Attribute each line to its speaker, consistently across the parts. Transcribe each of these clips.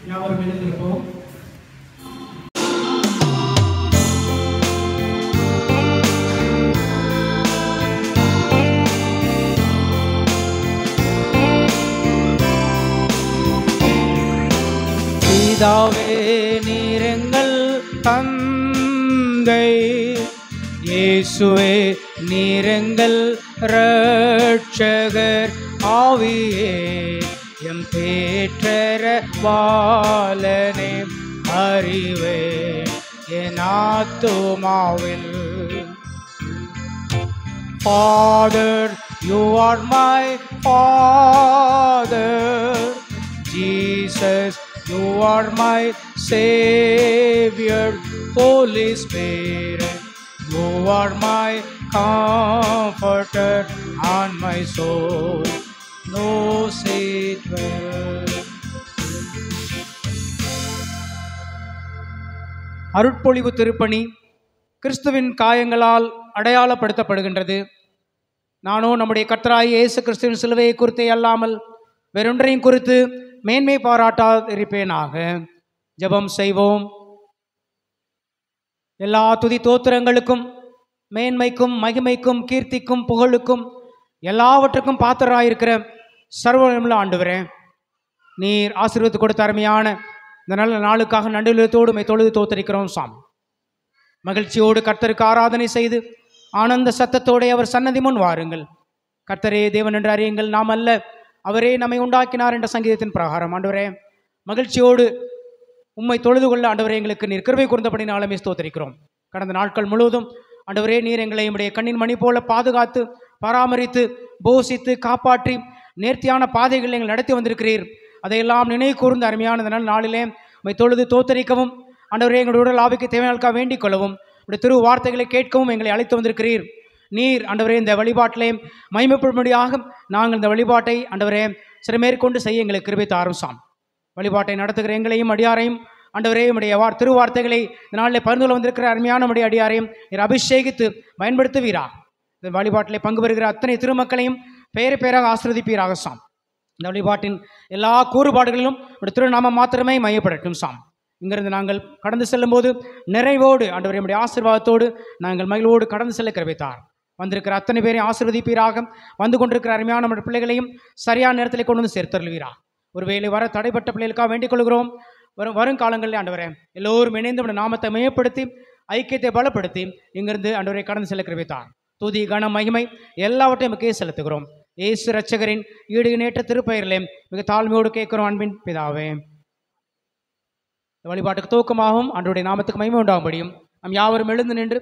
Speaker 1: யாவரும் எழுந்திருப்போம்.
Speaker 2: பிதாவே நீரெங்கள் தந்தை, இயேசுவே நீரெங்கள் இரட்சகர், ஆவியே எம் தேற்றர பாலனே, அறிவே என் ஆத்துமாவில். Father, you are my Father. Jesus, you are my Savior. Holy Spirit, you are my comforter and my soul knows it well. அருட்பொழிவு திருப்பணி கிறிஸ்துவின் காயங்களால் அடையாளப்படுத்தப்படுகின்றது. நானோ நம்முடைய கர்த்தராகிய இயேசு கிறிஸ்துவின் சிலுவையை குறித்தே அல்லாமல் வேறொன்றையும் குறித்து மேன்மை பாராட்டாதிருப்பேனாக. ஜெபம் செய்வோம். எல்லா துதி தோத்திரங்களுக்கும் மேன்மைக்கும் மகிமைக்கும் கீர்த்திக்கும் புகழுக்கும் எல்லாவற்றுக்கும் பாத்திரராயிருக்கிற சர்வவல்லமையுள்ள ஆண்டவரே, நீர் ஆசீர்வதித்து கொடுத்த அருமையான இந்த நல்ல நாளுக்காக நன்றியுள்ளத்தோடு உம்மை தொழுது தோத்தரிக்கிறோம் சாமி. மகிழ்ச்சியோடு கர்த்தருக்கு ஆராதனை செய்து ஆனந்த சத்தத்தோடு அவர் சன்னதி முன் வாருங்கள். கர்த்தரே தேவன் என்று அறியுங்கள், நாம் அல்ல அவரே நம்மை உண்டாக்கினார் என்ற சங்கீதத்தின் பிரகாரம் ஆண்டவரே மகிழ்ச்சியோடு உம்மை தொழுது கொள்ள ஆண்டவரே எங்களுக்கு நீர் கிருபை கூர்ந்தபடினாலுமே ஸ்தோத்திரிக்கிறோம். கடந்த நாட்கள் முழுவதும் ஆண்டவரே நீர் எங்களை உம்முடைய கண்ணின் மணி போல பாதுகாத்து பராமரித்து போஷித்து காப்பாற்றி நேர்த்தியான பாதைகளை எங்கள் நடத்தி வந்திருக்கிறீர். அதையெல்லாம் நினைவு கூர்ந்த அருமையான இந்த நாளிலே உம்மை தொழுது தோத்தரிக்கவும் ஆண்டவரே எங்களுடைய உடல் ஆவிக்கு தேவையானக்காக வேண்டிக் கொள்ளவும் உடைய திரு வார்த்தைகளை கேட்கவும் எங்களை அழைத்து வந்திருக்கிறீர். நீர் ஆண்டவரே இந்த வழிபாட்டிலே மகிமைப்படும்படியாக நாங்கள் இந்த வழிபாட்டை ஆண்டவரே சிறமேற்கொண்டு செய்ய எங்களுக்கு கிருபை தாரும் சாமி. வழிபாட்டை நடத்துகிற எங்களையும் அடியாரையும் ஆண்டவரே உடைய திருவார்த்தைகளை இந்த நாளில் பகிர்ந்து கொள்ள வந்திருக்கிற அருமையான உடைய அடியாரையும் நீர் அபிஷேகித்து பயன்படுத்துவீரா. இந்த வழிபாட்டிலே பங்கு பெறுகிற அத்தனை திருமக்களையும் பெயர் பெயராக ஆசீர்வதிப்பீராக சாம். இந்த வழிபாட்டின் எல்லா கூறுபாடுகளிலும் உடைய திருநாமம் மாத்திரமே மையப்படட்டும் சாம். இங்கிருந்து நாங்கள் கடந்து செல்லும் போது நிறைவோடு ஆண்டவரே உடைய ஆசீர்வாதத்தோடு நாங்கள் மகிழ்வோடு கடந்து செல்ல கிருபைத்தார். வந்திருக்கிற அத்தனை பேரையும் ஆசீர்வதிப்பீராக. வந்து கொண்டிருக்கிற அருமையான நம்முடைய பிள்ளைகளையும் சரியான நேரத்தில் கொண்டு வந்து சேர்த்தருள்வீரா. ஒருவேளை வர தடைப்பட்ட பிள்ளைகளுக்காக வேண்டிக் கொள்கிறோம். வருங்காலங்களில் ஆண்டவரே எல்லோரும் இணைந்து உடைய நாமத்தை மையப்படுத்தி ஐக்கியத்தை பலப்படுத்தி இங்கிருந்து ஆண்டவரை கடந்து செல்ல கிருபைத்தார். துதி கன மகிமை எல்லாவற்றையும் நமக்கே செலுத்துகிறோம். இயேசு இரட்சகரின் ஈடு நேற்ற திருப்பெயரிலே மிக தாழ்மையோடு கேட்கிறோம் அன்பின் பிதாவே. வழிபாட்டுக்கு தூக்கமாகவும் ஆண்டவருடைய நாமத்துக்கு மகிமை உண்டாகும்படியும் நாம் யாவரும் எழுந்து நின்று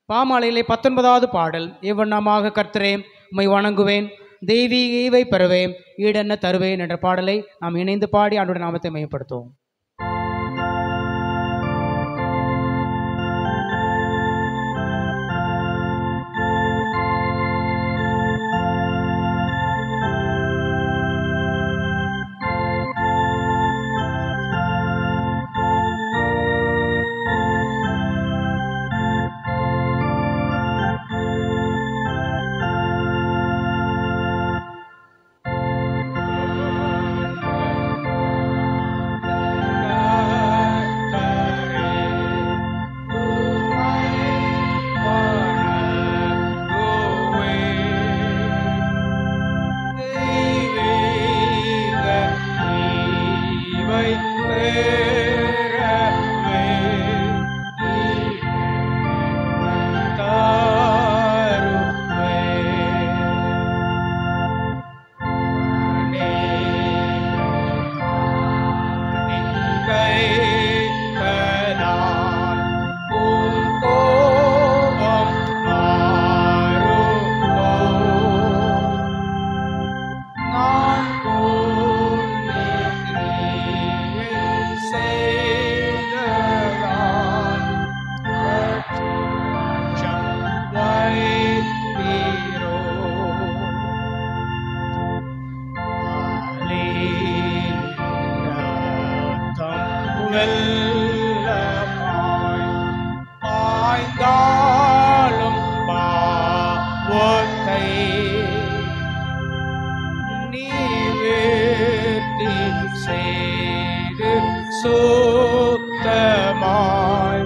Speaker 2: பாமாலையிலே 19வது பாடல், இவ்வண்ணமாக கர்த்தரே உம்மை வணங்குவேன் தெய்வீக ஈவை பெறுவேன் ஈடென்ன தருவேன் என்ற பாடலை நாம் இணைந்து பாடி ஆண்டவருடைய நாமத்தை மையப்படுத்துவோம். பாய்ந்தாலும் பாவத்தை நீ வேர்த்தி செய்திடுவாய். சுத்தமாய்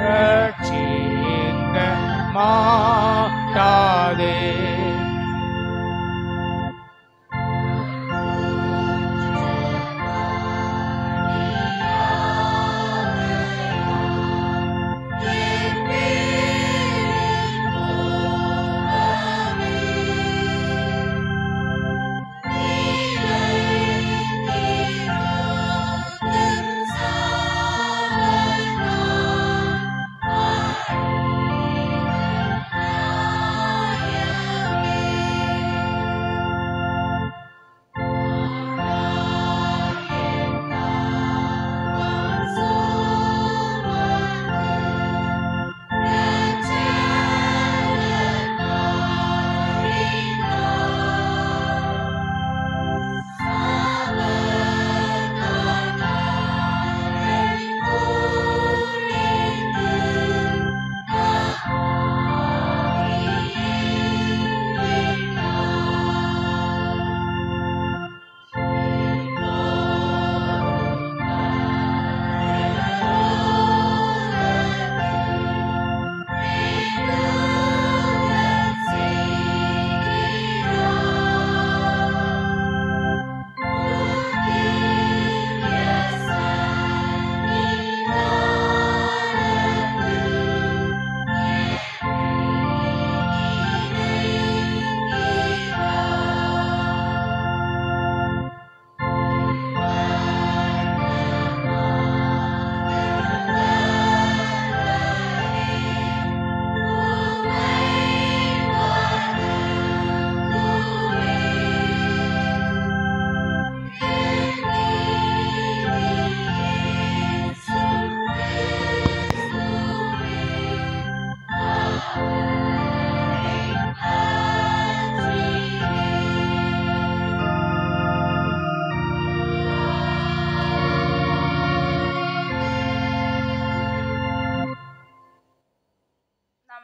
Speaker 2: ரட்சிக்க மாட்டாதே.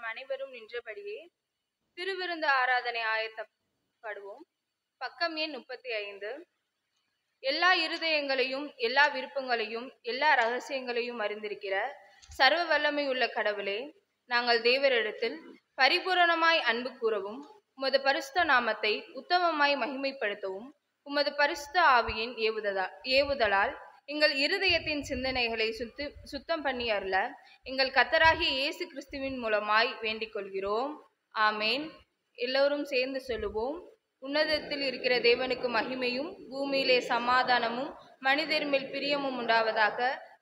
Speaker 1: அனைவரும் நின்றபடியே திருவிருந்து ஆராதனை ஆயத்தப்படுவோம். பக்கம் எண் 35. எல்லா இருதயங்களையும் எல்லா விருப்பங்களையும் எல்லா ரகசியங்களையும் அறிந்திருக்கிற சர்வ வல்லமை உள்ள கடவுளே, நாங்கள் தேவரிடத்தில் பரிபூரணமாய் அன்பு கூறவும் உமது பரிசுத்த நாமத்தை உத்தமமாய் மகிமைப்படுத்தவும் உமது பரிசுத்த ஆவியின் ஏவுதலால் எங்கள் இருதயத்தின் சிந்தனைகளை சுத்தம் பண்ணி அருள எங்கள் கர்த்தராகிய இயேசு கிறிஸ்துவின் மூலமாய் வேண்டிக் கொள்கிறோம். ஆமேன். எல்லோரும் சேர்ந்து சொல்லுவோம். உன்னதத்தில் இருக்கிற தேவனுக்கு மகிமையும் பூமியிலே சமாதானமும் மனிதர் மேல் பிரியமும் உண்டாவதாக.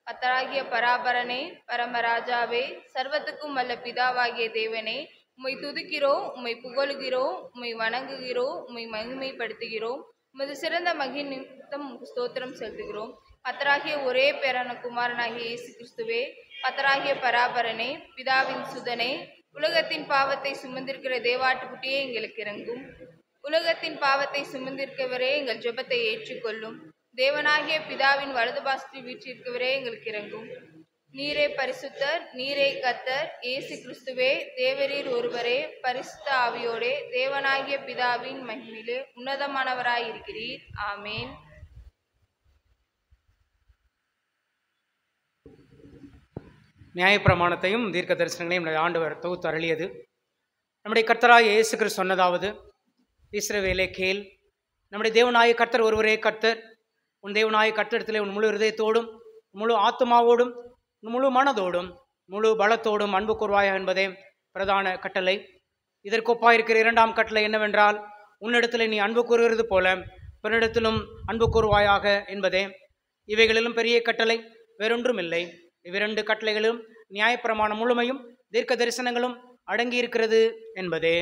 Speaker 1: கர்த்தராகிய பராபரனே, பரமராஜாவே, சர்வத்துக்கும் வல்ல பிதாவாகிய தேவனே, உம்மை துதிக்கிறோம், உம்மை புகழுகிறோம், உம்மை வணங்குகிறோம், உம்மை மகிமைப்படுத்துகிறோம். உமது சிறந்த மகிழ்நிமித்தம் ஸ்தோத்திரம் செலுத்துகிறோம். கர்த்தராகிய ஒரே பேரான குமாரனாகிய இயேசு கிறிஸ்துவே, கர்த்தராகிய பராபரனே, பிதாவின் சுதனே, உலகத்தின் பாவத்தை சுமந்திருக்கிற தேவாட்டுக்குட்டியே எங்களுக்கு இறங்கும். உலகத்தின் பாவத்தை சுமந்திருக்கவரே எங்கள் ஜெபத்தை ஏற்றுக்கொள்ளும். தேவனாகிய பிதாவின் வலது பாசத்தில் வீற்றிருக்கவரே எங்களுக்கு இறங்கும். நீரே பரிசுத்தர், நீரே கர்த்தர், இயேசு கிறிஸ்துவே, தேவரீர் ஒருவரே, பரிசுத்த ஆவியோடே தேவனாகிய பிதாவின் மகிமையிலே உன்னதமானவராயிருக்கிறீர். ஆமேன்.
Speaker 2: நியாயப்பிரமாணத்தையும் தீர்க்க தரிசனங்களையும் ஆண்டவர் தொகுத்து அருளியது. நம்முடைய கர்த்தராகிய இயேசு கிறிஸ்து சொன்னதாவது, இஸ்ரவேலே கேள், நம்முடைய தேவனாகிய கர்த்தர் ஒருவரே கர்த்தர். உன் தேவனாகிய கர்த்தரிடத்திலே உன் முழு இருதயத்தோடும் முழு ஆத்மாவோடும் முழு மனதோடும் முழு பலத்தோடும் அன்பு கூர்வாயாக என்பதே பிரதான கட்டளை. இதற்கொப்பாயிருக்கிற இரண்டாம் கட்டளை என்னவென்றால், உன்னிடத்தில் நீ அன்பு கூறுகிறது போல பிறனிடத்திலும் அன்பு கூர்வாயாக என்பதே. இவைகளிலும் பெரிய கட்டளை வேறொன்றும் இல்லை. இவ்விரண்டு கட்டளைகளும் நியாயப்பிரமாணம் முழுமையும் தீர்க்க தரிசனங்களும் அடங்கியிருக்கிறது என்பதே.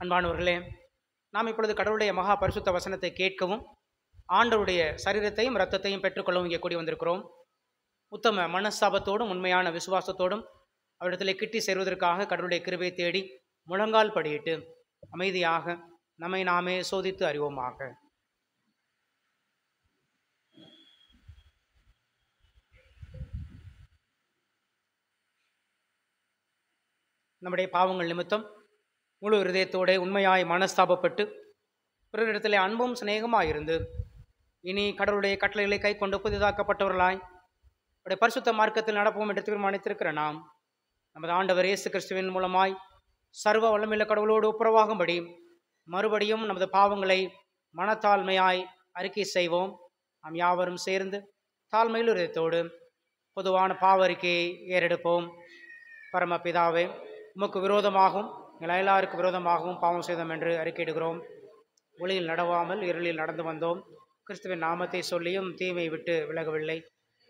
Speaker 2: அன்பானவர்களே, நாம் இப்பொழுது கடவுளுடைய மகா பரிசுத்த வசனத்தை கேட்கவும் ஆண்டவருடைய சரீரத்தையும் இரத்தத்தையும் பெற்றுக்கொள்ளவும் இங்கே கூடி வந்திருக்கிறோம். உத்தம மனஸ்தாபத்தோடும் உண்மையான விசுவாசத்தோடும் அவரிடத்தில் கிட்டி சேர்வதற்காக கடவுளுடைய கிருபையை தேடி முழங்கால் படியிட்டு அமைதியாக நம்மை நாமே சோதித்து அறிவோமாக. நம்முடைய பாவங்கள் நிமித்தம் முழு இருதயத்தோடு உண்மையாய் மனஸ்தாபப்பட்டு பிறரிடத்திலே அன்பும் சிநேகமாயிருந்து இனி கடவுளுடைய கட்டளைகளை கை கொண்டு புதிதாக்கப்பட்டவர்களாய் அவருடைய பரிசுத்த மார்க்கத்தில் நடப்போம் என்று தீர்மானித்திருக்கிற நாம் நமது ஆண்டவர் இயேசு கிறிஸ்துவின் மூலமாய் சர்வ வல்லமையுள்ள கடவுளோடு ஒப்புரவாகும்படி மறுபடியும் நமது பாவங்களை மனத்தாழ்மையாய் அறிக்கை செய்வோம். நாம் யாவரும் சேர்ந்து தாழ்மையில் இதயத்தோடு பொதுவான பாவ அறிக்கையை ஏறெடுப்போம். பரமபிதாவே, உமக்கு விரோதமாகவும் எங்கள் எல்லாருக்கு விரோதமாகவும் பாவம் செய்தோம் என்று அறிக்கையிடுகிறோம். ஒளியில் நடவாமல் இருளில் நடந்து வந்தோம். கிறிஸ்துவின் நாமத்தை சொல்லியும் தீமை விட்டு விலகவில்லை.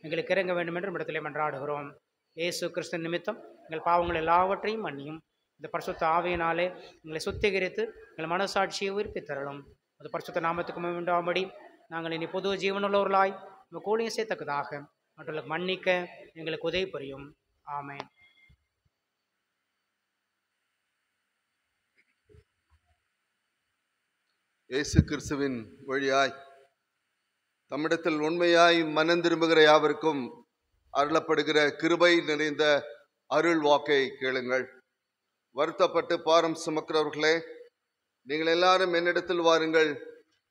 Speaker 2: எங்களுக்கு இறங்க வேண்டும் என்று இடத்திலே மன்றாடுகிறோம். இயேசு கிறிஸ்து நிமித்தம் எங்கள் பாவங்கள் எல்லாவற்றையும் மன்னியும். இந்த பரிசுத்த ஆவியினாலே எங்களை சுத்திகரித்து எங்கள் மனசாட்சியை உயிர்ப்பித் தரலும். அது பரிசுத்த நாமத்துக்கு உண்டாகும்படி நாங்கள் இனி பொது ஜீவனுள்ளவர்களாய் உங்கள் கூலியம் செய்யத்தக்கதாக மற்றவர்களுக்கு மன்னிக்க எங்களுக்கு உதவி புரியும். ஆமென்.
Speaker 3: இயேசு கிறிஸ்துவின் வழியாய் தம்மிடத்தில் உண்மையாய் மனம் திரும்புகிற யாவருக்கும் அருளப்படுகிற கிருபை நிறைந்த அருள் வாக்கை கேளுங்கள். வருத்தப்பட்டு பாரம் சுமக்கிறவர்களே, நீங்கள் எல்லாரும் என்னிடத்தில் வாருங்கள்,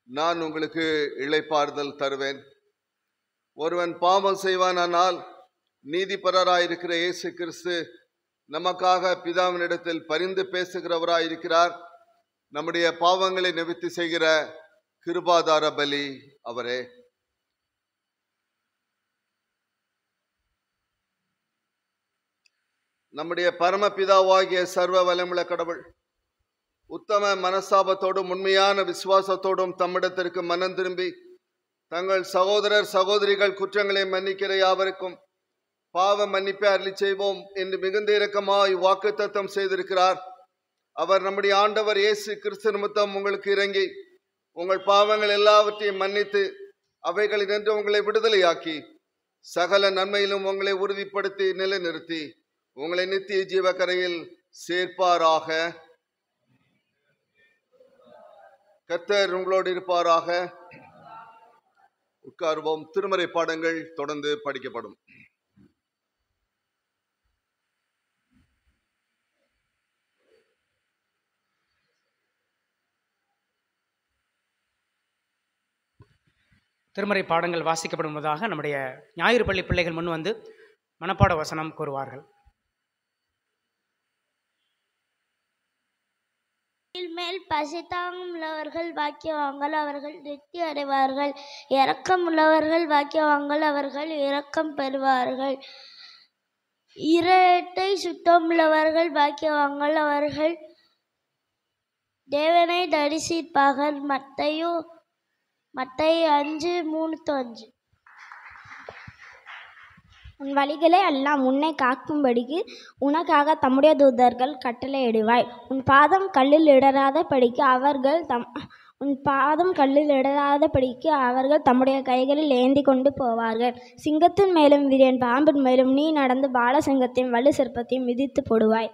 Speaker 3: நான் உங்களுக்கு இளைப்பாறுதல் தருவேன். ஒருவன் பாவம் செய்வானால் நீதிபரராயிருக்கிற இயேசு கிறிஸ்து நமக்காக பிதாவினிடத்தில் பரிந்து பேசுகிறவராயிருக்கிறார். நம்முடைய பாவங்களை நிவர்த்தி செய்கிற கிருபாதார பலி அவரே. நம்முடைய பரமபிதாவாகிய சர்வ வல்லமையுள்ள கடவுள் உத்தம மனஸ்தாபத்தோடும் உண்மையான விசுவாசத்தோடும் தம்மிடத்திற்கு மனம் திரும்பி தங்கள் சகோதரர் சகோதரிகள் குற்றங்களை மன்னிக்கிற யாவருக்கும் பாவ மன்னிப்பை அருளி செய்வோம் என்று மிகுந்த இரக்கமாய் வாக்குத்தத்தம் செய்திருக்கிறார். அவர் நம்முடைய ஆண்டவர் இயேசு கிறிஸ்து நிமித்தம் உங்களுக்கு இறங்கி உங்கள் பாவங்கள் எல்லாவற்றையும் மன்னித்து அவைகளினின்று உங்களை விடுதலையாக்கி சகல நன்மையிலும் உங்களை உறுதிப்படுத்தி நிலைநிறுத்தி உங்களை நித்திய ஜீவக்கரையில் சேர்ப்பாராக. கர்த்தர் உங்களோடு இருப்பாராக. உட்கார்வோம். திருமறை பாடங்கள் தொடர்ந்து படிக்கப்படும்.
Speaker 2: திருமறை பாடங்கள் வாசிக்கப்படுவதாக நம்முடைய ஞாயிறு பள்ளி பிள்ளைகள் முன் வந்து மனப்பாட வசனம் கூறுவார்கள்.
Speaker 4: மேல் பசித்தாகம் உள்ளவர்கள் பாக்கியவான்கள், அவர்கள் திருப்தி அடைவார்கள். இரக்கம் உள்ளவர்கள் பாக்கியவான்கள், அவர்கள் இரக்கம் பெறுவார்கள். இரட்டை சுத்தம் உள்ளவர்கள் பாக்கியவான்கள், அவர்கள் தேவனை தரிசிப்பார்கள். மத்தேயு 5:3-5. உன் வழிகளை எல்லாம் உன்னை காக்கும்படிக்கு உனக்காக தம்முடைய தூதர்கள் கட்டளையிடுவாய். உன் பாதம் கல்லில் இடராதபடிக்கு அவர்கள் தம்முடைய கைகளில் ஏந்தி கொண்டு போவார்கள். சிங்கத்தின் மேலும் விரியன் பாம்பின் மேலும் நீ நடந்து பாலசிங்கத்தையும் வலு சிற்பத்தையும் மிதித்து போடுவாய்.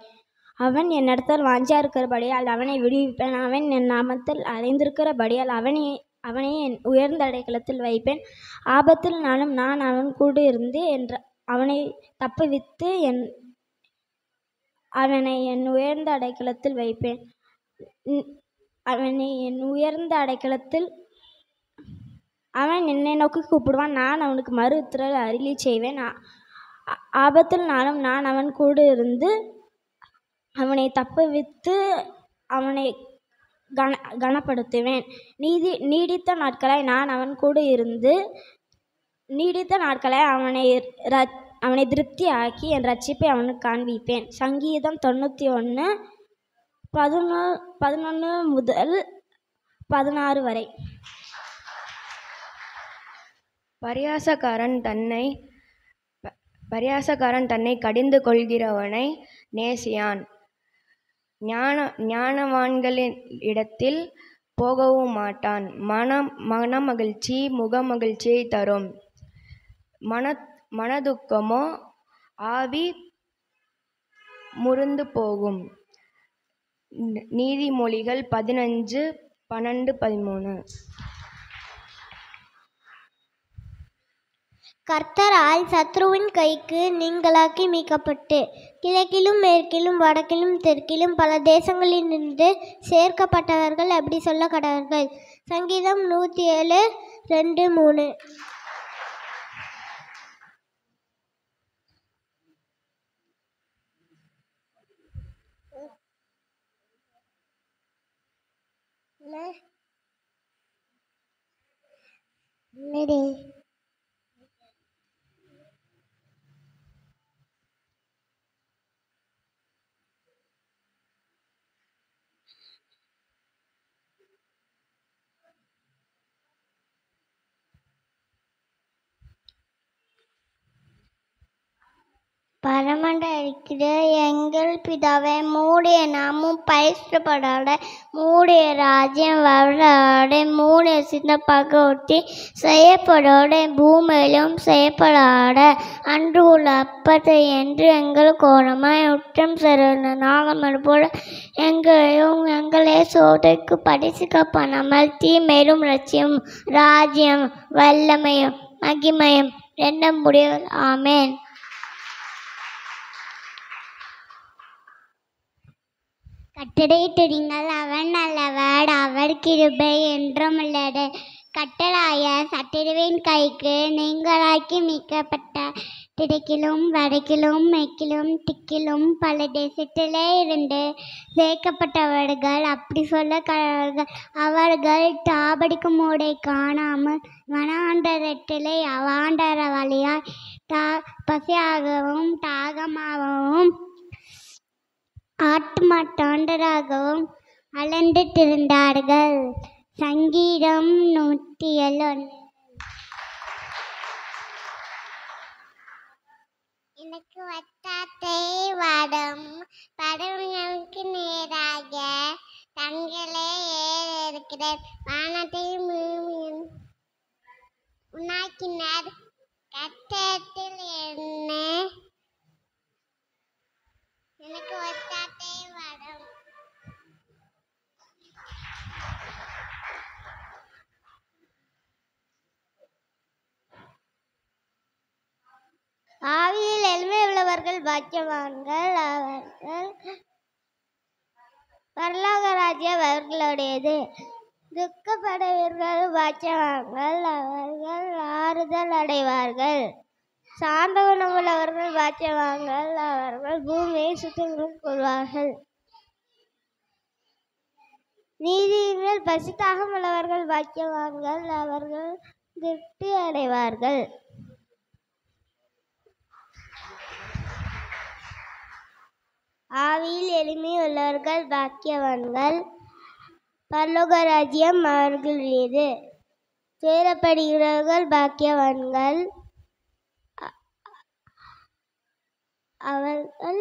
Speaker 4: அவன் என்னிடத்தில் வாஞ்சியா இருக்கிறபடியால் அவனை விடுவிப்பேன். அவன் என் நாமத்தில் அறிந்திருக்கிறபடியால் அவனை என் உயர்ந்த அடைக்கலத்தில் வைப்பேன். ஆபத்தில் நான் அவன் கூட இருந்து அவனை தப்புவித்து அவனை என் உயர்ந்த அடைக்கலத்தில் வைப்பேன். அவன் என்னை நோக்கி கூப்பிடுவான், நான் அவனுக்கு மறு உத்தரவு அருளி செய்வேன். ஆபத்தில் நான் அவன் கூட இருந்து அவனை தப்புவித்து அவனை கனப்படுத்துவேன். நீடித்த நாட்களாய் நான் அவன் கூட இருந்து அவனை திருப்தி ஆக்கி என் ரட்சிப்பை அவனுக்கு காண்பிப்பேன். சங்கீதம் 91:11-16 வரை.
Speaker 5: பரியாசக்காரன் தன்னை கடிந்து கொள்கிறவனை நேசியான். ஞானவான்களின் இடத்தில் போகவும் மாட்டான். மனமகிழ்ச்சி முகமகிழ்ச்சியை தரும். மனதுக்கமோ ஆவி முறிந்து போகும். நீதிமொழிகள் 15:12-13.
Speaker 6: கர்த்தரால் சத்ருவின் கைக்கு நீங்களாக்கி மீட்கப்பட்டு கிழக்கிலும் மேற்கிலும் வடக்கிலும் தெற்கிலும் பல தேசங்களிலிருந்து சேர்க்கப்பட்டவர்கள் அப்படி சொல்ல கடவர்கள். சங்கீதம் 107 2 3. பரமண்டலிக்கிற எங்கள் பிதாவே, மூடைய நாமும் பரிசுத்தப்படாத, மூடைய ராஜ்யம் வரலாட, மூடைய சின்னப்பகோட்டி செய்யப்படாத, பூமியிலும் செய்யப்படாத அன்று உள்ள அப்பத்தை என்று எங்கள் கோணமாய் உற்றம் சிறந்த நாகமது போல எங்களையும் எங்களே சோதைக்கு பரிசுக்க பண்ணாமல் தீமையிலும் ரட்சியம் ராஜ்யம் வல்லமையும் மகிமையும் எண்ண முடியும். ஆமேன். கட்டளையிட்டீர்கள், அவன் நல்லவர், அவர் கிருபை என்றும் உள்ளது. கட்டளாய சத்துருவின் கைக்கு நீங்களாக்கி மீட்கப்பட்ட திடுக்கிலும் வடக்கிலும் மேற்கிலும் திக்கிலும் பல தேசத்திலே இருந்து சேர்க்கப்பட்டவர்கள் அப்படி சொல்ல கடவர்கள். அவர்கள் தாபடிக்கும் மூடை காணாமல் வனாந்தரத்திலே அவாந்தர வழியாய் பசியாகவும் தாகமாகவும் ஆத்மாட்டாண்டராகவும் அலண்டு திரிந்தார்கள். சங்கீதம் 107. எனக்கு வட்டாத்தை வாடும் படங்களுக்கு நேராக தங்களே ஏறிருக்கிறேன். வானத்தையும் பூமியும் உண்டாக்கினார். கட்டத்தில் என்ன எனக்கு வட்டாத்தை வாடும். ஆவியில் எளிமை உள்ளவர்கள் பாக்கியவான்கள், அவர்கள் பரலோக ராஜ்யம் அவர்களுடையது. துக்கப்படுவர்கள் பாக்கியவான்கள், அவர்கள் ஆறுதல் அடைவார்கள். சாந்த குணமுள்ளவர்கள் பாக்கியவான்கள், அவர்கள் பூமியை சுத்தம் கொள்வார்கள். நீதியின் பசித்தாகம் உள்ளவர்கள் பாக்கியவான்கள், அவர்கள் திருப்தி அடைவார்கள். ஆவியில் எளிமை உள்ளவர்கள் பாக்கியவான்கள், பரலோக ராஜ்யம் அவர்களுடையது. துயரப்படுகிறவர்கள் பாக்கியவான்கள், அவர்கள்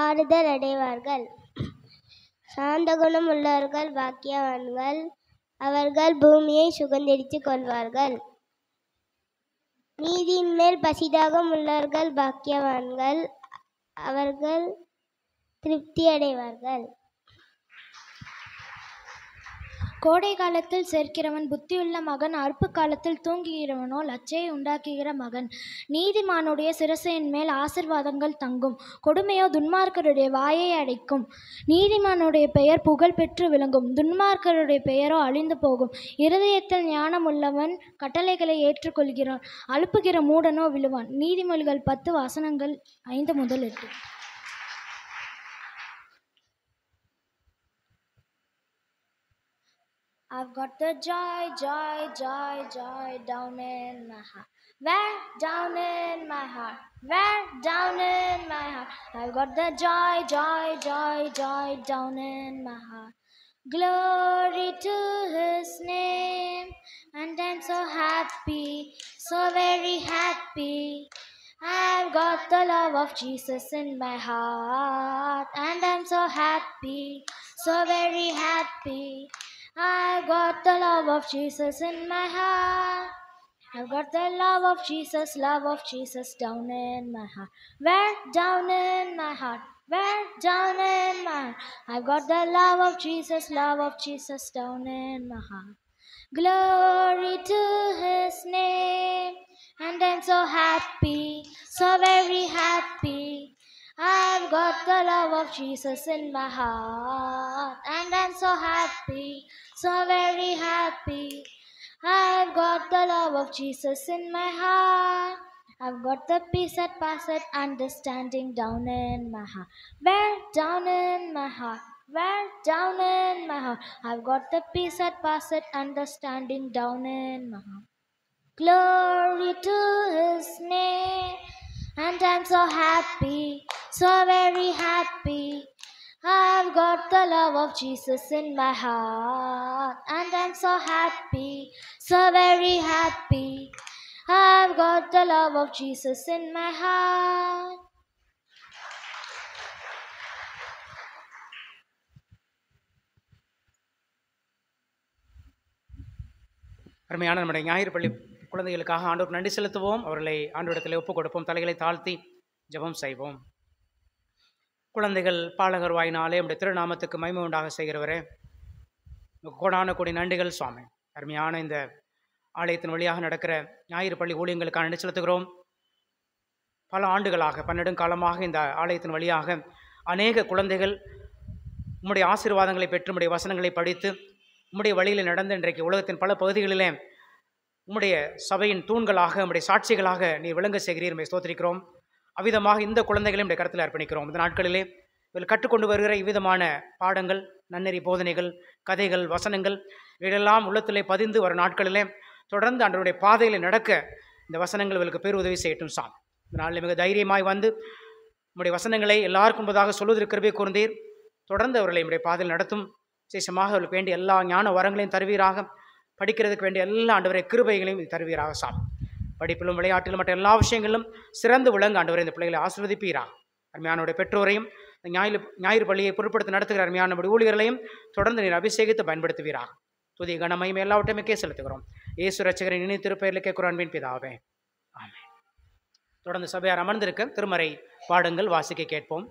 Speaker 6: ஆறுதல் அடைவார்கள். சாந்த குணம் உள்ளவர்கள் பாக்கியவான்கள், அவர்கள் பூமியை சுதந்தரித்துக் கொள்வார்கள். நீதியின் மேல் பசிதாகம் உள்ளவர்கள் பாக்கியவான்கள், அவர்கள் திருப்தி அடைவார்கள்.
Speaker 7: கோடை காலத்தில் சேர்க்கிறவன் புத்தியுள்ள மகன், அறுப்பு காலத்தில் தூங்குகிறவனோ லச்சையை உண்டாக்குகிற மகன். நீதிமானுடைய சிரசையின் மேல் ஆசீர்வாதங்கள் தங்கும், கொடுமையோ துன்மார்க்கருடைய வாயை அடைக்கும். நீதிமானுடைய பெயர் புகழ் பெற்று விளங்கும், துன்மார்க்கருடைய பெயரோ அழிந்து போகும். இருதயத்தில் ஞானம் உள்ளவன் கட்டளைகளை ஏற்றுக்கொள்கிறான், அழுப்புகிற மூடனோ விழுவான். நீதிமொழிகள் 10 வசனங்கள் 5 முதல் 8. I've got the joy, joy, joy, joy down in my heart. Where? Down in my heart. Where? Down in my heart. I've got the joy, joy, joy, joy down in my heart. Glory to His name. And I'm so happy, so very happy. I've got the love of Jesus in my heart. And I'm so happy, so very happy. I got the love of Jesus in my heart. I've got the love of Jesus down in my heart. Where? Down in my heart. Where? Down in my heart. I've got the love of Jesus down in my heart. Glory to His name. and I'm so happy, so very happy. I've got the love of Jesus in my heart, and I'm so happy, so very happy. I've got the love of Jesus in my heart. I've got the peace that passeth understanding down in my heart. Where down in my heart? Where down in my heart? I've got the peace that passeth understanding down in my heart. Glory to His name, and I'm so happy, so very happy. I've got the love of Jesus in my heart, and I'm so happy, so very happy. I've got the love of Jesus in my heart.
Speaker 2: அருமையான நம்முடைய ஞாயிறு பள்ளி குழந்தைகளுக்காக ஆண்டோருக்கு நன்றி செலுத்துவோம். அவர்களை ஆண்டோரிடத்தில் ஒப்புக் கொடுப்போம். தலைகளை தாழ்த்தி ஜெபம் செய்வோம். குழந்தைகள் பாலகர் வாயினாலே நம்முடைய திருநாமத்துக்கு மகிமை உண்டாக செய்கிறவரே, கோடான கோடி நன்றிகள் சுவாமி. அருமையான இந்த ஆலயத்தின் வழியாக நடக்கிற ஞாயிறு பள்ளி ஊழியங்களுக்காக நன்றி செலுத்துகிறோம். பல ஆண்டுகளாக பன்னெடுங்காலமாக இந்த ஆலயத்தின் வழியாக அநேக குழந்தைகள் உம்முடைய ஆசீர்வாதங்களை பெற்று உம்முடைய வசனங்களை படித்து உம்முடைய வழியில் நடந்து இன்றைக்கு உலகத்தின் பல பகுதிகளிலே உம்முடைய சபையின் தூண்களாக உம்முடைய சாட்சிகளாக நீ விளங்க செய்கிறீர். உம்மை ஸ்தோத்திரிக்கிறோம். அவ்விதமாக இந்த குழந்தைகளையும் உடைய கருத்தில் அர்ப்பணிக்கிறோம். இந்த நாட்களிலே இவர்கள் கற்றுக்கொண்டு வருகிற இவ்விதமான பாடங்கள், நன்னெறி போதனைகள், கதைகள், வசனங்கள் இவையெல்லாம் உள்ளத்திலே பதிந்து வரும் நாட்களிலே தொடர்ந்து அன்றருடைய பாதையிலே நடக்க இந்த வசனங்கள் இவர்களுக்கு பேருதவி செய்யட்டும் சாமி. இந்த நாளில் மிக தைரியமாய் வந்து உம்முடைய வசனங்களை எல்லாருக்கும் முன்பதாக சொல்வதற்கு கிருபை கூர்ந்தீர். தொடர்ந்து அவர்களை நம்முடைய பாதையில் நடத்தும். விசேஷமாக அவர்களுக்கு வேண்டிய எல்லா ஞான வரங்களையும் தருவீராக. படிக்கிறதுக்கு வேண்டிய எல்லா ஆண்டவரை கிருபைகளையும் தருவீராக சாமி. படிப்பிலும் விளையாட்டிலும் மற்ற எல்லா விஷயங்களிலும் சிறந்து விளங்க ஆண்டவரை இந்த பிள்ளைகளை ஆசீர்வதிப்பீராக. அருமையானுடைய பெற்றோரையும் ஞாயிறு பள்ளியை பொருட்படுத்தி நடத்துகிற அருமையான ஊழியர்களையும் தொடர்ந்து நீர் அபிஷேகித்து பயன்படுத்துவீராக. துதி கனமையும் எல்லாவற்றையுமே செலுத்துகிறோம். இயேசு ரட்சகரின் இனி திருப்பெயரில் கேட்கிறோம் அன்பின் பிதாவே, ஆமென். தொடர்ந்து சபையார் அமர்ந்திருக்க திருமறை பாடங்கள் வாசிக்க கேட்போம்.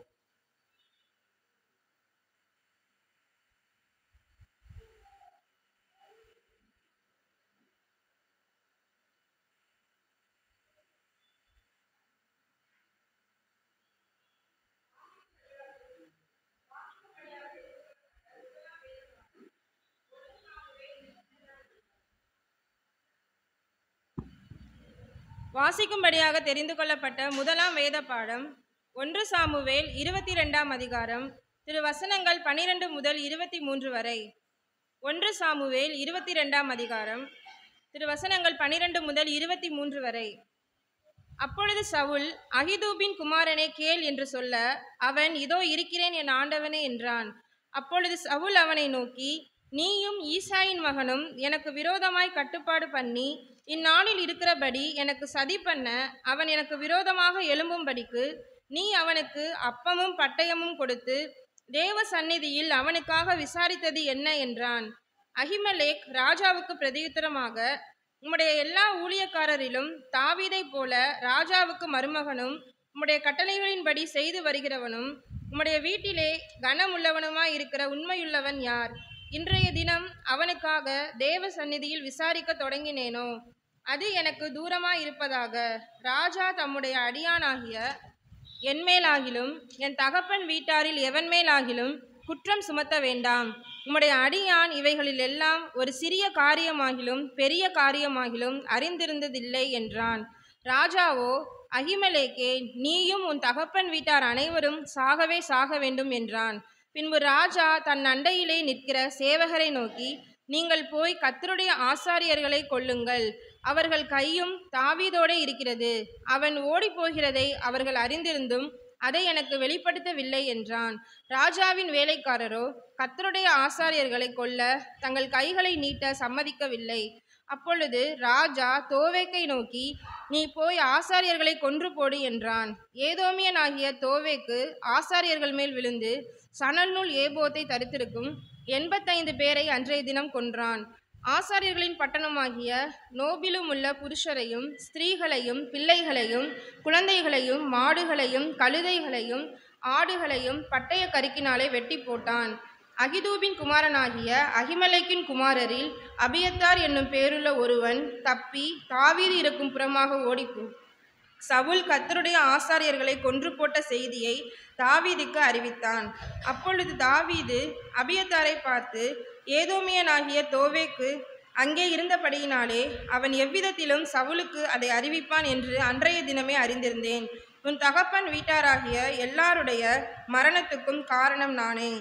Speaker 1: வாசிக்கும்படியாக தெரிந்து கொள்ளப்பட்ட முதலாம் வேத பாடம் 1 சாமுவேல் 22ஆம் அதிகாரம், திருவசனங்கள் 12 முதல் 23 வரை. 1 சாமுவேல் 22ஆம் அதிகாரம், திருவசனங்கள் 12 முதல் 23 வரை. அப்பொழுது சவுல், அகிதூபின் குமாரனே கேள் என்று சொல்ல, அவன், இதோ இருக்கிறேன் என் ஆண்டவனே என்றான். அப்பொழுது சவுல் அவனை நோக்கி, நீயும் ஈசாயின் மகனும் எனக்கு விரோதமாய் கட்டுப்பாடு பண்ணி இந்நாளில் இருக்கிறபடி எனக்கு சதி பண்ண அவன் எனக்கு விரோதமாக எழும்பும்படிக்கு நீ அவனுக்கு அப்பமும் பட்டயமும் கொடுத்து தேவ சந்நிதியில் அவனுக்காக விசாரித்தது என்ன என்றான். அகிமெலேக் ராஜாவுக்கு பிரதியுத்தரமாக, உம்முடைய எல்லா ஊழியக்காரரிலும் தாவீதை போல ராஜாவுக்கு மருமகனும் உம்முடைய கட்டளைகளின்படி செய்து வருகிறவனும் உம்முடைய வீட்டிலே கனமுள்ளவனுமாய் இருக்கிற உண்மையுள்ளவன் யார்? இன்றைய தினம் அவனுக்காக தேவ சந்நிதியில் விசாரிக்க தொடங்கினேனோ அது எனக்கு தூரமாயிருப்பதாக. ராஜா தம்முடைய அடியானாகிய என் மேலாகிலும் என் தகப்பன் வீட்டாரில் எவன் மேலாகிலும் குற்றம் சுமத்த வேண்டாம். உம்முடைய அடியான் இவைகளில் எல்லாம் ஒரு சிறிய காரியமாகிலும் பெரிய காரியமாகிலும் அறிந்திருந்ததில்லை என்றான். ராஜாவோ, அகிமெலேக்கே, நீயும் உன் தகப்பன் வீட்டார் அனைவரும் சாகவே சாக வேண்டும் என்றான். பின்பு ராஜா தன் அண்டையிலே நிற்கிற சேவகரை நோக்கி, நீங்கள் போய் கர்த்தருடைய ஆசாரியர்களை கொல்லுங்கள், அவர்கள் கையும் தாவீதோடே இருக்கிறது. அவன் ஓடி போகிறதை அவர்கள் அறிந்திருந்தும் அதை எனக்கு வெளிப்படுத்தவில்லை என்றான். ராஜாவின் வேலைக்காரரோ கர்த்தருடைய ஆசாரியர்களை கொல்ல தங்கள் கைகளை நீட்ட சம்மதிக்கவில்லை. அப்பொழுது ராஜா தோவேக்கை நோக்கி, நீ போய் ஆசாரியர்களை கொன்று போடு என்றான். ஏதோமியனாகிய தோவேக்கு ஆசாரியர்கள் மேல் விழுந்து சணல் நூல் ஏபோத்தை தரித்திருக்கும் 85 பேரை அன்றைய தினம் கொன்றான். ஆசாரியர்களின் பட்டணமாகிய நோபிலும் உள்ள புருஷரையும் ஸ்திரீகளையும் பிள்ளைகளையும் குழந்தைகளையும் மாடுகளையும் கழுதைகளையும் ஆடுகளையும் பட்டய கருக்கினாலே வெட்டி போட்டான்.
Speaker 8: அகிதூபின் குமாரனாகிய அகிமலைக்கின் குமாரரில் அபியத்தார் என்னும் பேருள்ள ஒருவன் தப்பி தாவீது இருக்கும் புறமாக ஓடிப்போ சவுல் கர்த்தருடைய ஆசாரியர்களை கொன்று போட்ட செய்தியை தாவீதுக்கு அறிவித்தான். அப்பொழுது தாவீது அபியத்தாரை பார்த்து, ஏதோமியனாகிய தோவேக்கு அங்கே இருந்தபடியினாலே அவன் எவ்விதத்திலும் சவுலுக்கு அதை அறிவிப்பான் என்று அன்றைய தினமே அறிந்திருந்தேன். உன் தகப்பன் வீட்டாராகிய எல்லாருடைய மரணத்துக்கும் காரணம் நானே.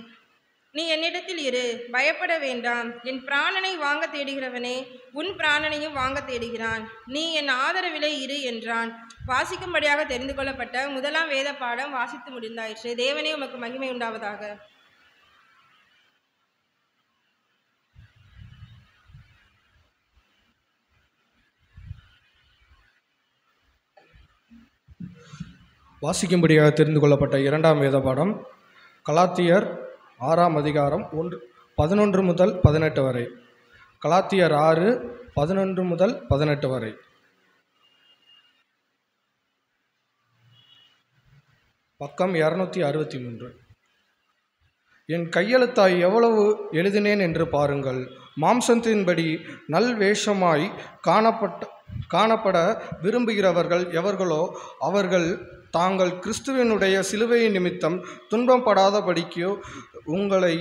Speaker 8: நீ என்னிடத்தில் இரு, பயப்பட வேண்டாம். என் பிராணனை வாங்க தேடுகிறவனே உன் பிராணனையும் வாங்க தேடுகிறான். நீ என் ஆதரவிலே இரு என்றான். வாசிக்கும்படியாக தெரிந்து கொள்ளப்பட்ட முதலாம் வேத பாடம் வாசித்து முடிந்தாயிற்று. தேவனே உமக்கு மகிமை உண்டாவதாக.
Speaker 9: வாசிக்கும்படியாக தெரிந்து கொள்ளப்பட்ட இரண்டாம் வேத பாடம் கலாத்தியர் 6ஆம் அதிகாரம் 11 முதல் 18 வரை. கலாத்தியர் 6:11 முதல் 18 வரை. பக்கம் 263. என் கையெழுத்தாய் எவ்வளவு எழுதினேன் என்று பாருங்கள். மாம்சத்தின்படி நல்வேஷமாய் காணப்பட விரும்புகிறவர்கள் எவர்களோ அவர்கள் தாங்கள் கிறிஸ்துவனுடைய சிலுவையின் நிமித்தம் துன்பம் படாதபடிக்கு உங்களை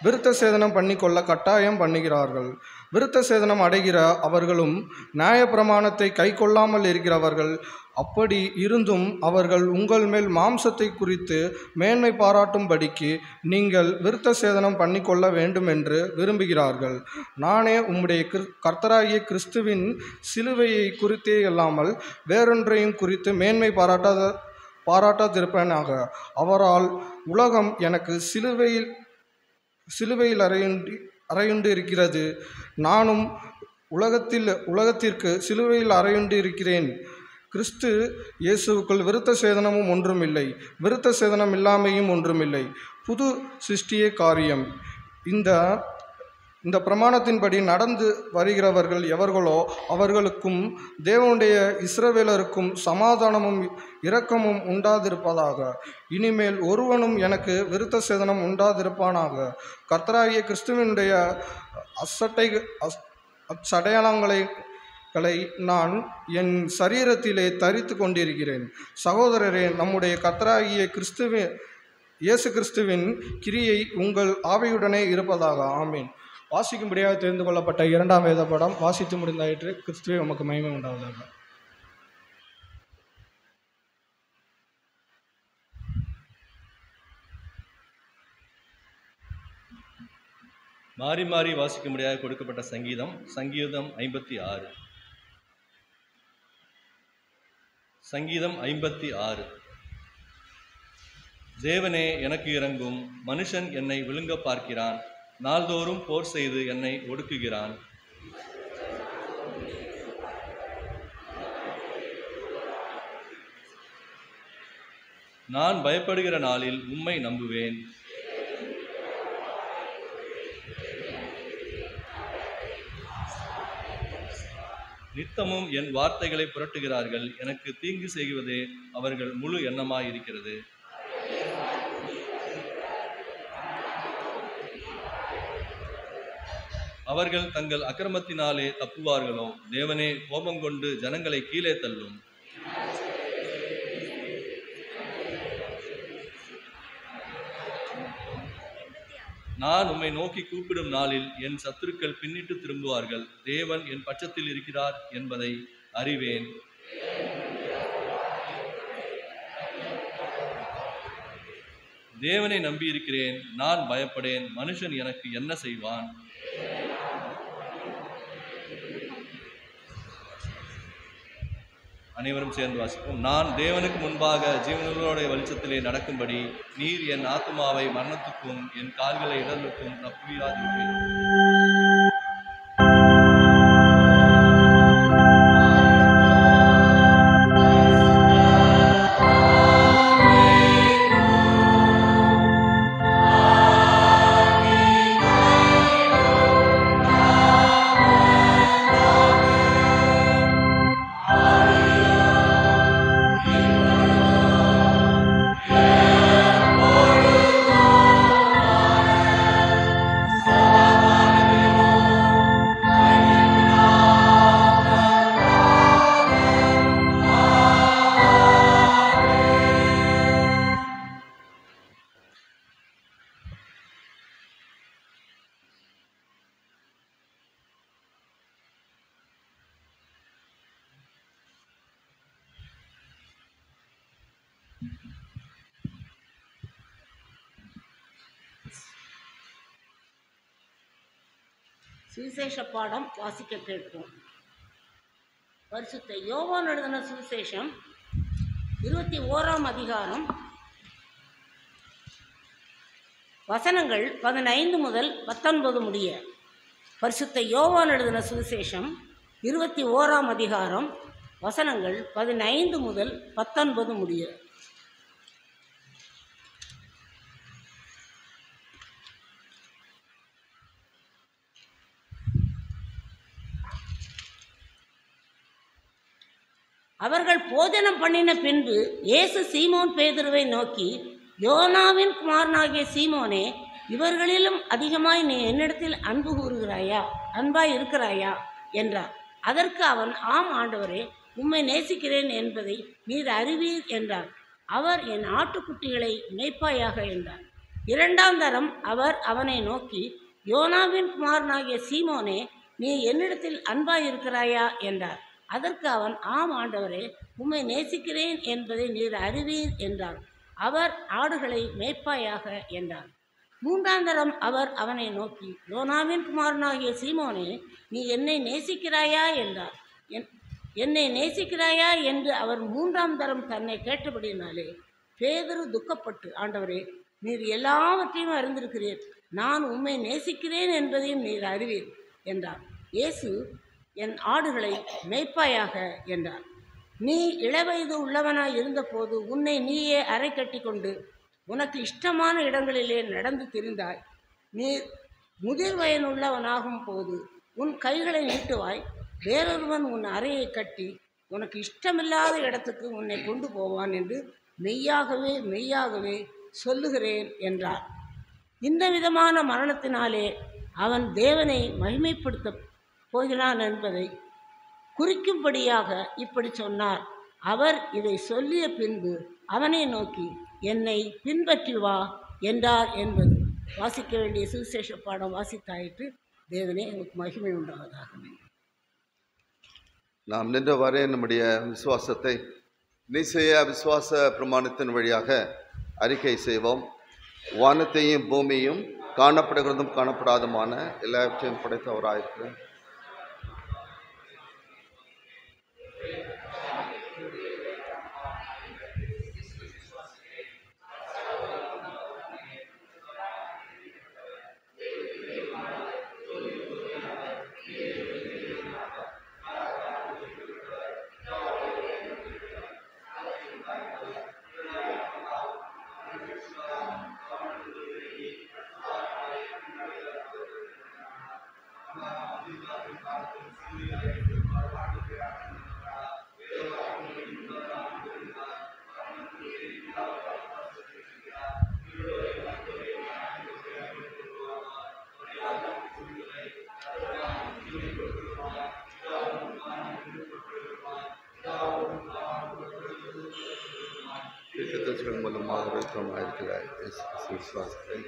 Speaker 9: விருத்த சேதனம் பண்ணிக்கொள்ள கட்டாயம் பண்ணுகிறார்கள். விருத்த சேதனம் அடைகிற அவர்களும் நியாயப்பிரமாணத்தை கை கொள்ளாமல் இருக்கிறவர்கள். அப்படி இருந்தும் அவர்கள் உங்கள் மேல் மாம்சத்தை குறித்து மேன்மை பாராட்டும்படிக்கு நீங்கள் விருத்த சேதனம் பண்ணிக்கொள்ள வேண்டும் என்று விரும்புகிறார்கள். நானே உம்முடைய கர்த்தராகிய கிறிஸ்துவின் சிலுவையை குறித்தே இல்லாமல் வேறொன்றையும் குறித்து மேன்மை பாராட்டாதிருப்பேனாக. அவரால் உலகம் எனக்கு சிலுவையில் அறையுண்டு இருக்கிறது. நானும் உலகத்திற்கு சிலுவையில் அறையுண்டு இருக்கிறேன். கிறிஸ்து இயேசுவுக்குள் விருத்த சேதனமும் ஒன்றுமில்லை, விருத்த சேதனம் இல்லாமையும் ஒன்றுமில்லை. புது சிருஷ்டியே காரியம். இந்த பிரமாணத்தின்படி நடந்து வருகிறவர்கள் எவர்களோ அவர்களுக்கும் தேவனுடைய இஸ்ரவேலருக்கும் சமாதானமும் இரக்கமும் உண்டாதிருப்பதாக. இனிமேல் ஒருவனும் எனக்கு விருத்த சேதனம் உண்டாதிருப்பானாக. கர்த்தராகிய கிறிஸ்துவனுடைய அச்சடையாளங்களை நான் என் சரீரத்திலே தரித்து கொண்டிருக்கிறேன். சகோதரரே, நம்முடைய கர்த்தராகிய இயேசு கிறிஸ்துவின் கிரியை உங்கள் ஆவியுடனே இருப்பதாக. ஆமீன். வாசிக்கும்படியாக தெரிந்து கொள்ளப்பட்ட இரண்டாம் வேத பாடம் வாசித்து முடிந்தாயிற்று. கிறிஸ்துவே உமக்கு மகிமை உண்டாவதாக.
Speaker 10: மாறி மாறி வாசிக்கும்படியாக கொடுக்கப்பட்ட சங்கீதம் 56. சங்கீதம் 56. தேவனே எனக்கு இரங்கும், மனுஷன் என்னை விழுங்க பார்க்கிறான், நாள்தோறும் போர் செய்து என்னை ஒடுக்குகிறான். நான் பயப்படுகிற நாளில் உம்மை நம்புவேன். நித்தமும் என் வார்த்தைகளை புரட்டுகிறார்கள். எனக்கு தீங்கு செய்வதே அவர்கள் முழு எண்ணமாய் இருக்கிறது. அவர்கள் தங்கள் அக்கிரமத்தினாலே தப்புவார்களோ? தேவனே கோபம் கொண்டு ஜனங்களை கீழே தள்ளும். நான் உம்மை நோக்கி கூப்பிடும் நாளில் என் சத்துருக்கள் பின்னிட்டு திரும்புவார்கள். தேவன் என் பட்சத்தில் இருக்கிறார் என்பதை அறிவேன். தேவனை நம்பியிருக்கிறேன், நான் பயப்படேன். மனுஷன் எனக்கு என்ன செய்வான்? அனைவரும் சேர்ந்து வாசிப்போம். நான் தேவனுக்கு முன்பாக ஜீவனுடைய வெளிச்சத்திலே நடக்கும்படி நீர் என் ஆத்துமாவை மரணத்துக்கும் என் கால்களை இடர்களுக்கும் தப்புவியாதிருப்பேன்.
Speaker 11: சுவிசேஷ பாடம் வாசிக்க கேட்போம். பரிசுத்த யோவான் எழுதின சுவிசேஷம் 21ஆம் அதிகாரம் வசனங்கள் 15 முதல் 19 முடிய. பரிசுத்த யோவான் எழுதின சுவிசேஷம் 21ஆம் அதிகாரம் வசனங்கள் 15 முதல் 19 முடிய. அவர்கள் போஜனம் பண்ணின பின்பு இயேசு சீமோன் பேதுருவை நோக்கி, யோனாவின் குமாரனாகிய சீமோனே, இவர்களிலும் அதிகமாய் நீ என்னிடத்தில் அன்பாய் இருக்கிறாயா என்றார். அதற்கு அவன், ஆம் ஆண்டவரே, உம்மை நேசிக்கிறேன் என்பதை நீர் அறிவீர் என்றார். அவர், என் ஆட்டுக்குட்டிகளை மேய்ப்பாயாக என்றார். 2ஆம் தரம் அவர் அவனை நோக்கி, யோனாவின் குமாரனாகிய சீமோனே, நீ என்னிடத்தில் அன்பாய் இருக்கிறாயா என்றார். அதற்கு அவன், ஆம் ஆண்டவரே, உம்மை நேசிக்கிறேன் என்பதை நீர் அறிவீர் என்றார். அவர், ஆடுகளை மேய்ப்பாயாக என்றார். 3ஆம் தரம் அவர் அவனை நோக்கி, யோனாவின் குமாரனாகிய சீமோனே, நீ என்னை நேசிக்கிறாயா என்றார். என்னை நேசிக்கிறாயா என்று அவர் 3ஆம் தரம் தன்னை கேட்டபடினாலே பேதுரு துக்கப்பட்டு, ஆண்டவரே, நீர் எல்லாவற்றையும் அறிந்திருக்கிறீர், நான் உம்மை நேசிக்கிறேன் என்பதையும் நீர் அறிவீர் என்றார். இயேசு, என் ஆடுகளை மேய்ப்பாயாக என்றார். நீ இளவயது உள்ளவனாய் இருந்தபோது உன்னை நீயே அரை கட்டி கொண்டு உனக்கு இஷ்டமான இடங்களிலே நடந்து திரிந்தாய். நீ முதிர் வயனுள்ளவனாகும் போது உன் கைகளை நீட்டுவாய், வேறொருவன் உன் அறையை கட்டி உனக்கு இஷ்டமில்லாத இடத்துக்கு உன்னை கொண்டு போவான் என்று மெய்யாகவே மெய்யாகவே சொல்லுகிறேன் என்றார். இந்த விதமான மரணத்தினாலே அவன் தேவனை மகிமைப்படுத்த போகிறான் என்பதை குறிக்கும்படியாக இப்படி சொன்னார். அவர் இதை சொல்லிய பின்பு அவனை நோக்கி, என்னை பின்பற்றி வா என்றார் என்பது. வாசிக்க வேண்டிய சுவிசேஷ பாடம் வாசித்தாயிற்று. தேவனே எனக்கு மகிமை உண்டாவதாக.
Speaker 3: நாம் நின்றவாறே நம்முடைய விசுவாசத்தை நிச்சய விசுவாச பிரமாணத்தின் வழியாக அறிக்கை செய்வோம். வானத்தையும் பூமியும் காணப்படுகிறதும் காணப்படாதுமான எல்லாவற்றையும் படைத்தவராயிருக்கிறேன். மூலமாக இருக்கிறார் விசுவாசத்தை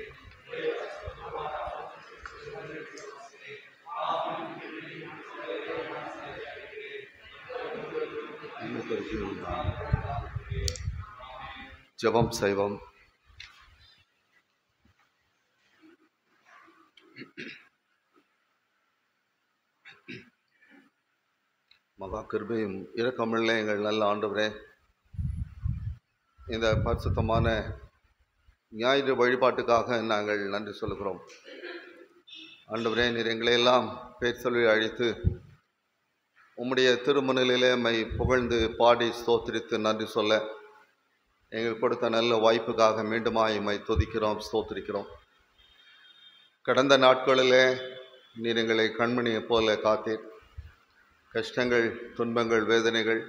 Speaker 3: ஜெபம் செய்வோம். மகா கிருபையும் இரக்கமுள்ள எங்கள் நல்ல ஆண்டவரே, இந்த பரிசுத்தமான ஞாயிறு வழிபாட்டுக்காக நாங்கள் நன்றி சொல்கிறோம். ஆண்டவரே, நீர் எங்களையெல்லாம் பேர் சொல்லி அழைத்து உம்முடைய திருமுன்னிலே மை புகழ்ந்து பாடி ஸ்தோத்திரித்து நன்றி சொல்ல எங்களுக்கு கொடுத்த நல்ல வாய்ப்புக்காக மீண்டுமாய் மை துதிக்கிறோம், ஸ்தோத்திரிக்கிறோம். கடந்த நாட்களிலே நீர் எங்களை கண்மணியை போல காத்தீர். கஷ்டங்கள், துன்பங்கள், வேதனைகள்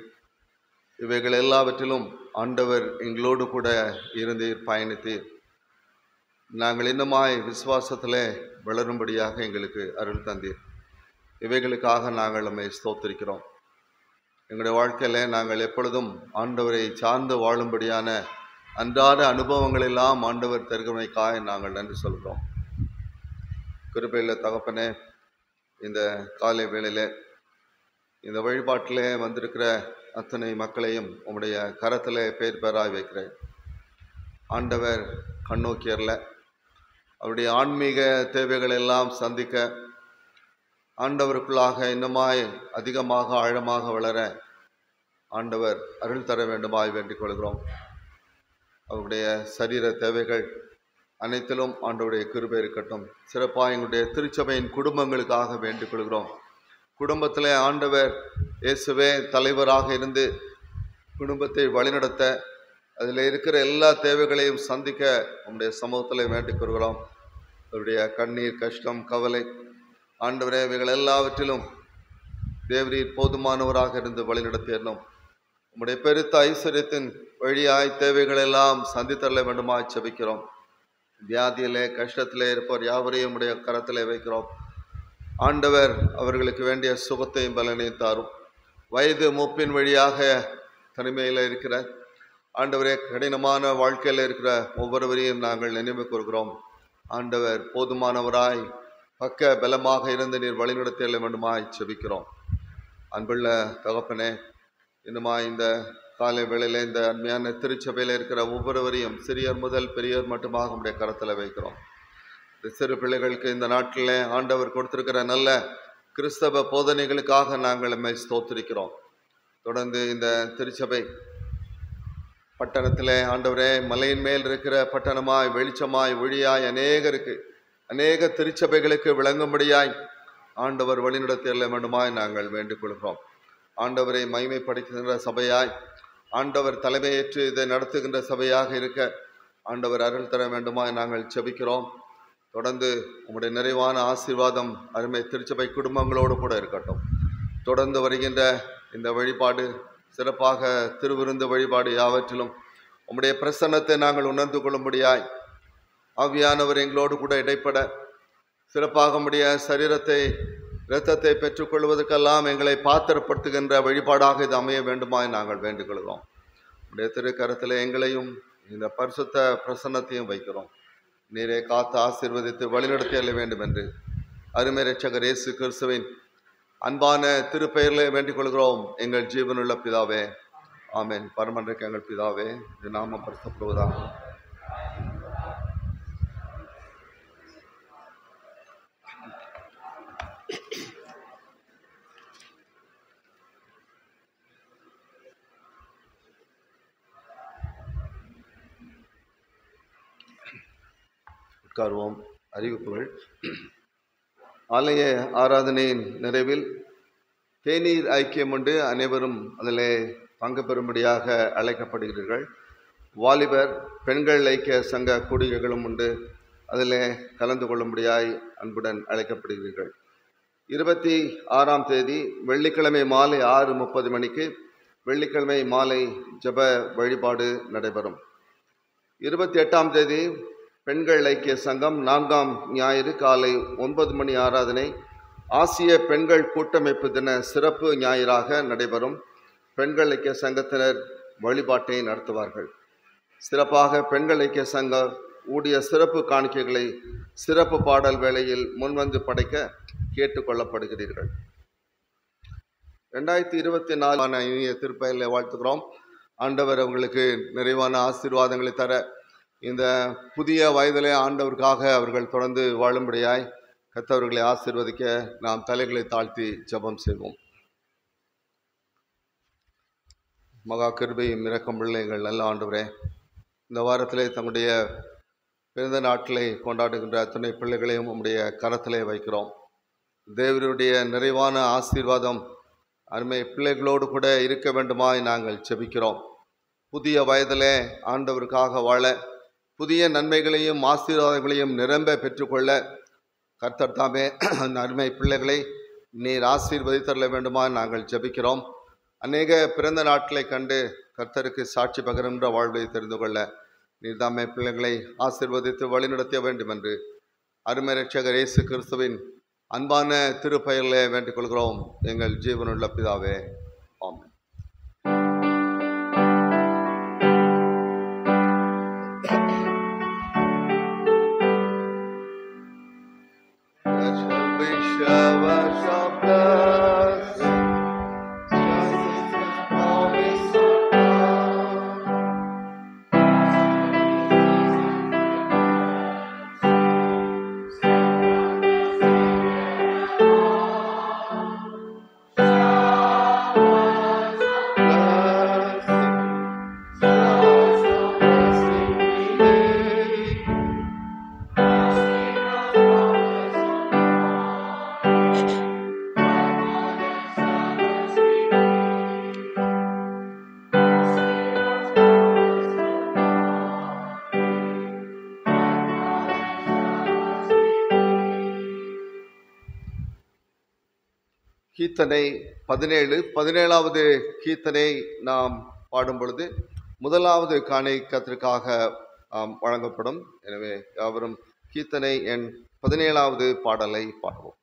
Speaker 3: இவைகள் எல்லாவற்றிலும் ஆண்டவர் எங்களோடு கூட இருந்தீர், பயணித்தீர். நாங்கள் இன்னுமாய் விசுவாசத்தில் வளரும்படியாக எங்களுக்கு அருள் தந்தீர். இவைகளுக்காக நாங்கள் நம்மை ஸ்தோத்திரிக்கிறோம். எங்களுடைய வாழ்க்கையில் நாங்கள் எப்பொழுதும் ஆண்டவரை சார்ந்து வாழும்படியான அன்றாட அனுபவங்களெல்லாம் ஆண்டவர் தருகிறமைக்காக நாங்கள் நன்றி சொல்கிறோம். கிருபையில் தகப்பனே, இந்த காலை வேளையில் இந்த வழிபாட்டிலே வந்திருக்கிற அத்தனை மக்களையும் உம்முடைய கரத்திலே பேர் பேராய் வைக்கிறேன். ஆண்டவர் கண்ணோக்கியர்ல அவருடைய ஆன்மீக தேவைகள் எல்லாம் சந்திக்க, ஆண்டவருக்குள்ளாக இன்னமாய் அதிகமாக ஆழமாக வளர ஆண்டவர் அருள் தர வேண்டுமாய் வேண்டிக் கொள்கிறோம். அவருடைய சரீர தேவைகள் அனைத்திலும் ஆண்டவருடைய கிருபை இருக்கட்டும். சிறப்பாக எங்களுடைய திருச்சபையின் குடும்பங்களுக்காக வேண்டிக் கொள்கிறோம். குடும்பத்திலே ஆண்டவர் இயேசுவே தலைவராக இருந்து குடும்பத்தை வழிநடத்த, அதில் இருக்கிற எல்லா தேவைகளையும் சந்திக்க நம்முடைய சமூகத்தில் வேண்டிக் கொள்கிறோம். அவருடைய கண்ணீர், கஷ்டம், கவலை ஆண்டவரே இவைகள் எல்லாவற்றிலும் தேவரீர் போதுமானவராக இருந்து வழிநடத்தியறணும். உம்முடைய பெருத்த ஐஸ்வர்யத்தின் வழியாய் தேவைகள் எல்லாம் சந்தித்தள்ள வேண்டுமாய் செபிக்கிறோம். வியாதியிலே கஷ்டத்திலே இருப்பவர் யாவரையும் உடைய கரத்திலே வைக்கிறோம். ஆண்டவர் அவர்களுக்கு வேண்டிய சுகத்தையும் பலனையும் தாரும். வயது மூப்பின் வழியாக தனிமையில் இருக்கிற ஆண்டவரே, கடினமான வாழ்க்கையில் இருக்கிற ஒவ்வொருவரையும் நாங்கள் நினைவு கூறுகிறோம். ஆண்டவர் போதுமானவராய் பக்க பலமாக இருந்து நீர் வழிநடத்திய வேண்டுமாய் செபிக்கிறோம். அன்புள்ள தகப்பனே, இன்னுமா இந்த காலை வேளையில் இந்த அருமையான திருச்சபையில் இருக்கிற ஒவ்வொருவரையும் சிறியர் முதல் பெரியர் மட்டுமாக உடைய கரத்தில் வைக்கிறோம். இந்த சிறு பிள்ளைகளுக்கு இந்த நாட்டில் ஆண்டவர் கொடுத்திருக்கிற நல்ல கிறிஸ்தவ போதனைகளுக்காக நாங்கள் எம்மை ஸ்தோத்திரிக்கிறோம். தொடர்ந்து இந்த திருச்சபை பட்டணத்தில் ஆண்டவரே, மலையின் மேல் இருக்கிற பட்டணமாய் வெளிச்சமாய் ஒளியாய் அநேக திருச்சபைகளுக்கு விளங்கும்படியாய் ஆண்டவர் வழிநடத்திய வேண்டுமாய் நாங்கள் வேண்டிக் கொள்கிறோம். ஆண்டவரை மகிமைப்படுத்துகின்ற சபையாய், ஆண்டவர் தலைமையேற்று இதை நடத்துகின்ற சபையாக இருக்க ஆண்டவர் அருள் தர வேண்டுமாய் நாங்கள் செபிக்கிறோம். தொடர்ந்து உங்களுடைய நிறைவான ஆசீர்வாதம் அருமை திருச்சபை குடும்பங்களோடு கூட இருக்கட்டும். தொடர்ந்து வருகின்ற இந்த வழிபாடு சிறப்பாக திருவிருந்து வழிபாடு யாவற்றிலும் உம்முடைய பிரசன்னத்தை நாங்கள் உணர்ந்து கொள்ளும்படியாய் ஆவியானவர் எங்களோடு கூட இடைப்பட சிறப்பாக உம்முடைய சரீரத்தை இரத்தத்தை பெற்றுக்கொள்வதற்கெல்லாம் எங்களை பாத்திரப்படுத்துகின்ற வழிபாடாக இது அமைய வேண்டுமாய் நாங்கள் வேண்டிக் கொள்கிறோம். உடைய திருக்கரத்தில் எங்களையும் இந்த பரிசுத்த பிரசன்னத்தையும் வைக்கிறோம். நீரை காத்து ஆசீர்வதித்து வழிநடத்தி அள்ள வேண்டும் என்று அருமை இரட்சகர் இயேசு கிறிஸ்துவின் அன்பான திருப்பெயரிலே வேண்டிக் கொள்கிறோம். எங்கள் ஜீவனுள்ள பிதாவே, ஆமென். பரமன்றைக்கு எங்கள் பிதாவே, இது நாம பரிசுத்தப்படுவதாக. உட்கார்வோம். அறிவிப்புகள். ஆலய ஆராதனையின் நிறைவில் தேநீர் ஐக்கியம் உண்டு. அனைவரும் அதில் பங்கு பெறும்படியாக அழைக்கப்படுகிறீர்கள். வாலிபர் பெண்கள் ஐக்கிய சங்க கூடுகைகளும் உண்டு. அதில் கலந்து கொள்ளும்படியாய் அன்புடன் அழைக்கப்படுகிறீர்கள். 26ஆம் தேதி வெள்ளிக்கிழமை மாலை 6:30 மணிக்கு வெள்ளிக்கிழமை மாலை ஜெப வழிபாடு நடைபெறும். 28ஆம் தேதி பெண்கள் ஐக்கிய சங்கம் 4ஆம் ஞாயிறு காலை 9 மணி ஆராதனை ஆசிய பெண்கள் கூட்டமைப்பு தின சிறப்பு ஞாயிறாக நடைபெறும். பெண்கள் ஐக்கிய சங்கத்தினர் வழிபாட்டை நடத்துவார்கள். சிறப்பாக பெண்கள் ஐக்கிய சங்க ஊழிய சிறப்பு காணிக்கைகளை சிறப்பு பாடல் வேளையில் முன்வந்து படைக்க கேட்டுக்கொள்ளப்படுகிறீர்கள். 2024 இனிய திருப்பெயரில் வாழ்த்துக்கிறோம். ஆண்டவர் அவங்களுக்கு நிறைவான ஆசீர்வாதங்களை தர, இந்த புதிய வயதிலே ஆண்டவருக்காக அவர்கள் தொடர்ந்து வாழும்படியாய் கர்த்தவர்களை ஆசீர்வதிக்க நாம் தலைகளை தாழ்த்தி ஜெபம் செய்வோம். மகா கிருபையும் இரக்கமுள்ள எங்கள் நல்ல ஆண்டவரே, இந்த வாரத்திலே தம்முடைய பிறந்த நாட்களை கொண்டாடுகின்ற அத்தனை பிள்ளைகளையும் உம்முடைய கரத்திலே வைக்கிறோம். தேவருடைய நிறைவான ஆசீர்வாதம் அருமை பிள்ளைகளோடு கூட இருக்க வேண்டுமாய் நாங்கள் செபிக்கிறோம். புதிய வயதிலே ஆண்டவருக்காக வாழ, புதிய நன்மைகளையும் ஆசீர்வாதங்களையும் நிரம்ப பெற்றுக்கொள்ள கர்த்தர் தாமே அந்த அருமை பிள்ளைகளை நீர் ஆசீர்வதித்தள்ள வேண்டுமாய் நாங்கள் ஜெபிக்கிறோம். அநேக பிறந்த நாட்களை கண்டு கர்த்தருக்கு சாட்சி பகருகின்ற வாழ்வை தெரிந்து கொள்ள நீர் தாமே பிள்ளைகளை ஆசீர்வதித்து வழிநடத்த வேண்டும் என்று அருமை இரட்சகர் இயேசு கிறிஸ்துவின் அன்பான திருப்பெயரிலே வேண்டிக் கொள்கிறோம். எங்கள் ஜீவனுள்ள பிதாவே, ஆமென். கீர்த்தனை 17. 17வது கீர்த்தனை நாம் பாடும் பொழுது முதலாவது காணை கர்த்தருக்காக வழங்கப்படும். எனவே யாவரும் கீர்த்தனை எண் 17வது பாடலை பாடுவோம்.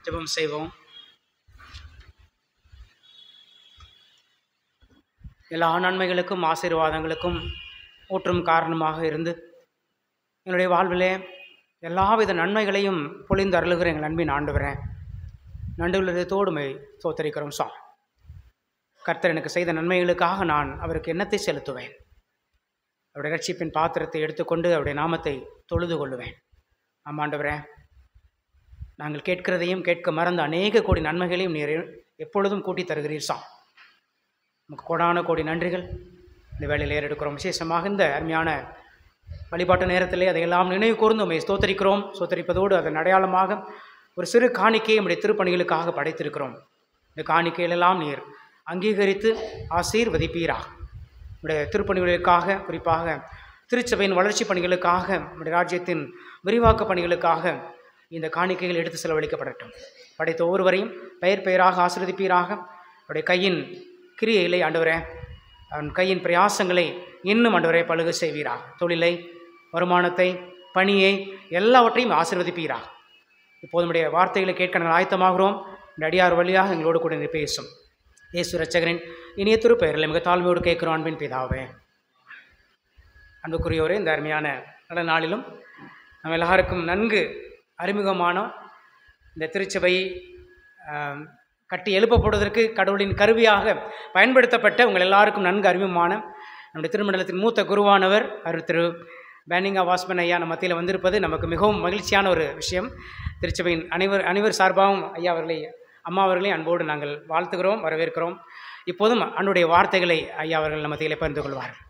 Speaker 2: ஜெபம் செய்வோம். எல்லா நன்மைகளுக்கும் ஆசீர்வாதங்களுக்கும் ஊற்றும் காரணமாக இருந்து என்னுடைய வாழ்விலே எல்லாவித நன்மைகளையும் பொழிந்து அருளுகிற எங்கள் அன்பின் ஆண்டவரே, நண்டுள்ளதோடுமை தோத்தரிக்கிறோம் சாமி. கர்த்தர் எனக்கு செய்த நன்மைகளுக்காக நான் அவருக்கு எண்ணத்தை செலுத்துவேன். அவருடைய ரட்சிப்பின் பாத்திரத்தை எடுத்துக்கொண்டு அவருடைய நாமத்தை தொழுது கொள்ளுவேன். ஆமாண்டவரே, நாங்கள் கேட்கிறதையும் கேட்க மறந்த அநேக கோடி நன்மைகளையும் நீர் எப்பொழுதும் கூட்டி தருகிறீர் சாம். நமக்கு கோடான கோடி நன்றிகள் இந்த வேளையில் ஏறெடுக்கிறோம். விசேஷமாக இந்த அருமையான வழிபாட்டு நேரத்திலே அதையெல்லாம் நினைவு கூர்ந்து உம்மை ஸ்தோத்தரிக்கிறோம். ஸ்தோத்தரிப்பதோடு அதன் அடையாளமாக ஒரு சிறு காணிக்கையை நம்முடைய திருப்பணிகளுக்காக படைத்திருக்கிறோம். இந்த காணிக்கையிலெல்லாம் நீர் அங்கீகரித்து ஆசீர்வதிப்பீராக. நம்முடைய திருப்பணிகளுக்காக, குறிப்பாக திருச்சபையின் வளர்ச்சி பணிகளுக்காக, நம்முடைய ராஜ்யத்தின் விரிவாக்க பணிகளுக்காக இந்த காணிக்கைகள் எடுத்து செலவழிக்கப்படட்டும். படைத்த ஒவ்வொருவரையும் பெயர் பெயராக ஆசீர்வதிப்பீராக. அவருடைய கையின் கிரியைகளை ஆண்டவரே, அவன் கையின் பிரயாசங்களை இன்னும் ஆண்டவரே பழுக செய்வீராக. தொழிலை, வருமானத்தை, பணியை எல்லாவற்றையும் ஆசீர்வதிப்பீராக. இப்போது நம்முடைய வார்த்தைகளை கேட்க நாங்கள் ஆயத்தமாகிறோம். இந்த அடியார் வழியாக எங்களோடு கூட நீர் பேசும். இயேசு ரட்சகரின் இனிய திருப்பெயரில் மிக தாழ்மையோடு கேட்கிறோம் அன்பின் பிதாவே. அன்புக்குரியோரே, இந்த அருமையான நல்ல நாளிலும் நம்ம எல்லாருக்கும் நன்கு அறிமுகமான இந்த திருச்சபை கட்டி எழுப்பப்படுவதற்கு கடவுளின் கருவியாக பயன்படுத்தப்பட்ட உங்கள் எல்லாருக்கும் நன்கு அறிமுகமான நம்முடைய திருமண்டலத்தின் மூத்த குருவானவர் திரு பேனிங்கா வாஸ்மன் ஐயா நம்ம மத்தியில் வந்திருப்பது நமக்கு மிகவும் மகிழ்ச்சியான ஒரு விஷயம். திருச்சபையின் அனைவர் சார்பாகவும் ஐயா அவர்களை, அம்மா அவர்களையும் அன்போடு நாங்கள் வாழ்த்துகிறோம், வரவேற்கிறோம். இப்போதும் அன்னுடைய வார்த்தைகளை ஐயா அவர்கள் மத்தியிலே பகிர்ந்து கொள்வார்கள்.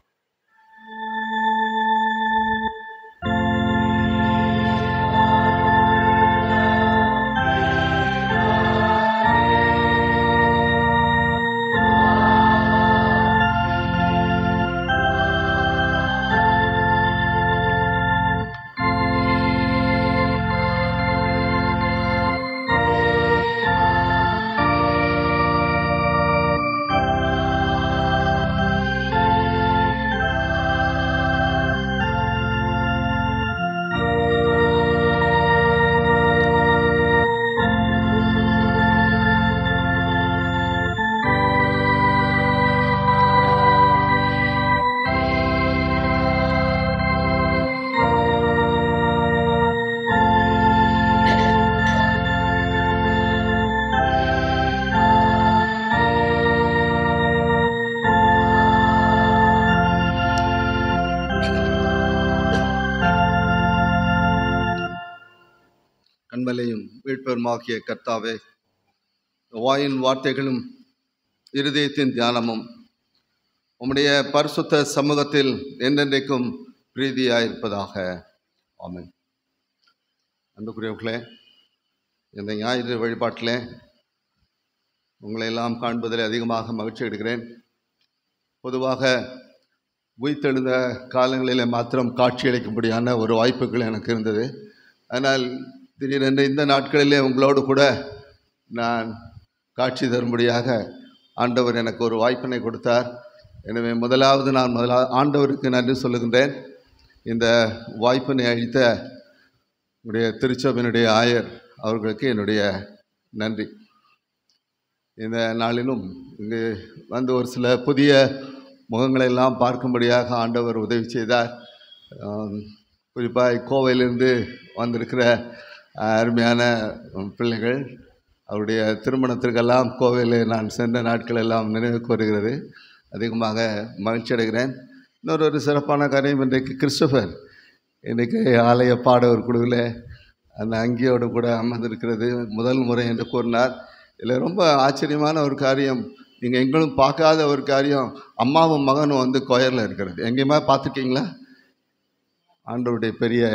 Speaker 3: கண்மலையும் மீட்பெருமாகிய கர்த்தாவே, வாயின் வார்த்தைகளும் இருதயத்தின் தியானமும் உம்முடைய பரிசுத்த சமூகத்தில் என்றென்றைக்கும் பிரீதியாயிருப்பதாக. ஆமென். அன்புக்குரியவர்களே, இந்த ஞாயிறு வழிபாட்டில் உங்களை எல்லாம் காண்பதில் அதிகமாக மகிழ்ச்சி அடைகிறேன். பொதுவாக உயிர்த்தெழுந்த காலங்களில் மாத்திரம் காட்சியளிக்கும்படியான ஒரு வாய்ப்புகள் எனக்கு இருந்தது. ஆனால் திடீரென்று இந்த நாட்களிலே உங்களோடு கூட நான் காட்சி தரும்படியாக ஆண்டவர் எனக்கு ஒரு வாய்ப்பினை கொடுத்தார். எனவே நான் ஆண்டவருக்கு நன்றி சொல்லுகின்றேன். இந்த வாய்ப்பினை அளித்த உடைய திருச்சபையினுடைய ஆயர் அவர்களுக்கு என்னுடைய நன்றி. இந்த நாளிலும் இங்கு வந்து ஒரு சில புதிய முகங்களெல்லாம் பார்க்கும்படியாக ஆண்டவர் உதவி செய்தார். குறிப்பாக கோவையிலிருந்து வந்திருக்கிற அருமையான பிள்ளைகள், அவருடைய திருமணத்திற்கெல்லாம் கோவையில் நான் சென்ற நாட்கள் எல்லாம் நினைவுக்கு வருகிறது. அதிகமாக மகிழ்ச்சி அடைகிறேன். இன்னொரு சிறப்பான காரியம், இன்றைக்கு கிறிஸ்டோபர் இன்றைக்கு ஆலய பாடவர் குழுவில் அந்த அங்கியோடு கூட அமர்ந்திருக்கிறது முதல் முறை என்று கூறினார். இதில் ரொம்ப ஆச்சரியமான ஒரு காரியம், நீங்கள் எங்களும் பார்க்காத ஒரு காரியம், அம்மாவும் மகனும் வந்து கொயரில் இருக்கிறது. எங்கேயுமே பார்த்துருக்கீங்களா? ஆண்டவருடைய பெரிய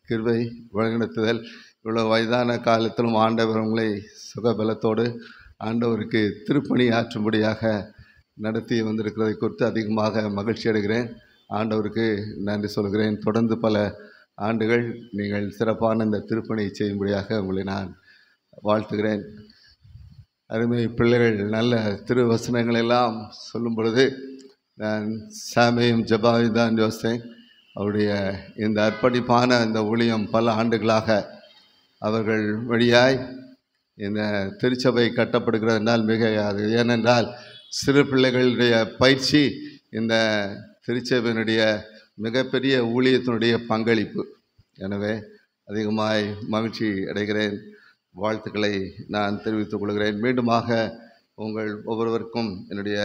Speaker 3: கிருபை வழிநடத்துதல். இவ்வளோ வயதான காலத்திலும் ஆண்டவர் உங்களை சுகபலத்தோடு ஆண்டவருக்கு திருப்பணி ஆற்றும்படியாக நடத்தி வந்திருக்கிறதை குறித்து அதிகமாக மகிழ்ச்சி அடைகிறேன். ஆண்டவருக்கு நன்றி சொல்கிறேன். தொடர்ந்து பல ஆண்டுகள் நீங்கள் சிறப்பான இந்த திருப்பணியை செய்யும்படியாக உங்களை நான் வாழ்த்துகிறேன். அருமை பிள்ளைகள் நல்ல திருவசனங்கள் எல்லாம் சொல்லும் பொழுது நான் சாமியும் ஜபாவையும் தான் யோசித்தேன். அவருடைய இந்த அர்ப்பணிப்பான இந்த ஊழியம் பல ஆண்டுகளாக அவர்கள் வழியாய் இந்த திருச்சபை கட்டப்படுகிறது என்றால் மிகையாது. ஏனென்றால் சிறு பிள்ளைகளுடைய பயிற்சி இந்த திருச்சபையினுடைய மிகப்பெரிய ஊழியத்தினுடைய பங்களிப்பு. எனவே அதிகமாய் மகிழ்ச்சி அடைகிறேன். வாழ்த்துக்களை நான் தெரிவித்துக் கொள்கிறேன். மீண்டுமாக உங்கள் ஒவ்வொருவருக்கும் என்னுடைய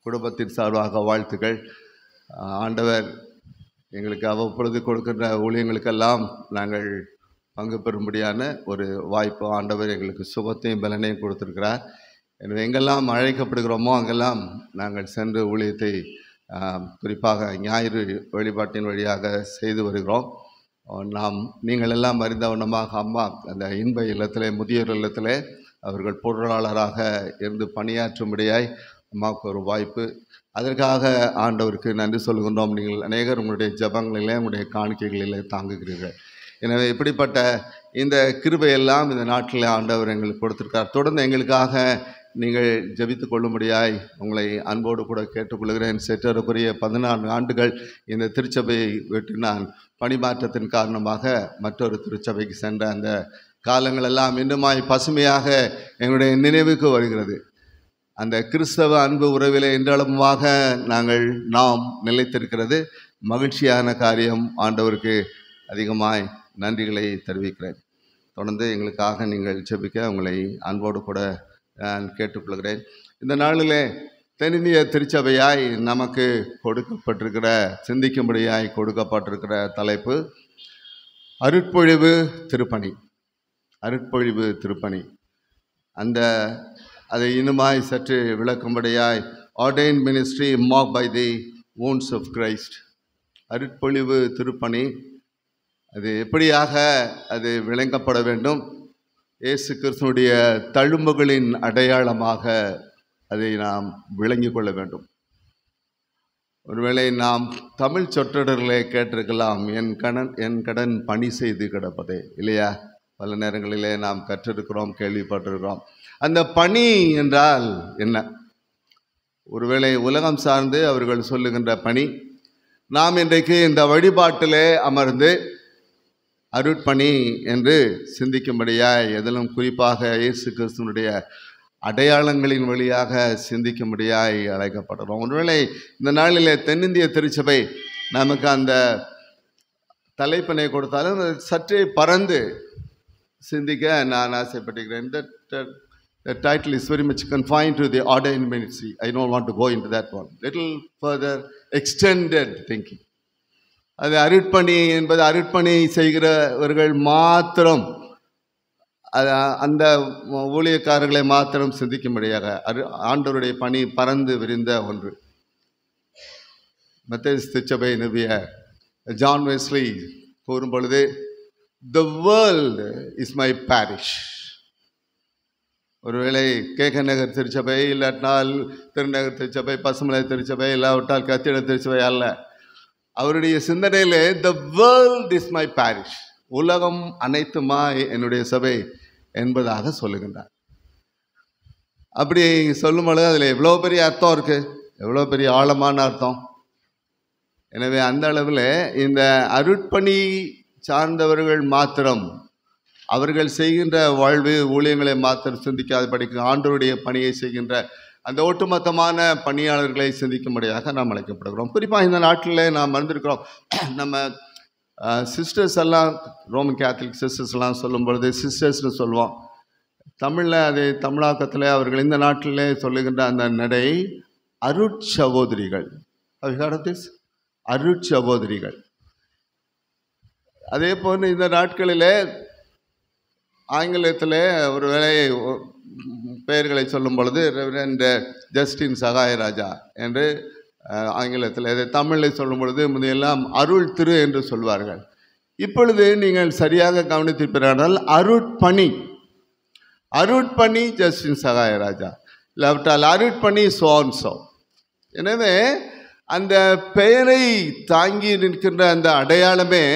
Speaker 3: குடும்பத்தின் சார்பாக வாழ்த்துக்கள். ஆண்டவர் எங்களுக்கு அவ்வப்பொழுது கொடுக்கின்ற ஊழியங்களுக்கெல்லாம் நாங்கள் பங்கு பெறும்படியான ஒரு வாய்ப்பு ஆண்டவர் எங்களுக்கு சுகத்தையும் பலனையும் கொடுத்திருக்கிறார். எனவே எங்கெல்லாம் அழைக்கப்படுகிறோமோ அங்கெல்லாம் நாங்கள் சென்று ஊழியத்தை குறிப்பாக ஞாயிறு வழிபாட்டின் வழியாக செய்து வருகிறோம். நீங்கள் எல்லாம் அறிந்தவண்ணமாக அம்மா அந்த இன்ப இல்லத்திலே, முதியோர் இல்லத்திலே அவர்கள் பொருளாளராக இருந்து பணியாற்றும்படியாய் அம்மாவுக்கு ஒரு வாய்ப்பு. அதற்காக ஆண்டவருக்கு நன்றி சொல்கின்றோம். நீங்கள் அநேகர் உங்களுடைய ஜபங்களிலே, உங்களுடைய காணிக்கைகளிலே தாங்குகிறீர்கள். எனவே இப்படிப்பட்ட இந்த கிருபையெல்லாம் இந்த நாட்டில் ஆண்டவர் எங்களுக்கு கொடுத்திருக்கார். தொடர்ந்து எங்களுக்காக நீங்கள் ஜெபித்து கொள்ளும்படியாய் உங்களை அன்போடு கூட கேட்டுக்கொள்கிறேன். செற்றக்குரிய 14 ஆண்டுகள் இந்த திருச்சபையை விட்டு நான் பணிமாற்றத்தின் காரணமாக மற்றொரு திருச்சபைக்கு சென்ற அந்த காலங்களெல்லாம் இன்னுமாய் பசுமையாக எங்களுடைய நினைவுக்கு வருகிறது. அந்த கிறிஸ்தவ அன்பு உறவிலே இன்றளவுமாக நாம் நிலைத்திருக்கிறது மகிழ்ச்சியான காரியம். ஆண்டவருக்கு அதிகமாய் நன்றிகளை தெரிவிக்கிறேன். தொடர்ந்து எங்களுக்காக நீங்கள் ஜெபிக்க உங்களை அன்போடு கூட நான் கேட்டுக்கொள்கிறேன். இந்த நாளிலே தென்னிந்திய திருச்சபையாய் நமக்கு கொடுக்கப்பட்டிருக்கிற, சிந்திக்கும்படியாய் கொடுக்கப்பட்டிருக்கிற தலைப்பு அருட்பொழிவு திருப்பணி. அருட்பொழிவு திருப்பணி. அந்த அதை இன்னுமாய் சற்று விளக்கும்படியாய் ordain ministry mark by the wounds of Christ, அருட்பொழிவு திருப்பணி அது எப்படியாக அது விளங்கப்பட வேண்டும், இயேசு கிறிஸ்துனுடைய தழும்புகளின் அடையாளமாக அதை நாம் விளங்கிக் கொள்ள வேண்டும். ஒருவேளை நாம் தமிழ் சொற்றொடர்களை கேட்டிருக்கலாம், என் கடன் பணி செய்து கிடப்பதே, இல்லையா? பல நேரங்களிலே நாம் கற்றிருக்கிறோம், கேள்விப்பட்டிருக்கிறோம். அந்த பணி என்றால் என்ன? ஒருவேளை உலகம் சார்ந்து அவர்கள் சொல்லுகின்ற பணி, நாம் இன்றைக்கு இந்த வழிபாட்டிலே அமர்ந்து அருட்பணி என்று சிந்திக்கும்படியாய், எதிலும் குறிப்பாக இயேசு கிறிஸ்துவனுடைய அடையாளங்களின் வழியாக சிந்திக்கும்படியாய் அழைக்கப்படுறோம். ஒருவேளை இந்த நாளிலே தென்னிந்திய திருச்சபை நமக்கு அந்த தலைப்பினை கொடுத்தாலும் சற்றே பறந்து சிந்திக்க நான் ஆசைப்பட்டுக்கிறேன். The title is very much confined to the ordained ministry. I don't want to go into that one. Little further extended thinking. அது அருட்பணி என்பது அருட்பணி செய்கிறவர்கள் மாத்திரம், அந்த ஊழியக்காரர்களை மாத்திரம் சிந்திக்கும்படியாக ஆண்டவருடைய பணி பறந்து விரிந்த ஒன்று. மெத்தடிஸ்ட் திருச்சபை நிறுவிய ஜான் வெஸ்லி கூறும் பொழுது, the world is my parish. ஒருவேளை கேக நகர் திருச்சபை, இல்லாட்டினால் திருநகர் திருச்சபை, பசுமலை திருச்சபை, இல்லாவிட்டால் கத்திட திருச்சபை அல்ல. அவருடைய சிந்தனையிலே the world is my parish, உலகம் அனைத்துமாய் என்னுடைய சபை என்பதாக சொல்லுகின்றார். அப்படி சொல்லும் பொழுது அதில் எவ்வளோ பெரிய அர்த்தம் இருக்கு, எவ்வளோ பெரிய ஆழமான அர்த்தம். எனவே அந்த அளவில் இந்த அருட்பணி சார்ந்தவர்கள் மாத்திரம் அவர்கள் செய்கின்ற வாழ்வு ஊழியங்களை மாத்திரம் சிந்திக்காத படிக்க ஆண்டவருடைய பணியை செய்கின்ற அந்த ஒட்டுமொத்தமான பணியாளர்களை சிந்திக்கும்படியாக நாம் அழைக்கப்படுகிறோம். குறிப்பாக இந்த நாட்டில் நாம் மறந்துருக்கிறோம். நம்ம சிஸ்டர்ஸ் எல்லாம், ரோமன் கேத்தலிக் சிஸ்டர்ஸ் எல்லாம் சொல்லும் பொழுது சிஸ்டர்ஸ்னு சொல்லுவோம். தமிழில் அது தமிழாக்கத்தில் அவர்கள் இந்த நாட்டிலே சொல்லுகின்ற அந்த நடை அருட்சகோதரிகள். அருட்சகோதரிகள். அதே போன்று இந்த நாட்களில் ஆங்கிலத்தில் ஒரு வேளை பெயர்களை சொல்லும் பொழுது ரெவரண்ட் ஜஸ்டின் சகாயராஜா என்று ஆங்கிலத்தில், இதை தமிழில் சொல்லும் பொழுது முதையெல்லாம் அருள் திரு என்று சொல்வார்கள். இப்பொழுது நீங்கள் சரியாக கவனித்திருப்பீர்கள், அருட்பணி, அருட்பணி ஜஸ்டின் சகாயராஜா, இல்லாவிட்டால் அருட்பணி சோன்சோ. எனவே அந்த பெயரை தாங்கி நிற்கின்ற அந்த அடையாளமே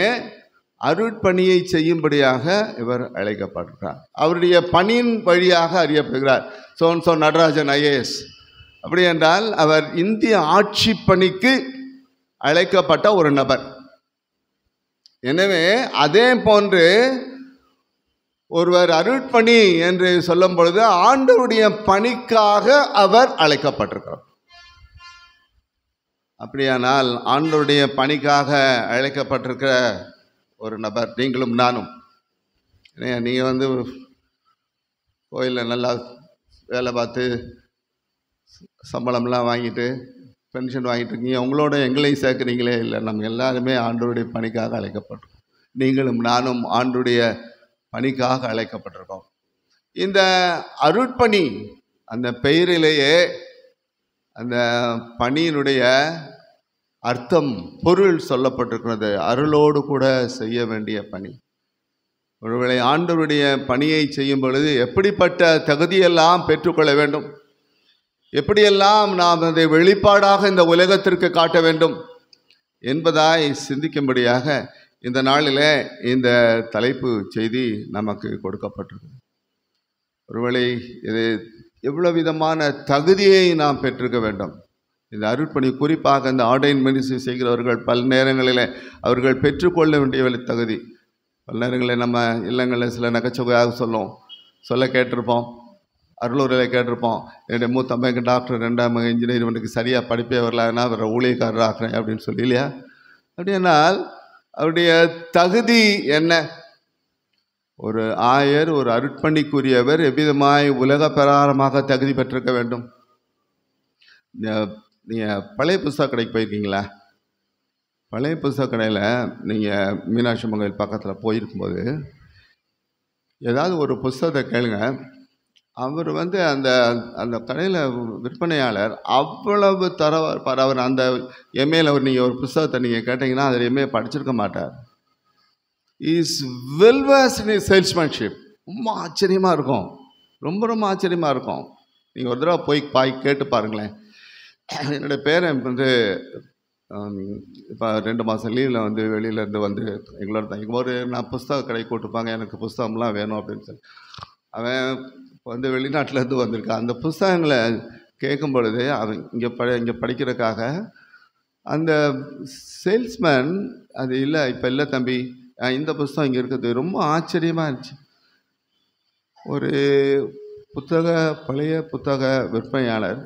Speaker 3: அருட்பணியை செய்யும்படியாக இவர் அழைக்கப்படுகிறார். அவருடைய பணியின் வழியாக அறியப்படுகிறார். சோன்சோ நடராஜன் IAS. அப்படி என்றால் அவர் இந்திய ஆட்சி பணிக்கு அழைக்கப்பட்ட ஒரு நபர். எனவே அதே போன்று ஒருவர் அருட்பணி என்று சொல்லும் பொழுது ஆண்டவருடைய பணிக்காக அவர் அழைக்கப்பட்டிருக்கிறார். அப்படியானால் ஆண்டவருடைய பணிக்காக அழைக்கப்பட்டிருக்கிற ஒரு நபர் நீங்களும் நானும். நீங்கள் கோயிலில் நல்லா வேலை பார்த்து சம்பளம்லாம் வாங்கிட்டு பென்ஷன் வாங்கிட்டு இருக்கீங்க, உங்களோட எங்களையும் சேர்க்குறீங்களே. இல்லை, நம்ம எல்லாருமே ஆண்டவருடைய பணிக்காக அழைக்கப்பட்டிருக்கோம். நீங்களும் நானும் ஆண்டவருடைய பணிக்காக அழைக்கப்பட்டிருக்கோம். இந்த அருட்பணி அந்த பெயரிலேயே அந்த பணியினுடைய அர்த்தம், பொருள் சொல்லப்பட்டிருக்கிறது. அருளோடு கூட செய்ய வேண்டிய பணி. ஒருவேளை ஆண்டவருடைய பணியை செய்யும் பொழுது எப்படிப்பட்ட தகுதியெல்லாம் பெற்றுக்கொள்ள வேண்டும், எப்படியெல்லாம் நாம் அதை வெளிப்பாடாக இந்த உலகத்திற்கு காட்ட வேண்டும் என்பதாய் சிந்திக்கும்படியாக இந்த நாளில் இந்த தலைப்பு செய்தி நமக்கு கொடுக்கப்பட்டிருக்கு. ஒருவேளை இது எவ்வளவு விதமான தகுதியை நாம் பெற்றிருக்க வேண்டும். இந்த அருட்பணி குறிப்பாக இந்த ஆர்டைன் மினிஸ்ட்ரி செய்கிறவர்கள் பல நேரங்களில் அவர்கள் பெற்றுக்கொள்ள வேண்டிய தகுதி. பல நேரங்களில் நம்ம இல்லங்களில் சில நகைச்சுவையாக சொல்ல கேட்டிருப்போம், அருளூரில் கேட்டிருப்போம், என்னுடைய மூத்த அம்மைக்கு டாக்டர், ரெண்டாம் மகன் இன்ஜினியர், இவனுக்கு சரியாக படிப்பே வரலான்னா வேறு ஊழியக்காரர் ஆக்குறேன் அப்படின்னு சொல்லி, இல்லையா? அப்படின்னால் அவருடைய தகுதி என்ன? ஒரு ஆயர், ஒரு அருட்பணிக்குரியவர் எவ்விதமாய் உலக பிரகாரமாக தகுதி பெற்றிருக்க வேண்டும்? நீங்கள் பழைய புஸ்தக கடைக்கு போயிருக்கீங்களா? பழைய புஸ்தக கடையில் நீங்கள் மீனாட்சி மங்கல் பக்கத்தில் போயிருக்கும்போது ஏதாவது ஒரு புஸ்தகத்தை கேளுங்க, அவர் வந்து அந்த அந்த கடையில் விற்பனையாளர் அவ்வளவு தரவார். அவர் அந்த எம்ஏல நீங்கள் ஒரு புஸ்தகத்தை நீங்கள் கேட்டிங்கன்னா அதில் எம்ஏ படிச்சிருக்க மாட்டார். Is வெல்வர்ஸ் in salesmanship. ரொம்ப ஆச்சரியமாக இருக்கும், ரொம்ப ரொம்ப ஆச்சரியமாக இருக்கும். நீங்கள் ஒரு தடவை போய் கேட்டு பாருங்களேன். என்னுடைய பேரன் வந்து இப்போ 2 மாதம் லீவில் வந்து வெளியிலேருந்து வந்து எங்களோட தான் ஒரு நான் புஸ்தக கடை கூட்டுப்பாங்க, எனக்கு புஸ்தகம்லாம் வேணும் அப்படின்னு சொல்லி அவன் வந்து வெளிநாட்டிலேருந்து வந்திருக்கான். அந்த புஸ்தகங்களை கேட்கும் பொழுது அவன் இங்கே படிக்கிறதுக்காக அந்த சேல்ஸ்மேன் அது இல்லை, இப்போ இல்லை தம்பி, இந்த புஸ்தகம் இங்கே இருக்கிறது ரொம்ப ஆச்சரியமாக இருந்துச்சு. ஒரு பழைய புத்தக விற்பனையாளர்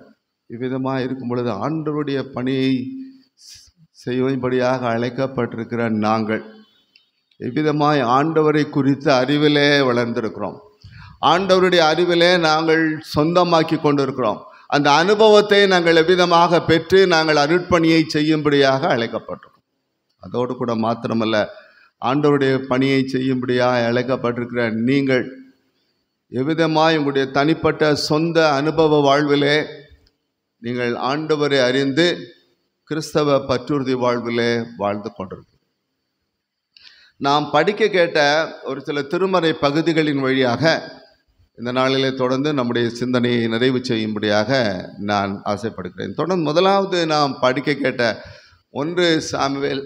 Speaker 3: இவ்விதமாக இருக்கும் பொழுது ஆண்டவருடைய பணியை செய்யும்படியாக அழைக்கப்பட்டிருக்கிற நாங்கள் இவ்விதமாய் ஆண்டவரை குறித்த அறிவிலே வளர்ந்திருக்கிறோம். ஆண்டவருடைய அறிவிலே நாங்கள் சொந்தமாக்கி கொண்டிருக்கிறோம். அந்த அனுபவத்தை நாங்கள் எவ்விதமாக பெற்று நாங்கள் அருட்பணியை செய்யும்படியாக அழைக்கப்பட்டிருக்கிறோம். அதோடு கூட மாத்திரமல்ல, ஆண்டவருடைய பணியை செய்யும்படியாக அழைக்கப்பட்டிருக்கிற நீங்கள் எவ்விதமாய் உங்களுடைய தனிப்பட்ட சொந்த அனுபவ வாழ்விலே நீங்கள் ஆண்டவரை அறிந்து கிறிஸ்தவ பற்றுறுதி வாழ்விலே வாழ்ந்து கொண்டிருக்கிறோம். நாம் படிக்க கேட்ட ஒரு சில திருமறை பகுதிகளின் வழியாக இந்த நாளிலே தொடர்ந்து நம்முடைய சிந்தனையை நிறைவு செய்யும்படியாக நான் ஆசைப்படுகிறேன். தொடர்ந்து முதலாவது நாம் படிக்க கேட்ட 1 சாமுவேல்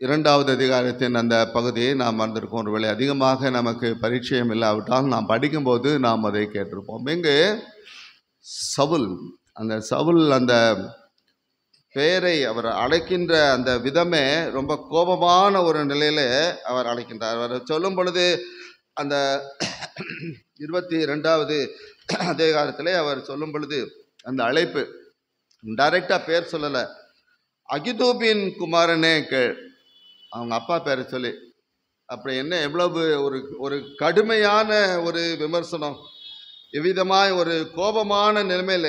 Speaker 3: 22வது அதிகாரத்தின் அந்த பகுதியை நாம் வந்திருக்கோம். ஒருவேளை அதிகமாக நமக்கு பரிச்சயம் இல்லாவிட்டால் நாம் படிக்கும்போது நாம் அதை கேட்டிருப்போம். இங்கு சவுல், அந்த சவுல் அந்த பெயரை அவர் அழைக்கின்ற அந்த விதமே ரொம்ப கோபமான ஒரு நிலையில் அவர் அழைக்கின்றார். அவர் சொல்லும் பொழுது அந்த 22வது அதிகாரத்திலே அவர் சொல்லும் பொழுது அந்த அழைப்பு டைரெக்டாக பேர் சொல்லலை, அகிதூபின் குமாரனே கேள், அவங்க அப்பா பேரை சொல்லி. அப்படி என்ன எவ்வளவு ஒரு கடுமையான ஒரு விமர்சனம், எவ்விதமாய் ஒரு கோபமான நிலைமையில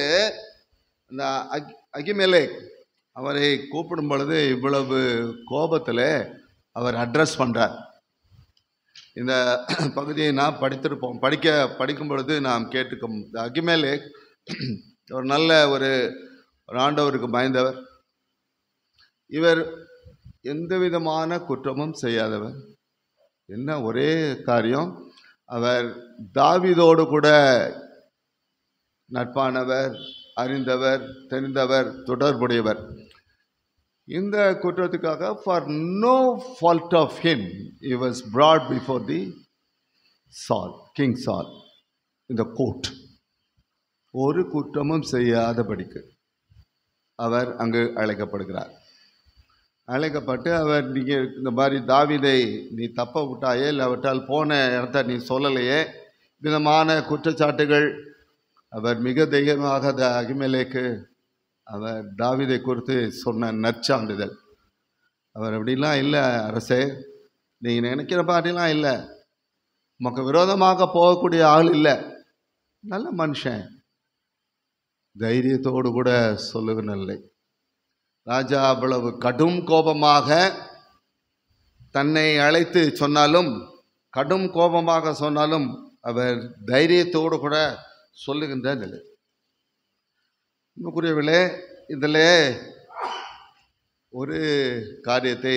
Speaker 3: அந்த அகிமெலேக் அவரை கூப்பிடும் பொழுது இவ்வளவு கோபத்தில் அவர் அட்ரஸ் பண்ணுறார். இந்த பகுதியை நாம் படித்திருப்போம். படிக்கும் பொழுது நாம் கேட்டுக்கோம். அகிமெலேக் ஒரு நல்ல ஒரு ஆண்டவருக்கு பயந்தவர். இவர் எந்த விதமான குற்றமும் செய்யாதவர். என்ன ஒரே காரியம், அவர் தாவீதோடு கூட நட்பானவர், அறிந்தவர், தெரிந்தவர், தொடர்புடையவர். இந்த குற்றத்துக்காக for no fault of him he was brought before the King Saul in the court. ஒரு குற்றமும் செய்யாதபடிக்கு அவர் அங்கு அழைக்கப்படுகிறார். அழைக்கப்பட்டு அவர் நீங்கள் இந்த மாதிரி தாவீதை நீ தப்ப விட்டாயே, இல்லாவிட்டால் போன இடத்த நீ சொல்லலையே, விதமான குற்றச்சாட்டுகள். அவர் மிக தைரியமாக அகிமெலேக்கு அவர் தாவீதை குறித்து சொன்ன நற்சான்றிதழ். அவர் அப்படிலாம் இல்லை அரசே, நீங்கள் நினைக்கிற மாதிரிலாம் இல்லை, உமக்கு விரோதமாக போகக்கூடிய ஆள் இல்லை, நல்ல மனுஷன், தைரியத்தோடு கூட சொல்லுவதில்லை. ராஜா அவ்வளவு கடும் கோபமாக தன்னை அழைத்து சொன்னாலும், கடும் கோபமாக சொன்னாலும் அவர் தைரியத்தோடு கூட சொல்லுகின்ற நிலை. இன்னுக்குரியவிலே இதில் ஒரு காரியத்தை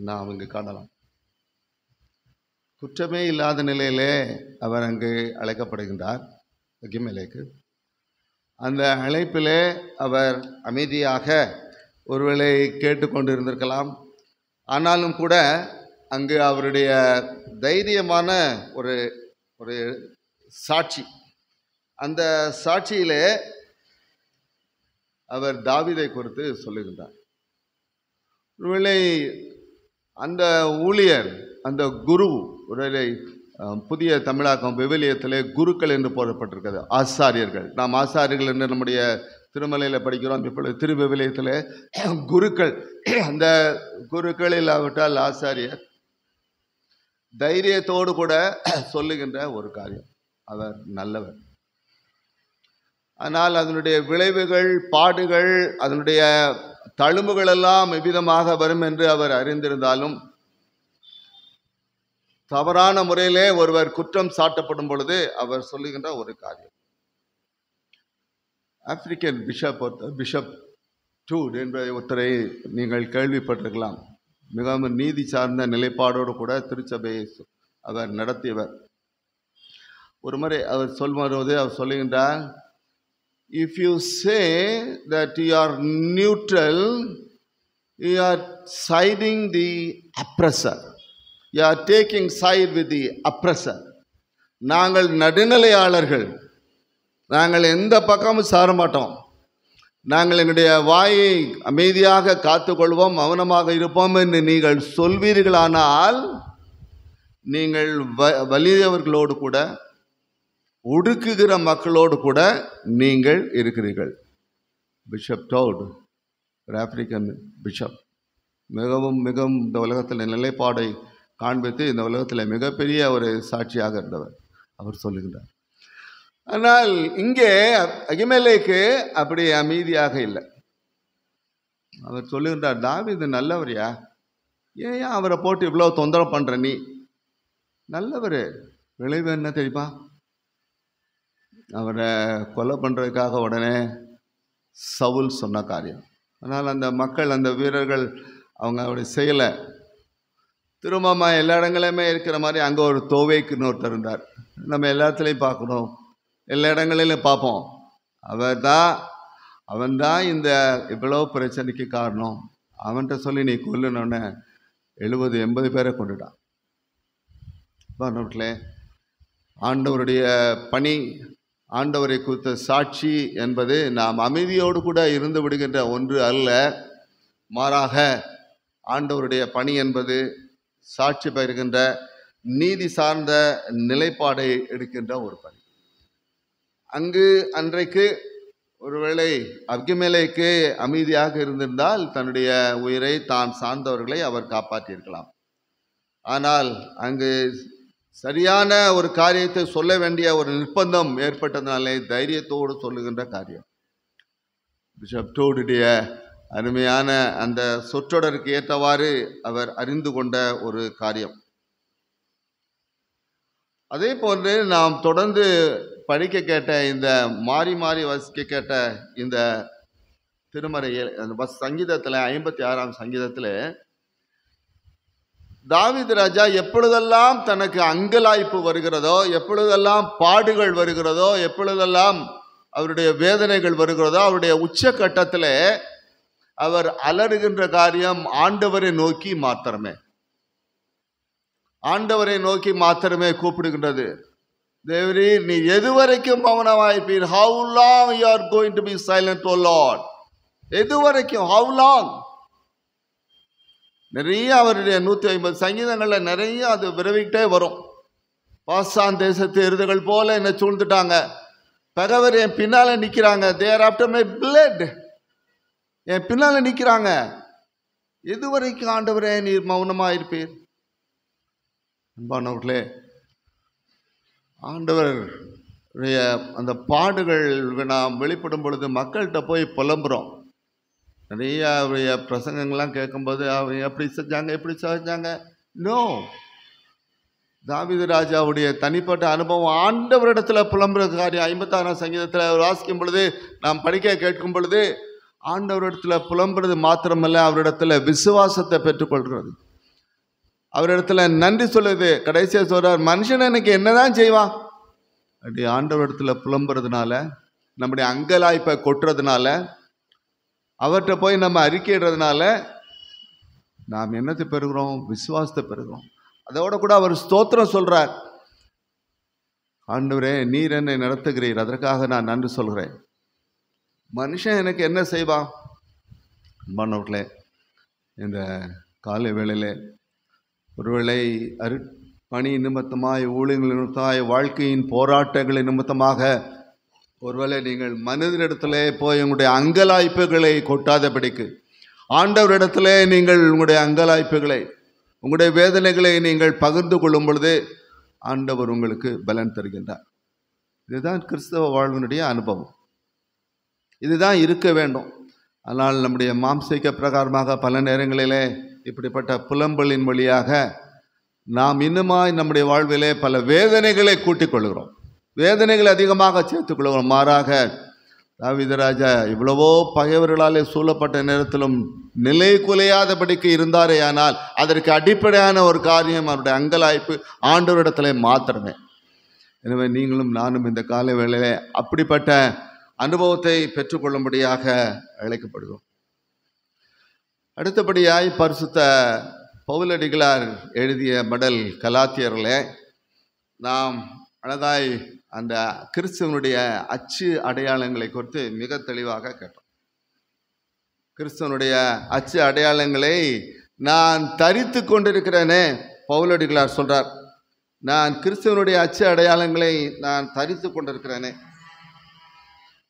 Speaker 3: நாம் இங்கு காணலாம். குற்றமே இல்லாத நிலையிலே அவர் அங்கு அழைக்கப்படுகின்றார் அகிமெலேக்கு. அந்த அழைப்பிலே அவர் அமைதியாக ஒருவேளை கேட்டுக்கொண்டிருந்திருக்கலாம். ஆனாலும் கூட அங்கு அவருடைய தைரியமான ஒரு சாட்சி, அந்த சாட்சியிலே அவர் தாவீதை குறித்து சொல்லுகின்றார். ஒருவேளை அந்த ஊழியர், அந்த குரு, ஒருவேளை புதிய தமிழாக்கம் விவிலியத்திலே குருக்கள் என்று போடப்பட்டிருக்கிறது, ஆசாரியர்கள். நாம் ஆசாரியர்கள் என்று நம்முடைய திருமலையில் படிக்கிறோம். இப்பொழுது திருவிவிலியத்திலே குருக்கள், அந்த குருக்கள் இல்லாவிட்டால் ஆசாரியர், தைரியத்தோடு கூட சொல்லுகின்ற ஒரு காரியம், அவர் நல்லவர். ஆனால் அதனுடைய விளைவுகள், பாடுகள், அதனுடைய தழும்புகள் எல்லாம் எவ்விதமாக வரும் என்று அவர் அறிந்திருந்தாலும் தவறான முறையிலே ஒருவர் குற்றம் சாட்டப்படும் பொழுது அவர் சொல்லுகின்ற ஒரு காரியம். ஆப்பிரிக்கன் பிஷப் டூட் என்பதை ஒருத்தரை நீங்கள் கேள்விப்பட்டிருக்கலாம். மிகவும் நீதி சார்ந்த நிலைப்பாடோடு கூட திருச்சபையை அவர் நடத்தியவர். ஒரு முறை அவர் சொல்லும்போது அவர் சொல்லுகின்றார், if you say that you are neutral, you are siding the oppressor. You are taking side with the oppressor. நாங்கள் நடுநிலையாளர்கள், நாங்கள் எந்த பக்கமும் சார மாட்டோம், நாங்கள் என்னுடைய வாயை அமைதியாக காத்துக்கொள்வோம், மௌனமாக இருப்போம் என்று நீங்கள் சொல்வீர்களானால் நீங்கள் வலியவர்களோடு கூட ஒடுக்குகிற மக்களோடு கூட நீங்கள் இருக்கிறீர்கள். பிஷப் டவுட், ஒரு ஆப்பிரிக்கன் பிஷப், மிகவும் இந்த உலகத்தில் நிலைப்பாடை காண்பித்து இந்த உலகத்தில் மிகப்பெரிய ஒரு சாட்சியாக இருந்தவர். அவர் சொல்லுகின்றார். ஆனால் இங்கே அகிமெலேக்கு அப்படி அமைதியாக இல்லை. அவர் சொல்லுகின்றார், தாவீது நல்லவரையா, ஏன் அவரை போட்டு இவ்வளோ தொந்தரவு பண்ற? நீ நல்லவர், விளைவு என்ன தெரியுமா? அவரை கொலை பண்ணுறதுக்காக உடனே சவுல் சொன்ன காரியம். ஆனால் அந்த மக்கள், அந்த வீரர்கள் அவங்க அப்படி செய்யலை. திரும்பமாக எல்லா இடங்களையுமே இருக்கிற மாதிரி அங்கே ஒரு தோவேக்குன்னு ஒருத்தர் இருந்தார். நம்ம எல்லா இடத்துலையும் பார்க்கணும், எல்லா இடங்களிலும் பார்ப்போம். அவன்தான் இந்த இவ்வளோ பிரச்சனைக்கு காரணம். அவன்கிட்ட சொல்லி நீ கொல்லணுன்னு 70-80 பேரை கொண்டுட்டான். நோட்டில் ஆண்டவருடைய பணி, ஆண்டவரை குறித்த சாட்சி என்பது நாம் அமைதியோடு கூட இருந்து விடுகின்ற ஒன்று அல்ல. மாறாக ஆண்டவருடைய பணி என்பது சாட்சி பெறுகின்ற, நீதி சார்ந்த நிலைப்பாடை எடுக்கின்ற ஒரு பணி. அங்கு அன்றைக்கு ஒருவேளை அபிமெலேக்கு அமைதியாக இருந்திருந்தால் தன்னுடைய உயிரை, தான் சார்ந்தவர்களை அவர் காப்பாற்றியிருக்கலாம். ஆனால் அங்கு சரியான ஒரு காரியத்தை சொல்ல வேண்டிய ஒரு நிர்பந்தம் ஏற்பட்டதுனாலே தைரியத்தோடு சொல்லுகின்ற காரியம். பிஷப் டூடுடைய அருமையான அந்த சொற்றொடருக்கு ஏற்றவாறு அவர் அறிந்து கொண்ட ஒரு காரியம். அதே போன்று நாம் தொடர்ந்து படிக்க கேட்ட இந்த மாறி வாசிக்க கேட்ட இந்த திருமறையில் சங்கீதத்தில் 56ஆம் சங்கீதத்தில் தாவீது ராஜா எப்பொழுதெல்லாம் தனக்கு அங்கலாய்ப்பு வருகிறதோ, எப்பொழுதெல்லாம் பாடுகள் வருகிறதோ, எப்பொழுதெல்லாம் அவருடைய வேதனைகள் வருகிறதோ, அவருடைய உச்சக்கட்டத்தில் அவர் அலறுகின்ற காரியம் ஆண்டவரை நோக்கி மாத்திரமே, ஆண்டவரை நோக்கி மாத்திரமே கூப்பிடுகின்றது. தேவரே, நீ எதுவரைக்கும் மௌனமாயிருப்பீர்? How long you are going to be silent, O Lord? எதுவரைக்கும்? How long? நிறைய அவருடைய 150 சங்கீதங்களில் நிறைய அது விரைவிக்கிட்டே வரும். பாசான் தேசத்து எருதுகள் போல என்னை சூழ்ந்துட்டாங்க, பகவர் என் பின்னால நிற்கிறாங்க, தேர் ஆஃப்டர் மை பிளட், என் பின்னால நிற்கிறாங்க. எதுவரைக்கும் ஆண்டவரே நீர் மௌனமாயிருப்பீர்? அன்பானவர்களே, ஆண்டவருடைய அந்த பாடுகள் நாம் வெளிப்படும் பொழுது மக்கள்கிட்ட போய் புலம்புறோம். நிறைய அவருடைய பிரசங்கங்கள்லாம் கேட்கும்போது அவங்க எப்படி செஞ்சாங்க. நோ, தாவீது ராஜாவுடைய தனிப்பட்ட அனுபவம் ஆண்டவரிடத்துல புலம்புற காரியம். 56ஆம் சங்கீதத்தில் வாசிக்கும் பொழுது, நாம் படிக்க கேட்கும் பொழுது, ஆண்டவரிடத்துல புலம்புறது மாத்திரமல்ல, அவரிடத்துல விசுவாசத்தை பெற்றுக்கொள்கிறது, அவரிடத்துல நன்றி சொல்லுது. கடைசியாக சொல்றார், மனுஷன் எனக்கு என்னதான் செய்வான்? அப்படி ஆண்டவரிடத்துல புலம்புறதுனால, நம்முடைய அங்கலாய்ப்பை கொட்டுறதுனால, அவர்கிட்ட போய் நம்ம அறிக்கையிடுறதுனால நாம் என்னத்தை பெறுகிறோம்? விசுவாசத்தை பெறுகிறோம். அதோட கூட அவர் ஸ்தோத்திரம் சொல்றார். ஆண்டவரே, நீர் என்னை நடத்துகிறீர், அதற்காக நான் நன்றி சொல்கிறேன். மனுஷன் எனக்கு என்ன செய்வான்? அன்பானவர்களே, இந்த காலை வேளையிலே ஒருவேளை பணி நிமித்தமாய், ஊழியங்கள் நிமித்தமாய், வாழ்க்கையின் போராட்டங்களின் நிமித்தமாக ஒருவேளை நீங்கள் மனிதனிடத்திலே போய் உங்களுடைய அங்கலாய்ப்புகளை கொட்டாதபடிக்கு, ஆண்டவரிடத்திலே நீங்கள் உங்களுடைய அங்கலாய்ப்புகளை, உங்களுடைய வேதனைகளை நீங்கள் பகிர்ந்து கொள்ளும் பொழுது ஆண்டவர் உங்களுக்கு பலன் தருகின்றார். இதுதான் கிறிஸ்தவ வாழ்வினுடைய அனுபவம். இதுதான் இருக்க வேண்டும். ஆனால் நம்முடைய மாம்சீக பிரகாரமாக பல நேரங்களிலே இப்படிப்பட்ட புலம்பலின் வழியாக நாம் இன்னுமாய் நம்முடைய வாழ்விலே பல வேதனைகளை கூட்டிக் கொள்கிறோம், வேதனைகளை அதிகமாக சேர்த்துக் கொள்கிறோம். மாறாக தாவீது ராஜா இவ்வளவோ பகைவர்களாலே சூழப்பட்ட நேரத்திலும் நிலை குலையாதபடிக்கு இருந்தாரே, ஆனால் அதற்கு அடிப்படையான ஒரு காரியம் அவருடைய அங்கலாய்ப்பு ஆண்டவரிடத்திலே மாத்திரமே. எனவே நீங்களும் நானும் இந்த கால வேளையிலே அப்படிப்பட்ட அனுபவத்தை பெற்றுக்கொள்ளும்படியாக அழைக்கப்படுகிறோம். அடுத்தபடியாய் பரிசுத்த பவுலடிகளார் எழுதிய மடல் கலாத்தியர்களே நாம் அழகாய் அந்த கிறிஸ்துவனுடைய அச்சு அடையாளங்களை குறித்து மிக தெளிவாக கேட்டோம். கிறிஸ்துவனுடைய அச்சு அடையாளங்களை நான் தரித்து கொண்டிருக்கிறேனே, பவுலடிகளார் சொல்றார், நான் கிறிஸ்துவனுடைய அச்சு அடையாளங்களை நான் தரித்து கொண்டிருக்கிறேனே.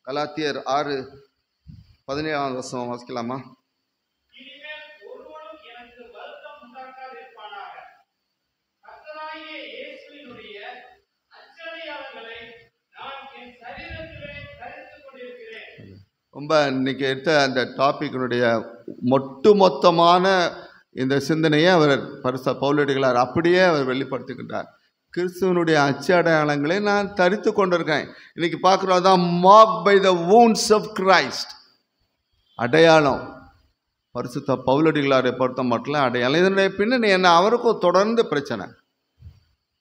Speaker 3: கலாத்தியர் 6:17 வாசிக்கலாமா? ரொம்ப இன்னைக்கு எடுத்த அந்த டாபிக்கினுடைய மொத்தமான இந்த சிந்தனையை அவர் பரிசுத்த பவுலடிகளார் அப்படியே அவர் வெளிப்படுத்துகின்றார். கிறிஸ்துவனுடைய அச்சு அடையாளங்களை நான் தரித்து கொண்டிருக்கேன். இன்னைக்கு பார்க்குறோம் தான் mark by the wounds of Christ. அடையாளம் பரிசுத்த பவுலடிகளாரை பொறுத்த மட்டும் அடையாளம். இதனுடைய பின்னணி என்ன? அவருக்கும் தொடர்ந்து பிரச்சனை.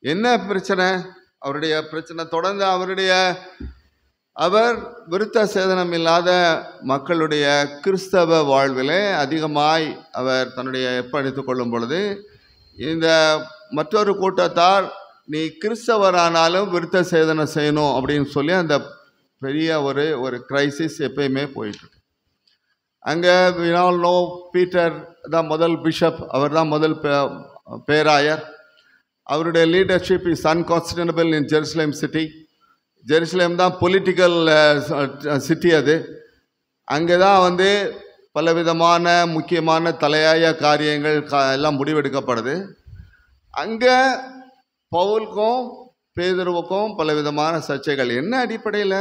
Speaker 3: என்ன பிரச்சனை? அவருடைய பிரச்சனை தொடர்ந்து அவர் விருத்த சேதனம் இல்லாத மக்களுடைய கிறிஸ்தவ வாழ்விலே அதிகமாய் அவர் தன்னுடைய எடுத்துக் கொள்ளும் பொழுது இந்த மற்றொரு கூட்டத்தார் நீ கிறிஸ்தவரானாலும் விருத்த சேதனம் செய்யணும் அப்படின்னு சொல்லி அந்த பெரிய ஒரு கிரைசிஸ் எப்பயுமே போயிட்டுருக்கு. அங்கே we all know பீட்டர் தான் முதல் பிஷப், அவர் தான் முதல் பேராயர். அவருடைய leadership is uncontestable in Jerusalem city. Jerusalem தான் பொலிட்டிக்கல் சிட்டி. அது அங்கே தான் பலவிதமான முக்கியமான தலையாய காரியங்கள் எல்லாம் முடிவெடுக்கப்படுது. அங்கே பவுலுக்கும் பேதுருவுக்கும் பலவிதமான சர்ச்சைகள். என்ன அடிப்படையில்?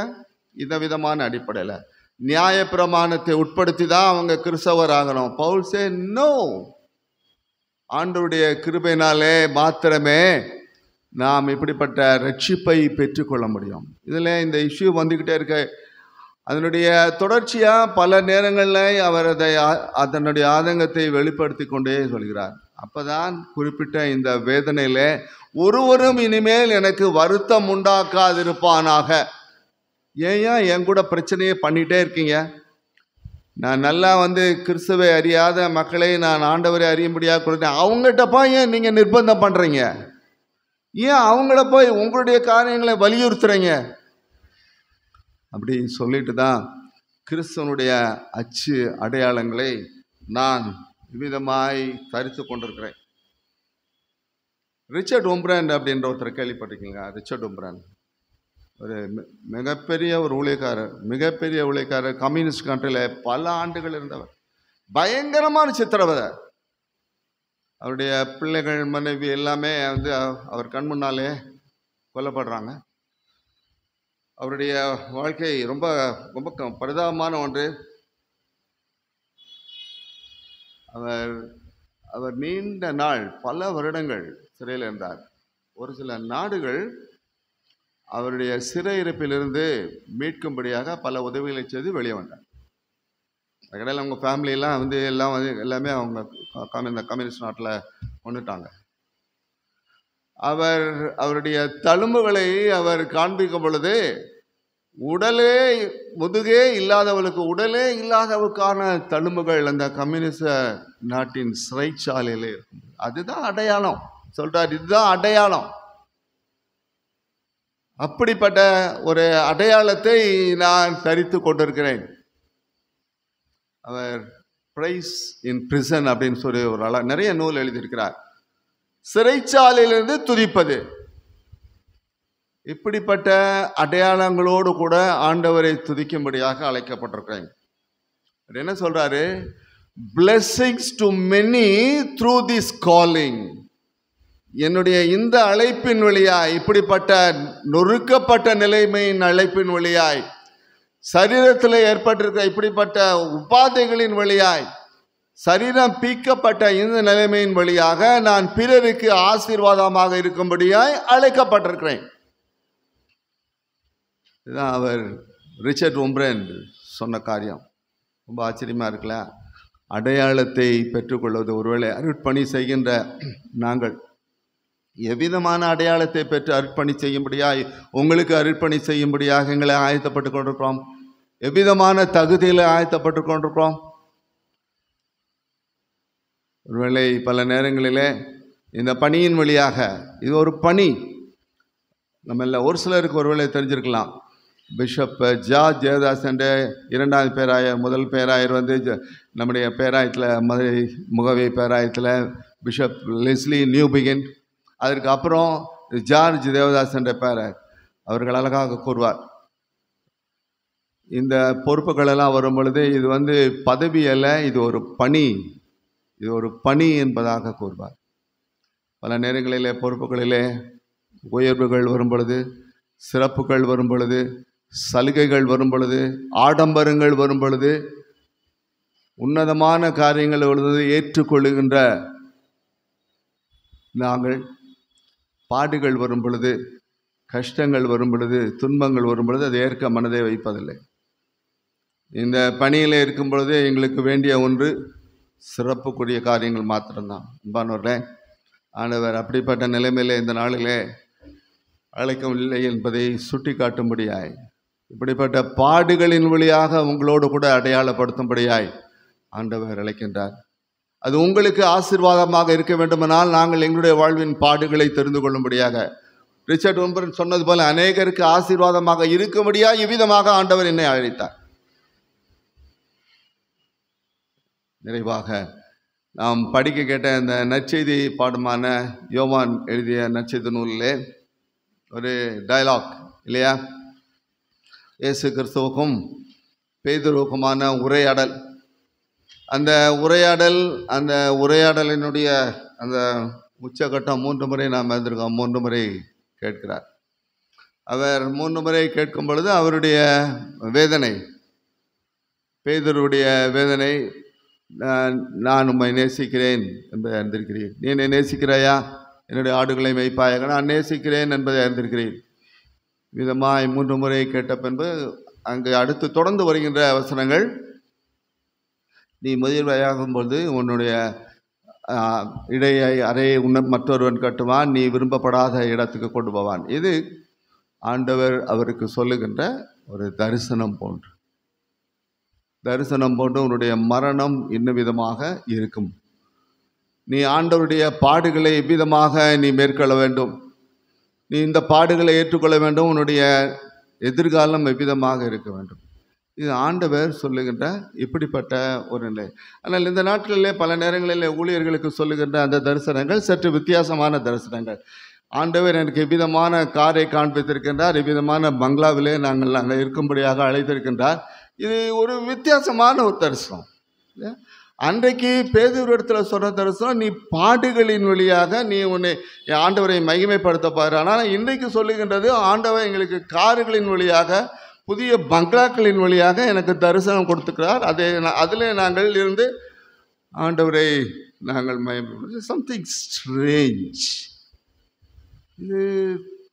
Speaker 3: இந்த விதமான அடிப்படையில் நியாயப்பிரமாணத்தை உட்படுத்தி தான் அவங்க கிறிஸ்தவர் ஆகணும். பவுல் சே நோ, ஆண்டவருடைய கிருபையினாலே மாத்திரமே நாம் இப்படிப்பட்ட ரட்சிப்பை பெற்றுக்கொள்ள முடியும். இதில் இந்த இஷ்யூ வந்துக்கிட்டே இருக்க அதனுடைய தொடர்ச்சியாக பல நேரங்களில் அவர் அதனுடைய ஆதங்கத்தை வெளிப்படுத்தி கொண்டே சொல்கிறார். அப்போ தான் குறிப்பிட்ட இந்த வேதனையில் ஒருவரும் இனிமேல் எனக்கு வருத்தம் உண்டாக்காதிருப்பானாக. ஏன் என் கூட பிரச்சனையே பண்ணிகிட்டே இருக்கீங்க? நான் நல்லா கிறிஸ்துவை அறியாத மக்களை நான் ஆண்டவரை அறியும்படியாக கொடுத்தேன். அவங்ககிட்ட போய் ஏன் நீங்கள் நிர்பந்தம் பண்ணுறீங்க? ஏன் அவங்கள போய் உங்களுடைய காரியங்களை வலியுறுத்துறீங்க? அப்படி சொல்லிட்டு தான் கிறிஸ்துவனுடைய அச்சு அடையாளங்களை நான் விதமாய் தரித்து கொண்டிருக்கிறேன். ரிச்சர்ட் உம்ப்ராண்ட் அப்படின்ற ஒருத்தர் கேள்விப்பட்டிருக்கீங்க? ரிச்சர்ட் உம்ப்ராண்ட் ஒரு மிகப்பெரிய ஊழியக்காரர், கம்யூனிஸ்ட் கண்ட்ரியில் பல ஆண்டுகள் இருந்தவர். பயங்கரமான சித்திரவதை. அவருடைய பிள்ளைகள், மனைவி எல்லாமே அவர் கண் முன்னாலே கொல்லப்படுறாங்க. அவருடைய வாழ்க்கை ரொம்ப ரொம்ப பரிதாபமான ஒன்று. அவர் நீண்ட நாள் பல வருடங்கள் சிறையில் இருந்தார். ஒரு சில நாடுகள் அவருடைய சிறையிருப்பிலிருந்து மீட்கும்படியாக பல உதவிகளை செய்து வெளியே வந்தார். அதுக்கடையில் அவங்க ஃபேமிலியெல்லாம் எல்லாமே அவங்க இந்த கம்யூனிஸ்ட் நாட்டில் கொண்டுட்டாங்க. அவருடைய தழும்புகளை அவர் காண்பிக்கும் பொழுது முதுகே இல்லாதவருக்கான தழும்புகள் அந்த கம்யூனிஸ்ட நாட்டின் சிறைச்சாலையிலே இருக்கும். அதுதான் அடையாளம் சொல்றார். இதுதான் அடையாளம். அப்படிப்பட்ட ஒரு அடையாளத்தை நான் தரித்து கொண்டிருக்கிறேன். அவர் பிரைஸ் இன் பிரிசன் அப்படின்னு சொல்லி ஒரு நிறைய நூல் எழுதியிருக்கிறார். சிறைச்சாலையிலிருந்து துதிப்பது. இப்படிப்பட்ட அடையாளங்களோடு கூட ஆண்டவரை துதிக்கும்படியாக அழைக்கப்பட்டிருக்கிறேன். என்ன சொல்றாரு? blessings to many through this calling. என்னுடைய இந்த அழைப்பின் வழியாய், இப்படிப்பட்ட நொறுக்கப்பட்ட நிலைமையின் அழைப்பின் வழியாய், சரீரத்தில் ஏற்பட்டிருக்கிற இப்படிப்பட்ட உபாதைகளின் வழியாய், சரீரம் பீக்கப்பட்ட இந்த நிலைமையின் வழியாக நான் பிறருக்கு ஆசீர்வாதமாக இருக்கும்படியாய் அழைக்கப்பட்டிருக்கிறேன். இதுதான் அவர் ரிச்சர்ட் உம்ப்ரேன் சொன்ன காரியம். ரொம்ப ஆச்சரியமா இருக்குல்ல? அடையாளத்தை பெற்றுக்கொள்வது. ஒருவேளை அருட்பணி செய்கின்ற நாங்கள் எவ்விதமான அடையாளத்தை பெற்று அர்ப்பணி செய்யும்படியாய், உங்களுக்கு அர்ப்பணி செய்யும்படியாக எங்களை ஆயத்தப்பட்டு கொண்டிருக்கிறோம்? எவ்விதமான தகுதியில் ஆயத்தப்பட்டு கொண்டிருக்கிறோம்? ஒருவேளை பல நேரங்களிலே இந்த பணியின் வழியாக, இது ஒரு பணி, நம்ம ஒரு சிலருக்கு ஒருவேளை தெரிஞ்சிருக்கலாம். பிஷப் ஜார்ஜ் ஜெயதாசன் இரண்டாவது பேராயர், முதல் பேராயர் வந்து நம்முடைய பேராயத்தில், Madurai Mugavai பேராயத்தில் bishop Leslie Newbigin, அதற்கு அப்புறம் ஜார்ஜ் தேவதாசன் பேராயர். அவர்கள் அழகாக கூறுவார், இந்த பொறுப்புகளெல்லாம் வரும் பொழுது இது வந்து பதவி அல்ல, இது ஒரு பணி, இது ஒரு பணி என்பதாக கூறுவார். பல நேரங்களிலே பொறுப்புகளிலே உயர்வுகள் வரும் பொழுது, சிறப்புகள் வரும் பொழுது, சலுகைகள் வரும் பொழுது, ஆடம்பரங்கள் வரும் பொழுது, உன்னதமான காரியங்கள் வருவது ஏற்றுக்கொள்ளுகின்ற நாங்கள், பாடுகள் வரும் பொழுது, கஷ்டங்கள் வரும் பொழுது, துன்பங்கள் வரும் பொழுது அதை ஏற்க மனதை வைப்பதில்லை. இந்த பணியில் இருக்கும் பொழுது எங்களுக்கு வேண்டிய ஒன்று சிறப்புக்குரிய காரியங்கள் மாத்திரம்தான். அன்பானவர்களே, ஆண்டவர் அப்படிப்பட்ட நிலைமையிலே இந்த நாளிலே அழைக்கவில்லை என்பதை சுட்டி காட்டும்படியாய், இப்படிப்பட்ட பாடுகளின் வழியாக உங்களோடு கூட அடையாளப்படுத்தும்படியாய் ஆண்டவர் அழைக்கின்றார். அது உங்களுக்கு ஆசீர்வாதமாக இருக்க வேண்டுமானால் நாங்கள் எங்களுடைய வாழ்வின் பாடுகளை தெரிந்து கொள்ளும்படியாக, ரிச்சர்ட் உம்ப்ரேன் சொன்னது போல அநேகருக்கு ஆசீர்வாதமாக இருக்கும்படியாக இவ்விதமாக ஆண்டவர் என்னை அழைத்தார். நிறைவாக நாம் படிக்க கேட்ட இந்த நற்செய்தி பாடமான யோவான் எழுதிய நற்செய்தி நூலிலே ஒரு டயலாக் இல்லையா, இயேசு கிறிஸ்துவுக்கும் பேதுருவுக்குமான உரையாடல். அந்த உரையாடலினுடைய அந்த உச்சகட்டம் 3 முறை நாம் இருந்திருக்கோம். 3 முறை கேட்கிறார். அவர் 3 முறை கேட்கும் பொழுது அவருடைய வேதனை, பேதுருவுடைய வேதனை, நான் உம்மை நேசிக்கிறேன் என்பதை அறிந்திருக்கிறேன். நீ என்னை நேசிக்கிறாயா? என்னுடைய ஆடுகளை மேய்ப்பாயாக. நான் நேசிக்கிறேன் என்பதை அறிந்திருக்கிறேன். விதமாய் 3 முறை கேட்ட பின்பு அங்கு அடுத்து தொடர்ந்து வருகின்ற வசனங்கள், நீ முதிர்வயாகும்போது உன்னுடைய இடையை அறையை மற்றொருவன் கட்டுவான், நீ விரும்பப்படாத இடத்துக்கு கொண்டு போவான். இது ஆண்டவர் அவருக்கு சொல்லுகின்ற ஒரு தரிசனம் போன்று உன்னுடைய மரணம் இன்னும் விதமாக இருக்கும். நீ ஆண்டவருடைய பாடுகளை எவ்விதமாக நீ மேற்கொள்ள வேண்டும், நீ இந்த பாடுகளை ஏற்றுக்கொள்ள வேண்டும், உன்னுடைய எதிர்காலம் எவ்விதமாக இருக்க வேண்டும். இது ஆண்டவர் சொல்லுகின்ற இப்படிப்பட்ட ஒரு நிலை. ஆனால் இந்த நாட்களிலே பல நேரங்களிலே ஊழியர்களுக்கு சொல்லுகின்ற அந்த தரிசனங்கள் சற்று வித்தியாசமான தரிசனங்கள். ஆண்டவர் எனக்கு எவ்விதமான காரை காண்பித்திருக்கின்றார், எவ்விதமான பங்களாவிலே நாங்கள் அங்கே இருக்கும்படியாக அழைத்திருக்கின்றார். இது ஒரு வித்தியாசமான ஒரு தரிசனம். அன்றைக்கு பேதுரு இடத்துல சொன்ன தரிசனம், நீ பாடுகளின் வழியாக நீ உன்னை ஆண்டவரை மகிமைப்படுத்த பாரு. ஆனால் இன்றைக்கு சொல்லுகின்றது, ஆண்டவர் எங்களுக்கு கார்களின் வழியாக, புதிய பங்களாக்களின் வழியாக எனக்கு தரிசனம் கொடுத்துக்கிறார். அதில் நாங்கள் இருந்து ஆண்டவரை நாங்கள் சம்திங் ஸ்ட்ரேஞ்ச். இது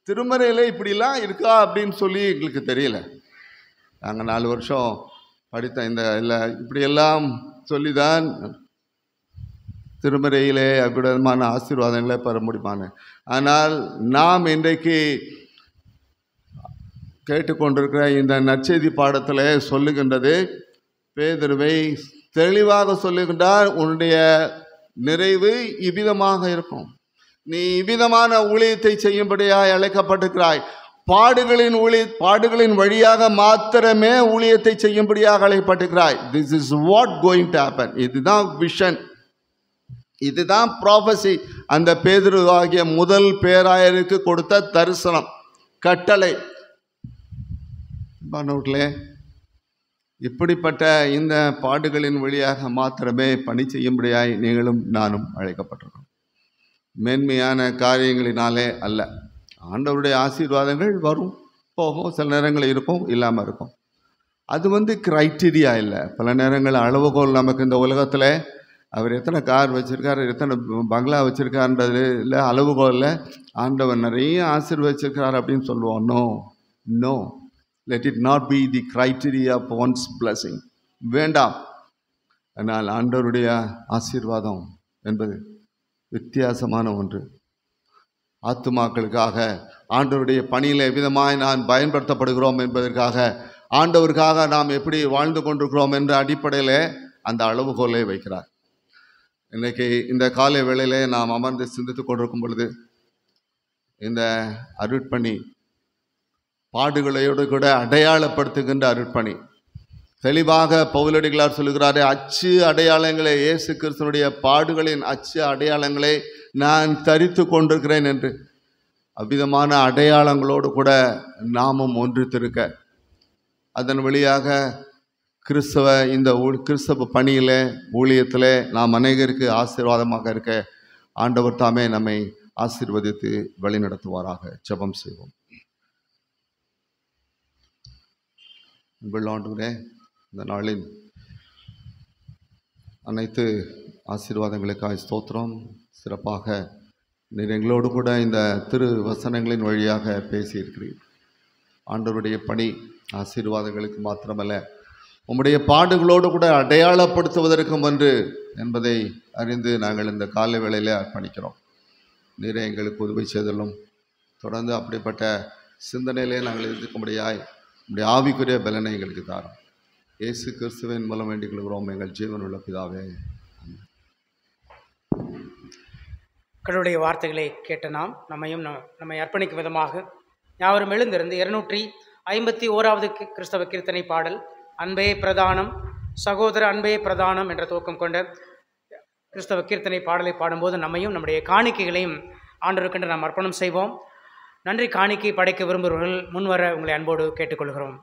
Speaker 3: திருமறையில் இப்படிலாம் இருக்கா அப்படின்னு சொல்லி எங்களுக்கு தெரியல. நாங்கள் 4 வருஷம் படித்த இந்த இல்லை இப்படியெல்லாம் சொல்லிதான் திருமறையிலே அவ்விதமான ஆசீர்வாதங்களை பெற முடியுமான்னு. ஆனால் நாம் இன்றைக்கு கேட்டுக்கொண்டிருக்கிற இந்த நற்செய்தி பாடத்தில் சொல்லுகின்றது, பேதுருவை தெளிவாக சொல்லுகின்றார், உன்னுடைய நிறைவு இவ்விதமாக இருக்கும். நீ இவ்விதமான ஊழியத்தை செய்யும்படியாய் அழைக்கப்பட்டிருக்கிறாய். பாடுகளின் வழியாக மாத்திரமே ஊழியத்தை செய்யும்படியாக அழைக்கப்பட்டிருக்கிறாய். This is what going to happen. இதுதான் விஷன், இதுதான் ப்ராஃபசி. அந்த பேதுரு ஆகிய முதல் பேராயருக்கு கொடுத்த தரிசனம், கட்டளை. இப்படிப்பட்ட இந்த பாடுகளின் வழியாக மாத்திரமே பணி செய்யும்படியாய் நீங்களும் நானும் அழைக்கப்பட்டிருக்கோம். மேன்மையான காரியங்களினாலே அல்ல. ஆண்டவருடைய ஆசீர்வாதங்கள் வரும் போகும், சில நேரங்கள் இருக்கும், இல்லாமல் இருக்கும். அது கிரைட்டீரியா இல்லை. பல நேரங்கள் அளவுகோல் நமக்கு இந்த உலகத்தில் அவர் எத்தனை கார் வச்சுருக்காரு, எத்தனை பங்களா வச்சுருக்காருன்றது இல்லை, அளவுகோலில் ஆண்டவர் நிறைய ஆசீர்வதிச்சிருக்கார் அப்படின்னு சொல்லுவோம். No no, let it not be the criteria of one's blessing. வேண்டாம். ஆனால் ஆண்டவருடைய ஆசீர்வாதம் என்பது வித்தியாசமான ஒன்று. ஆத்துமாக்களுக்காக ஆண்டவருடைய பணியில் எவ்விதமாய் நான் பயன்படுத்தப்படுகிறோம் என்பதற்காக, ஆண்டவருக்காக நாம் எப்படி வாழ்ந்து கொண்டிருக்கிறோம் என்ற அடிப்படையில் அந்த அளவுகோலை வைக்கிறார். இன்றைக்கி இந்த காலை வேளையிலே நாம் அமர்ந்து சிந்தித்து கொண்டிருக்கும் பொழுது இந்த அருட்பணி பாடுகளையோடு கூட அடையாளப்படுத்துகின்ற அருட்பணி. தெளிவாக பவுலடிகளார் சொல்லுகிறாரே, அச்சு அடையாளங்களை, இயேசு கிறிஸ்துனுடைய பாடுகளின் அச்சு அடையாளங்களை நான் தரித்து கொண்டிருக்கிறேன் என்று. அவ்விதமான அடையாளங்களோடு கூட நாமும் ஒன்றித்திருக்க, அதன் வழியாக இந்த கிறிஸ்தவ பணியில், ஊழியத்தில் நாம் அநேகருக்கு ஆசீர்வாதமாக இருக்க ஆண்டவர் தாமே நம்மை ஆசீர்வதித்து வழிநடத்துவாராக. ஜெபம் செய்வோம். ஆண்டவரே, இந்த நாளின் அனைத்து ஆசீர்வாதங்களுக்காக ஸ்தோத்திரம். சிறப்பாக நீர் எங்களோடு கூட இந்த திரு வசனங்களின் வழியாக பேசியிருக்கிறீர். ஆண்டவருடைய பணி ஆசீர்வாதங்களுக்கு மாத்திரமல்ல, உம்முடைய பாடுகளோடு கூட அடையாளப்படுத்துவதற்கும் ஒன்று என்பதை அறிந்து நாங்கள் இந்த காலை வேளையிலே அர்ப்பணிக்கிறோம். நீரே எங்களுக்கு உதவி செய்தலும் தொடர்ந்து அப்படிப்பட்ட சிந்தனையிலே நாங்கள் இருந்துக்கும்படியாய் நம்முடைய ஆவிக்குரிய பலனை எங்களுக்கு தாரும். இயேசு கிறிஸ்துவின் மூலம் வேண்டிக் கொள்கிறோம் எங்கள் ஜீவனுள்ள பிதாவே.
Speaker 2: கடவுளுடைய வார்த்தைகளை கேட்ட நம்மை அர்ப்பணிக்கும் விதமாக யாவரும் எழுந்திருந்து 251வது கிறிஸ்தவ கீர்த்தனை பாடல், அன்பே பிரதானம், சகோதர அன்பே பிரதானம் என்ற துவக்கம் கொண்ட கிறிஸ்தவ கீர்த்தனை பாடலை பாடும்போது நம்மையும் நம்முடைய காணிக்கைகளையும் ஆண்டவருக்கென்று நாம் அர்ப்பணம் செய்வோம். நன்றி காணிக்கை படைக்க விரும்புகிறவர்கள் முன்வர உங்களை அன்போடு கேட்டுக்கொள்கிறோம்.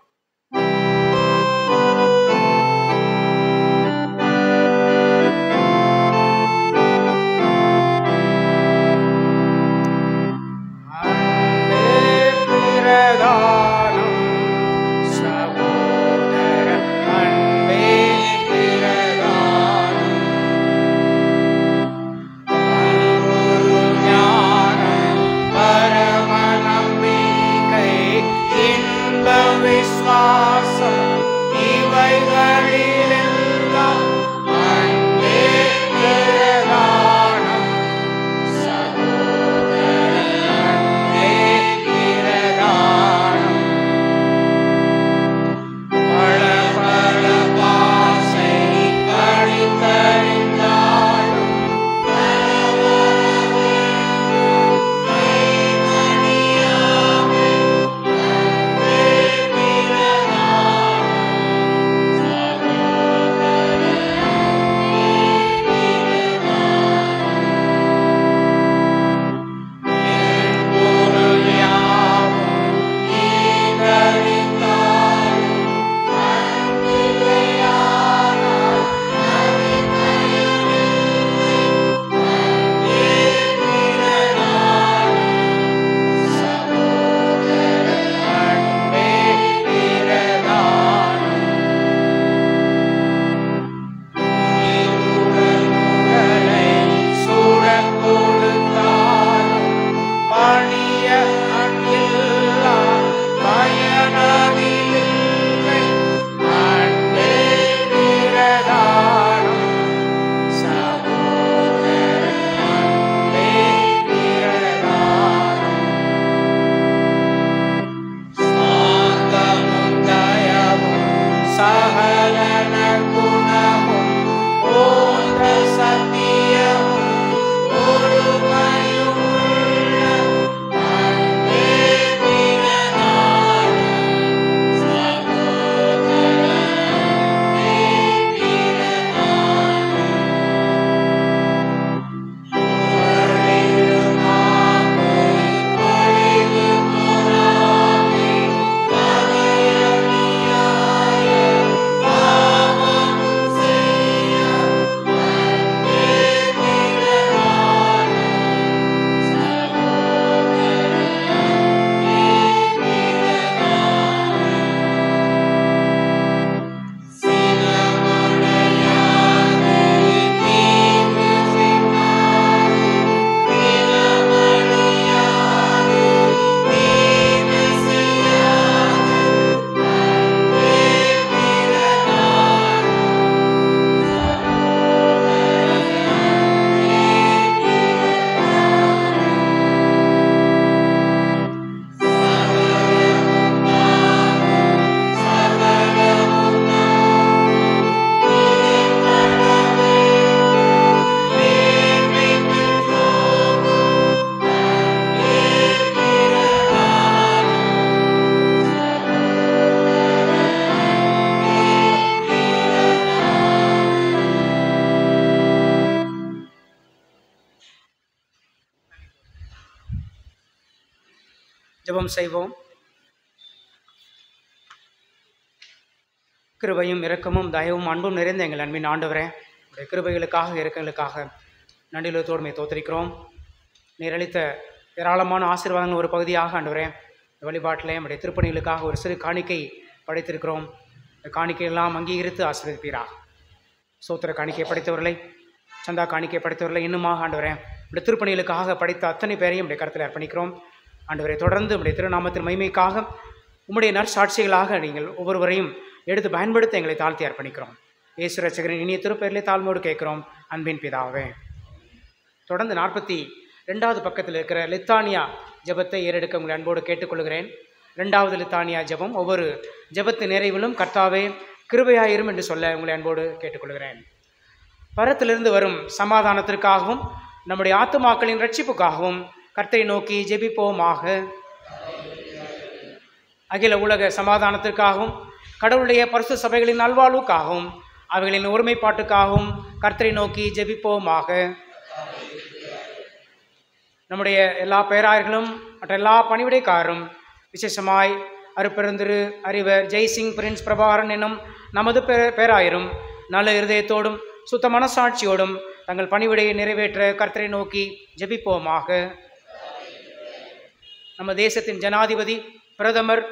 Speaker 2: ஜெபம் செய்வோம். கிருபையும் இரக்கமும் தயவும் அன்பும் நிறைந்த எங்கள் அன்பின் ஆண்டவரே, உடைய கிருபைகளுக்காக இரக்கங்களுக்காக நன்றியுள்ளத்தோடு தோத்திரிக்கிறோம். நீர் அளித்த ஏராளமான ஆசீர்வாதங்கள் ஒரு பகுதியாக ஆண்டவரே, இந்த வழிபாட்டிலே நம்முடைய திருப்பணிகளுக்காக ஒரு சிறு காணிக்கை படைத்திருக்கிறோம். இந்த காணிக்கையெல்லாம் அங்கீகரித்து ஆசீர்வதிப்பீராக. சோத்திர காணிக்கை படைத்தவர்களை, சந்தா காணிக்கை படைத்தவர்களை இன்னுமாக ஆண்டவரே இந்த திருப்பணிகளுக்காக படைத்த அத்தனை பேரையும் உடைய கருத்தில் அர்ப்பணிக்கிறோம். ஆண்டவரை தொடர்ந்து உடைய திருநாமத்தின் மகிமைக்காக உம்முடைய நற்சாட்சிகளாக நீங்கள் ஒவ்வொருவரையும் எடுத்து பயன்படுத்த எங்களை தாழ்த்தி அர்ப்பணிக்கிறோம். இயேசு ரட்சகரின் இனிய திருப்பெயரிலே தாழ்மையோடு கேட்கிறோம், அன்பின் பிதாவே. தொடர்ந்து 42வது பக்கத்தில் இருக்கிற லித்தானியா ஜெபத்தை ஏறெடுக்க உங்களை அன்போடு கேட்டுக்கொள்கிறேன். 2வது லித்தானியா ஜெபம். ஒவ்வொரு ஜெபத்து நிறைவிலும் கர்த்தாவே கிருபையாயிரும் என்று சொல்ல உங்களை அன்போடு கேட்டுக்கொள்கிறேன். பரத்திலிருந்து வரும் சமாதானத்திற்காகவும் நம்முடைய ஆத்துமாக்களின் ரட்சிப்புக்காகவும் கர்த்தரை நோக்கி ஜெபிப்போமாக. அகில உலக சமாதானத்திற்காகவும் கடவுளுடைய பரிசுத்த சபைகளின் நல்வாழ்வுக்காகவும் அவைகளின் ஒருமைப்பாட்டுக்காகவும் கர்த்தரை நோக்கி ஜெபிப்போமாக. நம்முடைய எல்லா பேராயர்களும் மற்ற எல்லா பணிவிடைக்காரரும், விசேஷமாய் அருப்பெருந்திரு அறிவர் ஜெய்சிங் பிரின்ஸ் பிரபாகரன் என்னும் நமது பேராயரும் நல்ல இருதயத்தோடும் சுத்த மனசாட்சியோடும் தங்கள் பணிவிடையை நிறைவேற்ற கர்த்தரை நோக்கி ஜெபிப்போமாக. நம்ம தேசத்தின் ஜனாதிபதி, பிரதமர்,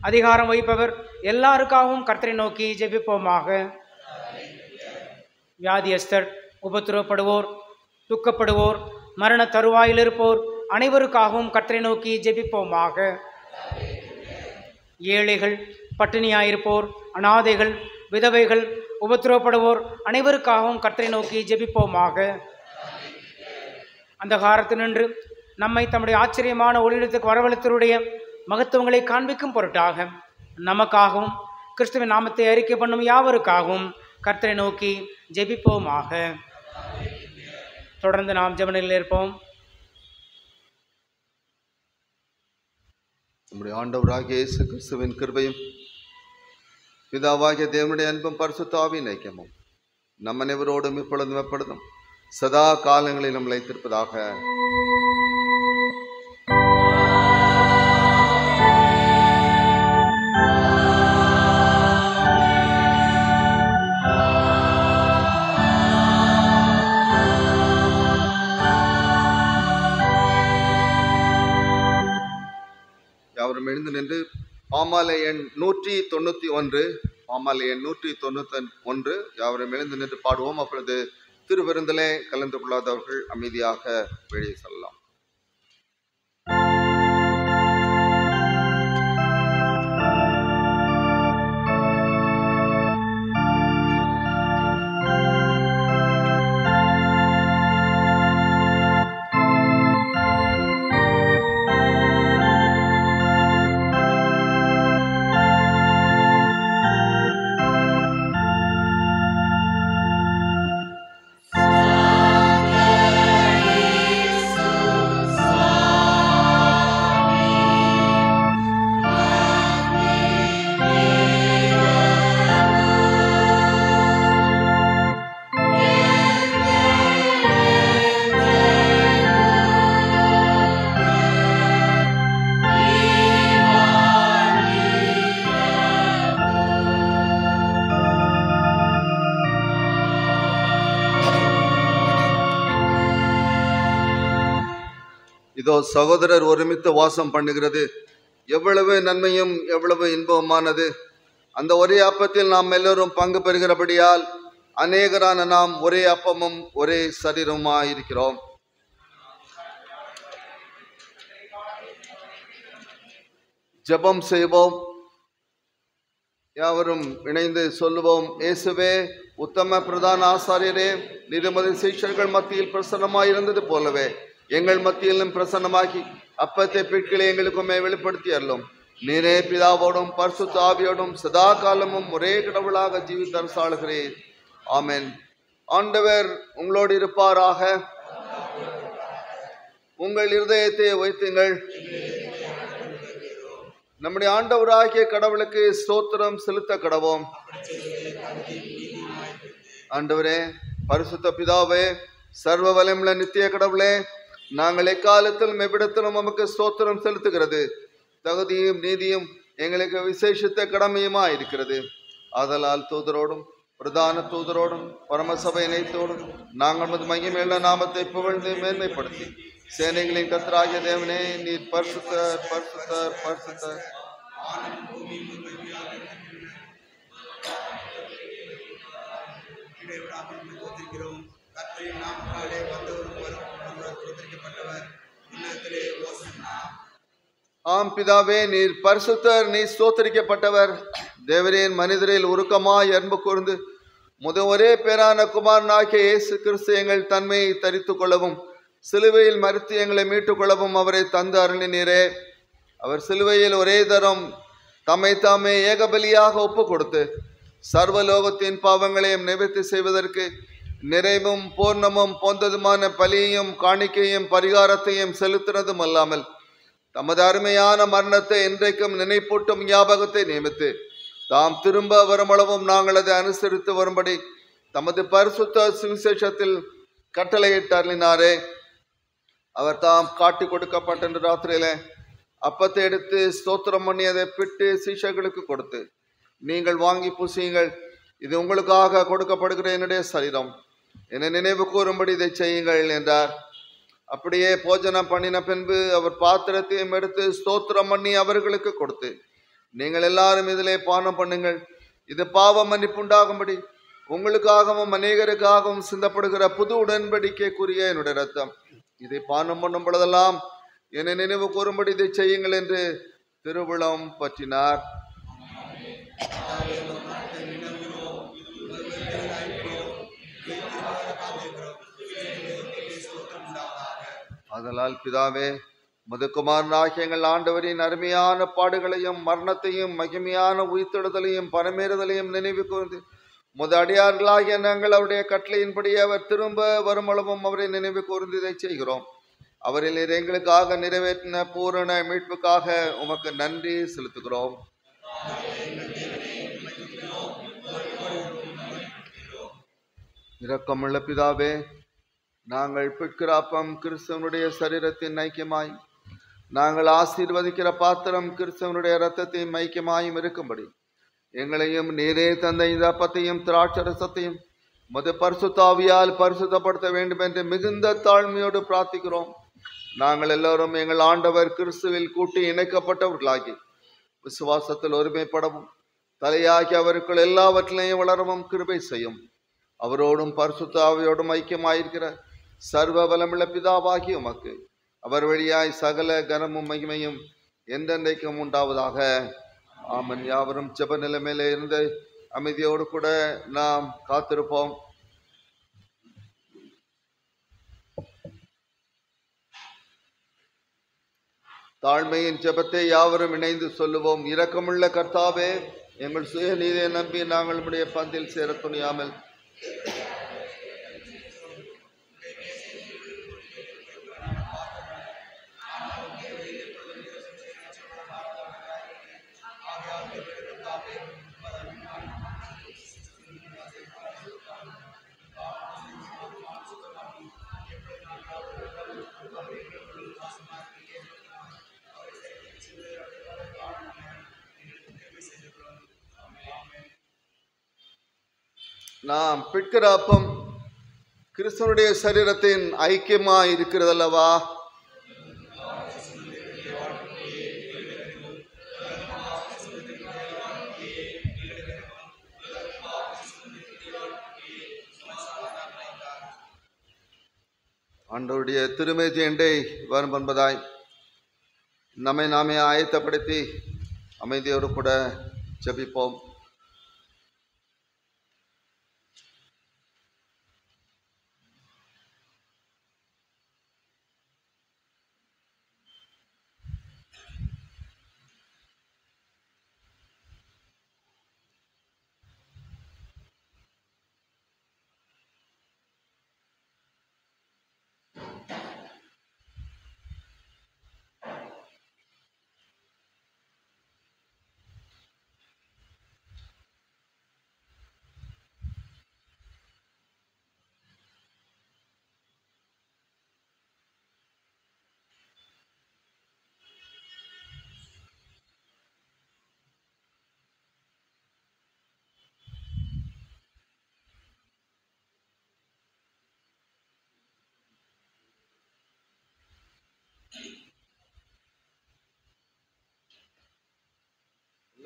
Speaker 2: அதிகாரம் வகிப்பவர் எல்லாருக்காகவும் கர்த்தரை நோக்கி ஜெபிப்போமாக. வியாதியஸ்தர், உபத்திரவப்படுவோர், துக்கப்படுவோர், மரண தருவாயில் இருப்போர் அனைவருக்காகவும் கர்த்தரை நோக்கி ஜெபிப்போமாக. ஏழைகள், பட்டினியாயிருப்போர், அனாதைகள், விதவைகள், உபத்திரவப்படுவோர் அனைவருக்காகவும் கர்த்தரை நோக்கி ஜெபிப்போமாக. அந்த காலத்தினின்று நம்மை தம்முடைய ஆச்சரியமான ஒளியிடத்துக்கு வரவழைத்தருடைய மகத்துவங்களை காண்பிக்கும் பொருட்டாக நமக்காகவும் கிறிஸ்துவின் நாமத்தை அறிக்கை பண்ணும் யாவருக்காகவும் கர்த்தரை நோக்கி ஜெபிப்போமாக. தொடர்ந்து நாம் ஜெபனில் இருப்போம்.
Speaker 3: நம்முடைய ஆண்டவராகிய இயேசு கிறிஸ்துவின் கிருபையும் பிதாவாகிய தேவனுடைய அன்பும் பரிசுத்த ஆவியின் ஐக்கியமும் நம் அனைவரோடும் இப்பொழுதும் எப்பொழுதும் சதா காலங்களிலும் நிலைத்திருப்பதாக. யாவரும் எழுந்து நின்று பாமாலை எண் 191 பாமாலை எண் 191 யாவரும் எழுந்து நின்று பாடுவோம். அப்பொழுது திருவிருந்திலே கலந்து கொள்ளாதவர்கள் அமைதியாக வெளியே செல்லலாம். இதோ சகோதரர் ஒருமித்து வாசம் பண்ணுகிறது எவ்வளவு நன்மையும் எவ்வளவு இன்பமானது. அந்த ஒரே அப்பத்தில் நாம் எல்லோரும் பங்கு பெறுகிறபடியால் அநேகரான நாம் ஒரே அப்பமும் ஒரே சரீரமாயிருக்கிறோம். ஜெபம் செய்வோம். யாவரும் இணைந்து சொல்லுவோம். இயேசுவே, உத்தம பிரதான ஆசாரியரே, நிருமதி சீஷர்கள் மத்தியில் பிரசன்னமாயிருந்தது போலவே எங்கள் மத்தியிலும் பிரசன்னமாகி அப்பத்தை பிற்களை எங்களுக்குமே வெளிப்படுத்தி அருளும். நீரே பிதாவோடும் பரிசுத்த ஆவியோடும் சதா காலமும் ஒரே கடவுளாக ஜீவித்து அரசாளுகிறீர். ஆமென். ஆண்டவர் உங்களோடு இருப்பாராக. உங்கள் இருதயத்தை வைத்துங்கள். நம்முடைய ஆண்டவராகிய கடவுளுக்கு ஸ்தோத்திரம் செலுத்த கடவோம். ஆண்டவரே, பரிசுத்த பிதாவே, சர்வ வல்லமையுள்ள நித்திய கடவுளே, நாங்கள் எக்காலத்திலும் எவ்விடத்திலும் உமக்கு ஸ்தோத்திரம் செலுத்துகிறது. தகுதியும் நீதியும் எங்களுக்கு விசேஷித்த கடமையுமா இருக்கிறது. ஆதலால் தூதரோடும் பிரதான தூதரோடும் பரமசபை இணைத்தோடும் நாங்கள் மகிமையுள்ள நாமத்தை புகழ்ந்து மேன்மைப்படுத்தி, சேனைகளின் கர்த்தராகிய தேவனே, நீர் பரிசுத்தர் பரிசுத்தர் பரிசுத்தர். ஆம் பிதாவே, நீர் பரிசுத்தர், நீர் ஸ்தோத்தரிக்கப்பட்டவர். தேவரேன் மனிதரில் உருக்கமாய் அன்பு கூர்ந்து ஒரே பேரான குமாரனாகிய இயேசு கிறிஸ்து எங்கள் தன்மையை தரித்து கொள்ளவும் சிலுவையில் மறித்து எங்களை மீட்டுக் கொள்ளவும் அவரை தந்து அருளினீரே. அவர் சிலுவையில் ஒரே தரம் தம்மை தாமே ஏகபலியாக ஒப்பு கொடுத்து சர்வலோகத்தின் பாவங்களையும் நிவர்த்தி செய்வதற்கு நிறைவும் பூர்ணமும் போந்ததுமான பலியையும் காணிக்கையும் பரிகாரத்தையும் செலுத்தினதும் அல்லாமல் தமது அருமையான மரணத்தை என்றைக்கும் நினைப்பூட்டும் ஞாபகத்தை நியமித்து தாம் திரும்ப வருமளவும் நாங்கள் அதை அனுசரித்து வரும்படி தமது பரிசுத்த சுவிசேஷத்தில் கட்டளையிட்டு அருளினாரே. அவர் தாம் காட்டி கொடுக்கப்பட்ட ராத்திரியில அப்பத்தை எடுத்து ஸ்தோத்திரம் பண்ணி அதை பிட்டு சீஷர்களுக்கு கொடுத்து, நீங்கள் வாங்கி பூசியுங்கள், இது உங்களுக்காக கொடுக்கப்படுகிற என்னுடைய சரீரம், என்னை நினைவு கூறும்படி இதை செய்யுங்கள் என்றார். அப்படியே போஜனம் பண்ணின பின்பு அவர் பாத்திரத்தையும் எடுத்து ஸ்தோத்திரம் பண்ணி அவர்களுக்கு கொடுத்து, நீங்கள் எல்லாரும் இதிலே பானம் பண்ணுங்கள், இது பாவ மன்னிப்பு உண்டாகும்படி உங்களுக்காகவும் அநேகருக்காகவும் சிந்தப்படுகிற புது உடன்படிக்கைக்குரிய என்னுடைய ரத்தம், இதை பானம் பண்ணும் பொழுதெல்லாம் என்னை நினைவு கூறும்படி இதை செய்யுங்கள் என்று திருவுளம் பற்றினார். ஆதலால் பிதாவே, முதுகுமாரனாகிய எங்கள் ஆண்டவரின் அருமையான பாடுகளையும் மரணத்தையும் மகிமையான உயிர்த்தெழுதலையும் பரமேறுதலையும் நினைவு கூர்ந்து முத அடியார்களாகிய நாங்கள் அவருடைய கட்டளையின்படி அவர் திரும்ப வருமளவும் அவரை நினைவு கூர்ந்து இதை செய்கிறோம். அவரில் எங்களுக்காக நிறைவேற்றின பூரண மீட்புக்காக உமக்கு நன்றி செலுத்துகிறோம். இரக்கமுள்ள பிதாவே, நாங்கள் பிற்கிற அப்பம் கிறிஸ்தவனுடைய சரீரத்தின் ஐக்கியமாய், நாங்கள் ஆசீர்வதிக்கிற பாத்திரம் கிறிஸ்தவனுடைய இரத்தத்தையும் ஐக்கியமாயும் இருக்கும்படி எங்களையும் நீரே தந்த இந்த அப்பத்தையும் திராட்சரசத்தையும் மது பரிசுத்தாவியால் பரிசுத்தப்படுத்த வேண்டும் என்று மிகுந்த தாழ்மையோடு பிரார்த்திக்கிறோம். நாங்கள் எல்லோரும் எங்கள் ஆண்டவர் கிறிஸ்துவில் கூட்டி இணைக்கப்பட்டவர்களாகி விசுவாசத்தில் ஒருமைப்படவும் தலையாகி அவருக்குள் எல்லாவற்றிலையும் வளரவும் கிருபை செய்யும். அவரோடும் பரிசுத்த ஆவியோடும் ஐக்கியமாயிருக்கிற சர்வ வலமுள்ள பிதாவாகி உமக்கு அவர் வழியாய் சகல கனமும் மகிமையும் என்றென்றைக்கும் உண்டாவதாக. ஆமன். யாவரும் ஜெப நிலைமையில இருந்து அமைதியோடு கூட நாம் காத்திருப்போம். தாழ்மையின் ஜெபத்தை யாவரும் இணைந்து சொல்லுவோம். இரக்கமுள்ள கர்த்தாவே, எங்கள் சுய நீதியை நம்பி நாங்கள் உடைய பந்தில் சேர துணியாமல் நாம் பிற்கிற அப்பம் கிறிஸ்துவனுடைய சரீரத்தின் ஐக்கியமா இருக்கிறதல்லவா? ஆண்டவருடைய திருமேஜை எண்டை வரும் என்பதாய் நம்மை நாமே ஆயத்தப்படுத்தி அமைதியோடு கூட ஜெபிப்போம்.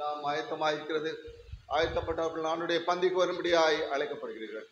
Speaker 3: எல்லாம் ஆயத்தமாயிருக்கிறது. ஆயத்தப்பட்டவர்கள் நானுடைய பந்திக்கு வரும்படியாய் அழைக்கப்படுகிறீர்கள்.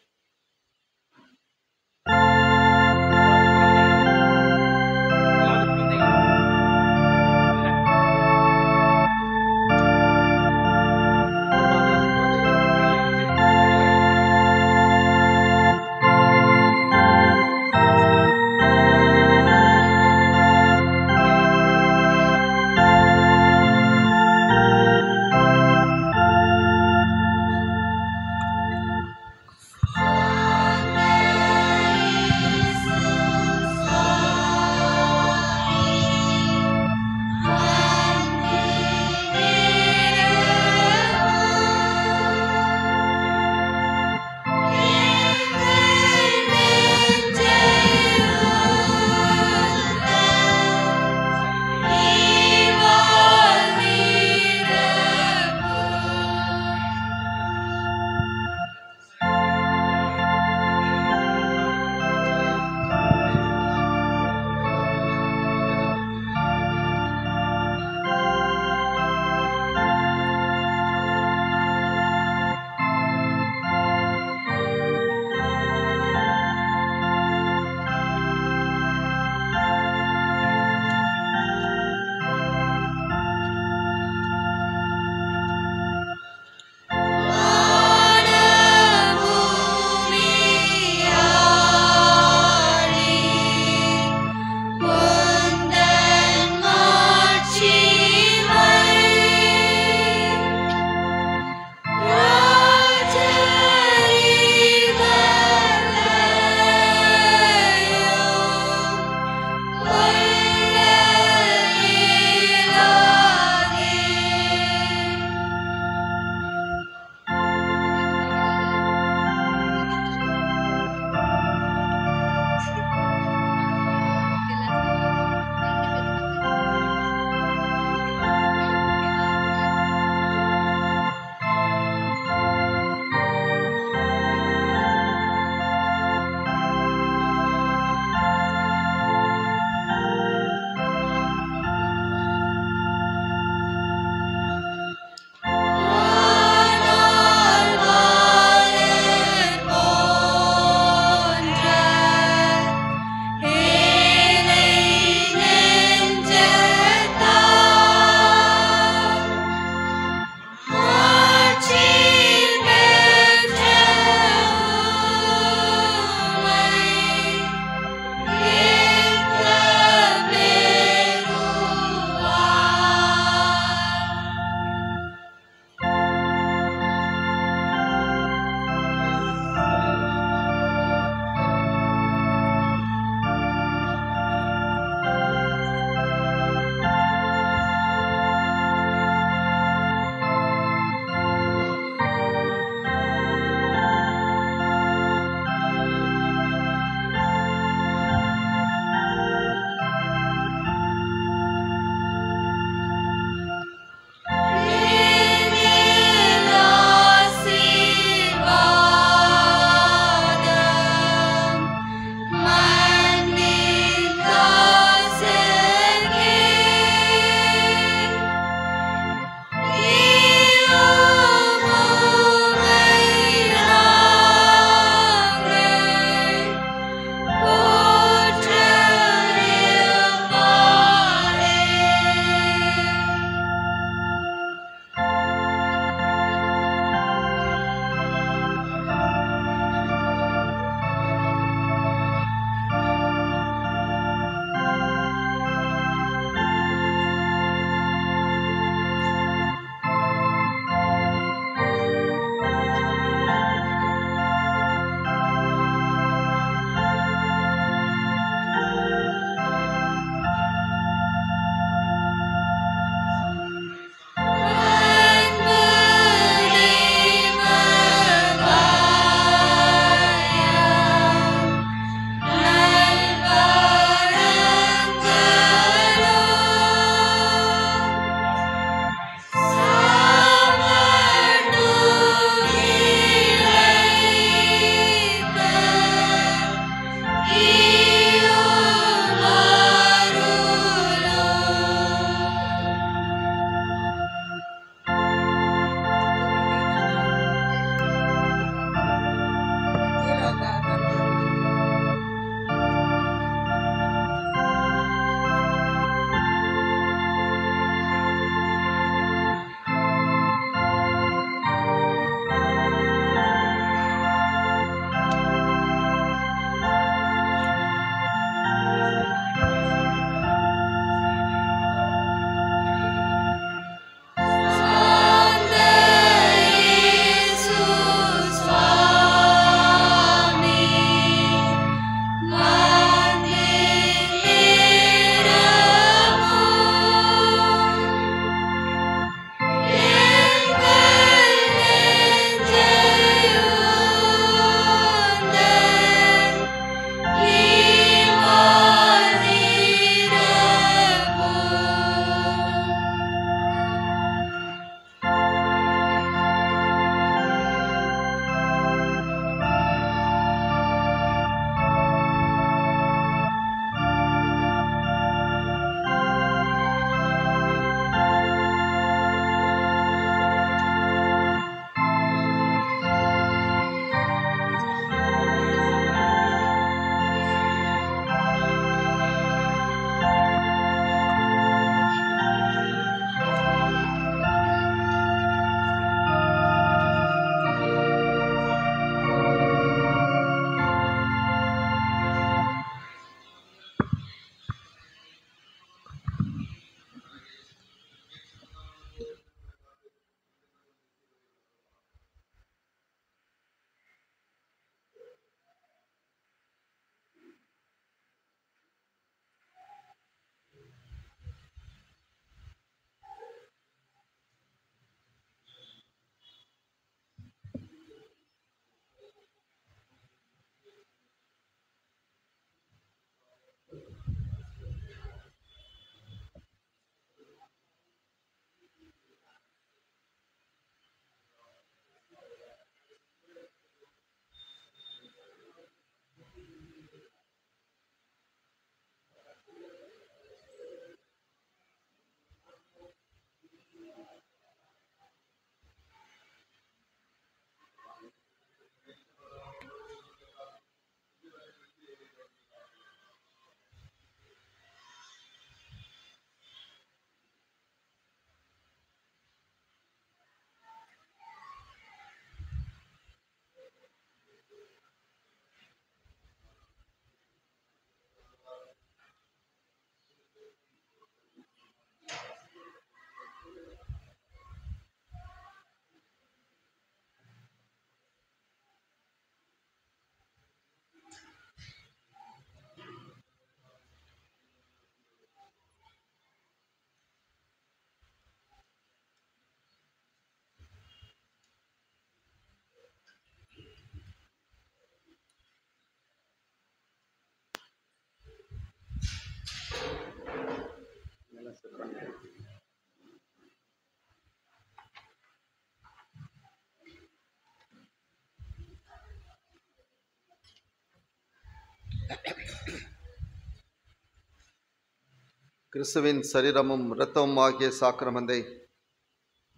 Speaker 3: கிறிஸ்துவின் சரீரமும் இரத்தமும் ஆகிய சாக்கிரமந்தை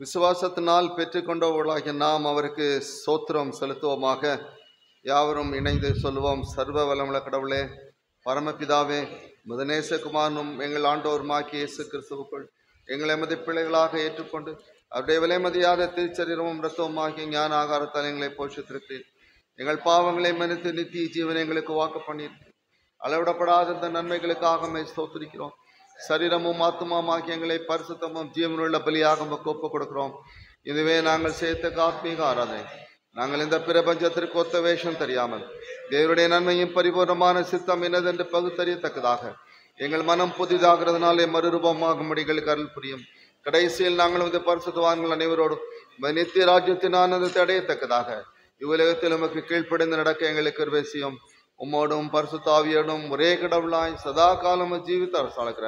Speaker 3: விசுவாசத்தினால் பெற்றுக்கொண்டவர்களாகிய நாம் அவருக்கு ஸ்தோத்திரம் செலுத்துவோமாக. யாவரும் இணைந்து சொல்லுவோம். சர்வ வல்லமுள்ள கடவுளே, பரமபிதாவே, முதநேசகுமாரனும் எங்கள் ஆண்டோருமாகிய இயேசு கிறிஸ்துவுக்குள் எங்களை எமது பிள்ளைகளாக ஏற்றுக்கொண்டு அவருடைய விலைமதியாத திருச்சரீரமும் இரத்தமும் ஆகிய ஞான ஆகாரத்தால் எங்களை போஷித்திருக்கிறேன். எங்கள் பாவங்களை மன்னித்து நித்திய ஜீவனை எங்களுக்கு வாக்கு பண்ணியிருக்கிறேன். அளவிடப்படாத இந்த நன்மைகளுக்காக ஸ்தோத்திரிக்கிறோம். சரீரமும் ஆத்துமாவும் ஆகிய எங்களை பரிசுத்தமும் ஜீவனுள்ள பலியாக ஒப்பு கொடுக்கிறோம். இதுவே நாங்கள் சேர்த்த ஆத்மீக ஆராதனை. நாங்கள் இந்த பிரபஞ்சத்திற்கு ஒத்த வேஷம் தெரியாமல் தேவனுடைய நன்மையும் பரிபூர்ணமான சித்தம் என்னதென்று பகுத்தறியத்தக்கதாக எங்கள் மனம் புதிதாகிறதுனாலே மறுரூபமாகும்படி எங்களுக்கு அருள் புரியும். கடைசியில் நாங்கள் இந்த பரிசுத்தவான்கள் அனைவரோடும் நித்திய ராஜ்யத்தின் ஆனந்தத்தை அடையத்தக்கதாக இவ்வுலகத்தில் நமக்கு கீழ்ப்படைந்து நடக்க எங்களுக்கு கிருபை செய்யும். உம்மோடும் பரிசுத்த ஆவியோடும் ஒரே கடவுளாய் சதா காலம் ஜீவித்த அரசாளுகிற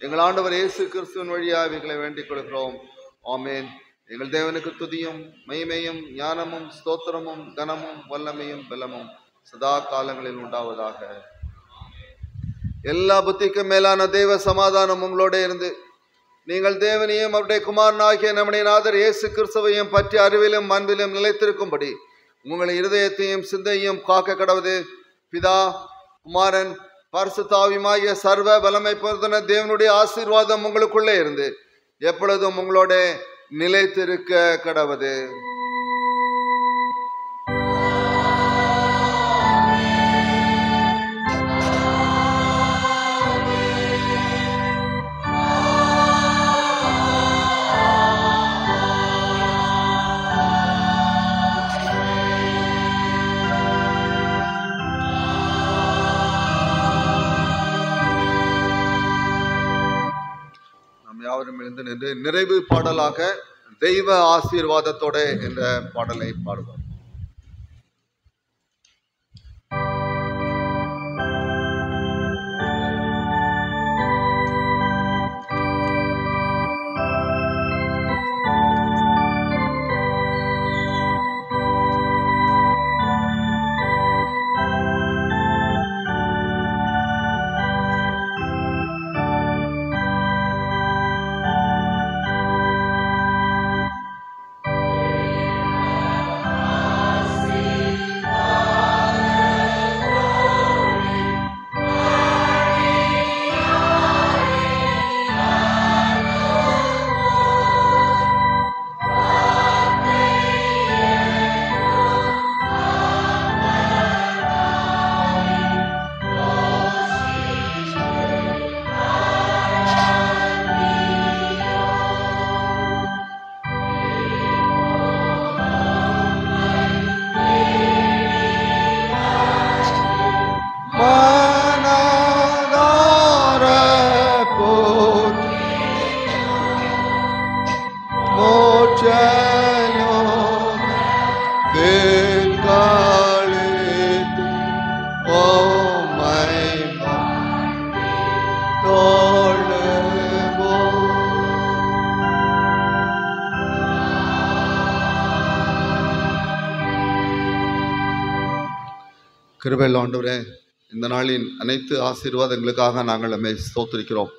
Speaker 3: எங்கள் ஆண்டவர் இயேசு கிறிஸ்துவின் வழியாக இவைகளை வேண்டிக் கொள்கிறோம். ஆமேன். எங்கள் தேவனுக்கு துதியும் மகிமையும் ஞானமும் ஸ்தோத்திரமும் கனமும் வல்லமையும் பலமும் சதா காலங்களில் உண்டாவதாக. எல்லா புத்திக்கும் மேலான தெய்வ சமாதானம் உங்களோட இருந்து நீங்கள் தேவனையும் அவருடைய குமாரனாகிய நம்முடைய நாதர் இயேசு கிறிஸ்துவையும் பற்றி அறிவிலும் அன்பிலும் நிலைத்திருக்கும்படி உங்களை இருதயத்தையும் சிந்தையும் காக்க கடவுது. பிதா, குமாரன், பரிசுத்த ஆவியுமாகிய சர்வ வல்லமை பொருந்தின தேவனுடைய ஆசீர்வாதம் உங்களுக்குள்ளே இருந்து எப்பொழுதும் உங்களோட நிலைத்திருக்க கடவுது. யாவரும் எழுந்து நின்று நிறைவு பாடலாக தெய்வ ஆசீர்வாதத்தோட என்ற பாடலை பாடுவோம். கிருபையுள்ள ஆண்டவரே, இந்த நாளின் அனைத்து ஆசீர்வாதங்களுக்காக நாங்கள் நம்மை ஸ்தோத்திரிக்கிறோம்.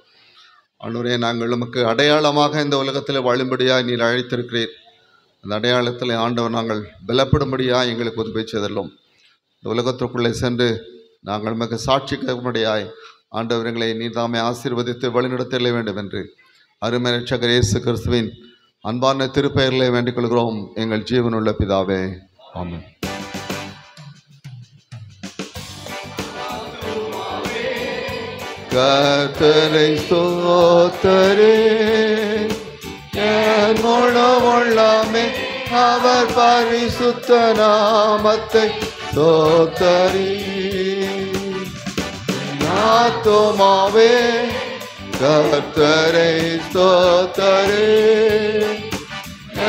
Speaker 3: ஆண்டவரே, நாங்கள் நமக்கு அடையாளமாக இந்த உலகத்தில் வாழும்படியாக நீர் அழைத்திருக்கிறீர். அந்த அடையாளத்தில் ஆண்டவர் நாங்கள் பலப்படும்படியாக எங்களுக்கு உதவி செய்தல்லும். இந்த உலகத்திற்குள்ளே சென்று நாங்கள் நமக்கு சாட்சிக்கும்படியாய் ஆண்டவர் எங்களை நீர் தாமே ஆசீர்வதித்து வழிநடத்த வேண்டும் என்று அருமை இரட்சகர் இயேசு கிறிஸ்துவின் அன்பான திருப்பெயர்களை வேண்டிக் கொள்கிறோம் எங்கள் ஜீவனுள்ள பிதாவே. ஆமென். கர்த்தரை ஸ்தோத்தரே, என்னோடவொள்ளாமே அவர் பரிசுத்த நாமத்தை ஸ்தோத்தரி. ஆத்துமாவே கர்த்தரை ஸ்தோத்தரே,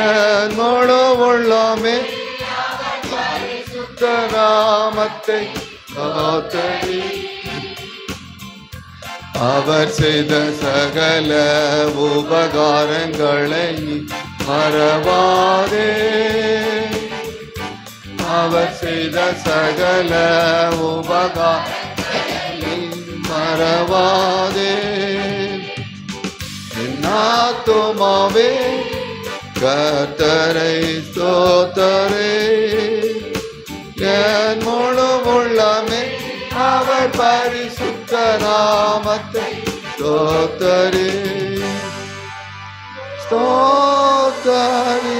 Speaker 3: என்னோடவொள்ளாமே பரிசுத்த நாமத்தை ஸ்தோத்தரி. அவர் செய்த சகல உபகாரங்களை மறவாதே, அவர் செய்த சகல உபகாரங்களை மறவாதே. ஆத்துமாவே கர்த்தரை ஸ்தோத்தரே. என் முழு உள்ளமே அவர் பரிசுத்த நாமத்தை ஸ்தோத்தரே. ஸ்தோத்தரே.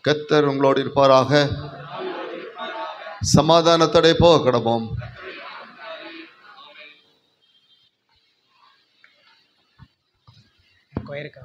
Speaker 3: கர்த்தர் உங்களோடு இருப்பாராக. சமாதானத்தோட போக கடவோம்.
Speaker 2: கொயருக்கா